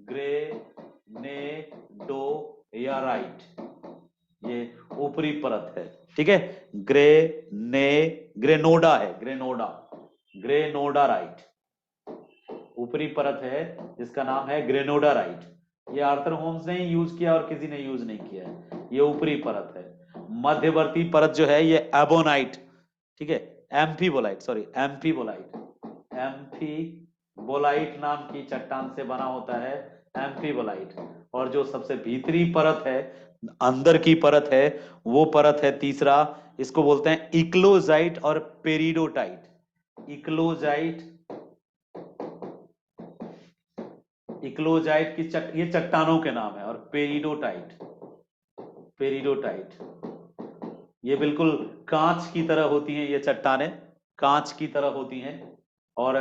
ग्रेनेडोराइट, ये ऊपरी परत है। ठीक है, ग्रेनोडा है, ग्रेनोडाराइट ऊपरी परत है जिसका नाम है ग्रेनोडाराइट। ये आर्थर होम्स ने यूज किया और किसी ने यूज नहीं किया है, ये ऊपरी परत है। मध्यवर्ती परत जो है ये एबोनाइट, ठीक है, एम्फीबोलाइट, सॉरी एम्फीबोलाइट, एम्फीबोलाइट नाम की चट्टान से बना होता है, एम्फीबोलाइट। और जो सबसे भीतरी परत है, अंदर की परत है, वो परत है तीसरा, इसको बोलते हैं इक्लोजाइट और पेरिडोटाइट। इक्लोजाइट, इक्लोजाइट की ये चट्टानों के नाम है। और पेरिडोटाइट, पेरिडोटाइट ये बिल्कुल कांच की तरह होती हैं, ये चट्टानें कांच की तरह होती हैं। और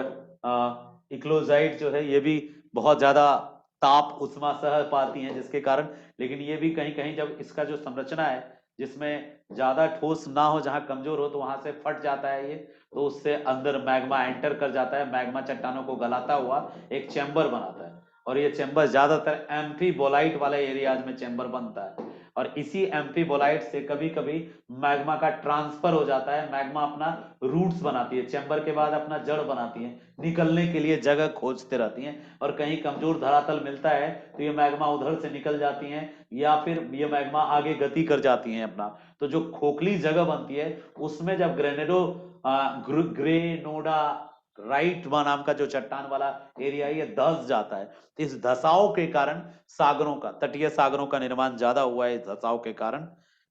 इक्लोजाइट जो है ये भी बहुत ज्यादा ताप उष्मा सह पाती हैं जिसके कारण, लेकिन ये भी कहीं कहीं जब इसका जो संरचना है जिसमें ज्यादा ठोस ना हो, जहां कमजोर हो तो वहां से फट जाता है ये, तो उससे अंदर मैग्मा एंटर कर जाता है, मैग्मा चट्टानों को गलाता हुआ एक चैम्बर बनाता है, और ये चैम्बर ज्यादातर एम्फीबोलाइट वाले एरियाज में चैम्बर बनता है, और इसी एम्फीबोलाइट से कभी कभी मैग्मा का ट्रांसफर हो जाता है, मैग्मा अपना रूट्स बनाती है, चैम्बर के बाद अपना जड़ बनाती है, निकलने के लिए जगह खोजते रहती हैं, और कहीं कमजोर धरातल मिलता है तो ये मैग्मा उधर से निकल जाती हैं, या फिर ये मैग्मा आगे गति कर जाती हैं अपना। तो जो खोखली जगह बनती है उसमें जब ग्रेनोडा राइट नाम का जो चट्टान वाला एरिया है ये धस जाता है, तो इस धसाव के कारण सागरों का, तटीय सागरों का निर्माण ज्यादा हुआ है, इस धसाव के कारण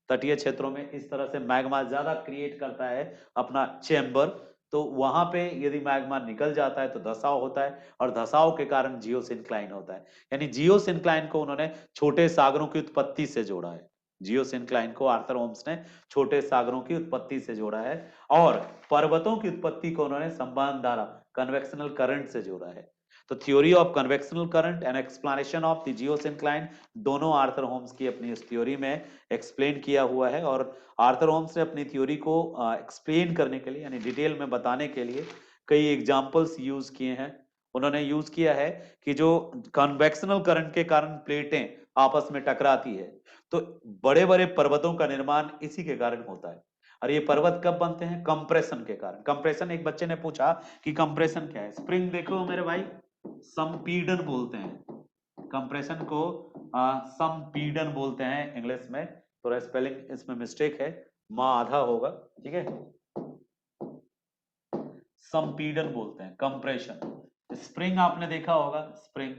तटीय क्षेत्रों में इस तरह से मैग्मा ज्यादा क्रिएट करता है अपना चेम्बर, तो वहां पे यदि मैग्मा निकल जाता है तो धसाव होता है, और धसाव के कारण जियोसिंक्लाइन होता है। यानी जियोसिंक्लाइन को उन्होंने छोटे सागरों की उत्पत्ति से जोड़ा है, जियोसिंक्लाइन को आर्थर होम्स ने छोटे सागरों की उत्पत्ति से जोड़ा है, और पर्वतों की उत्पत्ति को उन्होंने संवहन धारा, कन्वेक्शनल करंट से जोड़ा है। तो theory of convectional current and explanation of the geosyncline, दोनों आर्थर होम्स की अपनी इस थ्योरी में एक्सप्लेन किया हुआ है, और आर्थर होम्स ने अपनी थ्योरी को एक्सप्लेन करने के लिए, यानी डिटेल में बताने के लिए कई एग्जांपल्स यूज किए हैं। उन्होंने यूज किया है कि जो कन्वेक्शनल करंट के कारण प्लेटें आपस में टकराती है, तो बड़े बड़े पर्वतों का निर्माण इसी के कारण होता है। और ये पर्वत कब बनते हैं? कंप्रेशन के कारण। कंप्रेशन, एक बच्चे ने पूछा कि कंप्रेशन क्या है। स्प्रिंग देखो मेरे भाई, संपीड़न बोलते हैं कंप्रेशन को, संपीड़न बोलते हैं इंग्लिश में, थोड़ा स्पेलिंग इसमें मिस्टेक है, माँ आधा होगा, ठीक है, संपीड़न बोलते हैं कंप्रेशन। स्प्रिंग आपने देखा होगा, स्प्रिंग,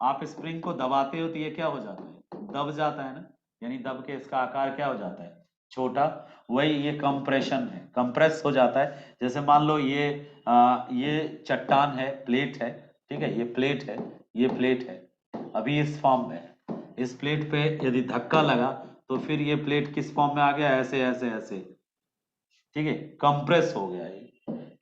आप स्प्रिंग को दबाते हो तो ये क्या हो जाता है? दब जाता है ना, यानी दब के इसका आकार क्या हो जाता है? छोटा। वही ये कंप्रेशन है, कंप्रेस हो जाता है। जैसे मान लो ये चट्टान है, प्लेट है, ठीक है, ये प्लेट है, ये प्लेट है, अभी इस फॉर्म में है, इस प्लेट पे यदि धक्का लगा तो फिर ये प्लेट किस फॉर्म में आ गया? ऐसे ऐसे ऐसे, ठीक है, कंप्रेस हो गया, ये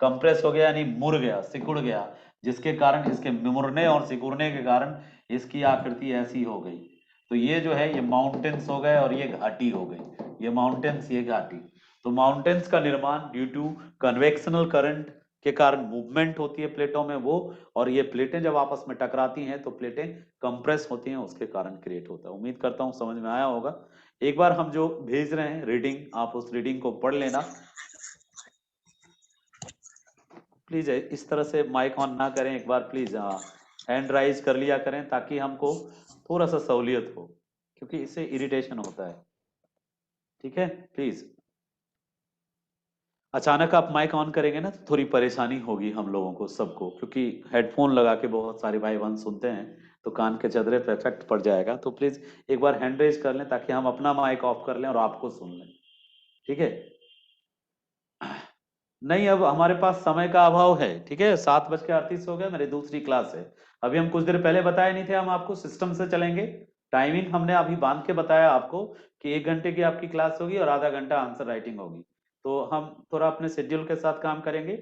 कंप्रेस हो गया यानी मुड़ गया, सिकुड़ गया, जिसके कारण इसके मुड़ने और सिकुड़ने के कारण इसकी आकृति ऐसी हो गई। तो ये जो है ये माउंटेन्स हो गए और ये घाटी हो गई, ये माउंटेन्स ये घाटी। तो माउंटेन्स का निर्माण ड्यू टू कन्वेक्शनल करंट के कारण मूवमेंट होती है प्लेटों में वो, और ये प्लेटें जब आपस में टकराती हैं तो प्लेटें कंप्रेस होती हैं, उसके कारण क्रिएट होता है। उम्मीद करता हूं समझ में आया होगा। एक बार हम जो भेज रहे हैं रीडिंग, आप उस रीडिंग को पढ़ लेना प्लीज। इस तरह से माइक ऑन ना करें, एक बार प्लीज हैंड राइज कर लिया करें ताकि हमको थोड़ा सा सहूलियत हो, क्योंकि इससे इरिटेशन होता है, ठीक है प्लीज। अचानक आप माइक ऑन करेंगे ना तो थोड़ी परेशानी होगी हम लोगों को सबको, क्योंकि हेडफोन लगा के बहुत सारे भाई बहन सुनते हैं तो कान के चदरे पे इफेक्ट पड़ जाएगा। तो प्लीज एक बार हैंड रेज कर लें ताकि हम अपना माइक ऑफ कर लें और आपको सुन लें, ठीक है। नहीं, अब हमारे पास समय का अभाव है, ठीक है, 7:38 हो गए, मेरी दूसरी क्लास है। अभी हम कुछ देर पहले बताए नहीं थे, हम आपको सिस्टम से चलेंगे। टाइमिंग हमने अभी बांध के बताया आपको कि 1 घंटे की आपकी क्लास होगी और आधा घंटा आंसर राइटिंग होगी। तो हम थोड़ा अपने शेड्यूल के साथ काम करेंगे,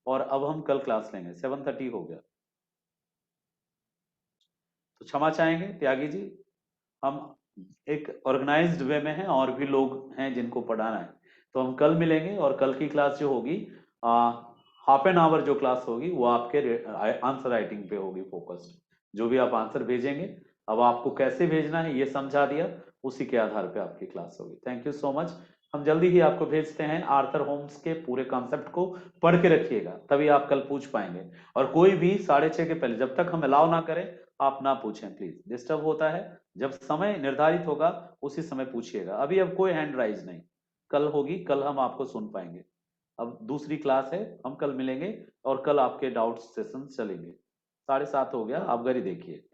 और अब हम कल क्लास लेंगे। 7:30 हो गया, तो क्षमा चाहेंगे त्यागी जी। हम एक ऑर्गेनाइज्ड वे में हैं, और भी लोग हैं जिनको पढ़ाना है, तो हम कल मिलेंगे। और कल की क्लास जो होगी, हाफ एन आवर जो क्लास होगी वो आपके आंसर राइटिंग पे होगी फोकस्ड। जो भी आप आंसर भेजेंगे, अब आपको कैसे भेजना है ये समझा दिया, उसी के आधार पे आपकी क्लास होगी। Thank you so much. हम जल्दी ही आपको भेजते हैं। आर्थर होम्स के पूरे कॉन्सेप्ट को पढ़ के रखिएगा, तभी आप कल पूछ पाएंगे। और कोई भी 6:30 के पहले, जब तक हम अलाउ ना करें, आप ना पूछें प्लीज, डिस्टर्ब होता है। जब समय निर्धारित होगा उसी समय पूछिएगा। अभी अब कोई हैंड राइज नहीं, कल होगी, कल हम आपको सुन पाएंगे। अब दूसरी क्लास है, हम कल मिलेंगे और कल आपके डाउट सेशन चलेंगे। 7:30 हो गया, आप घर ही देखिए।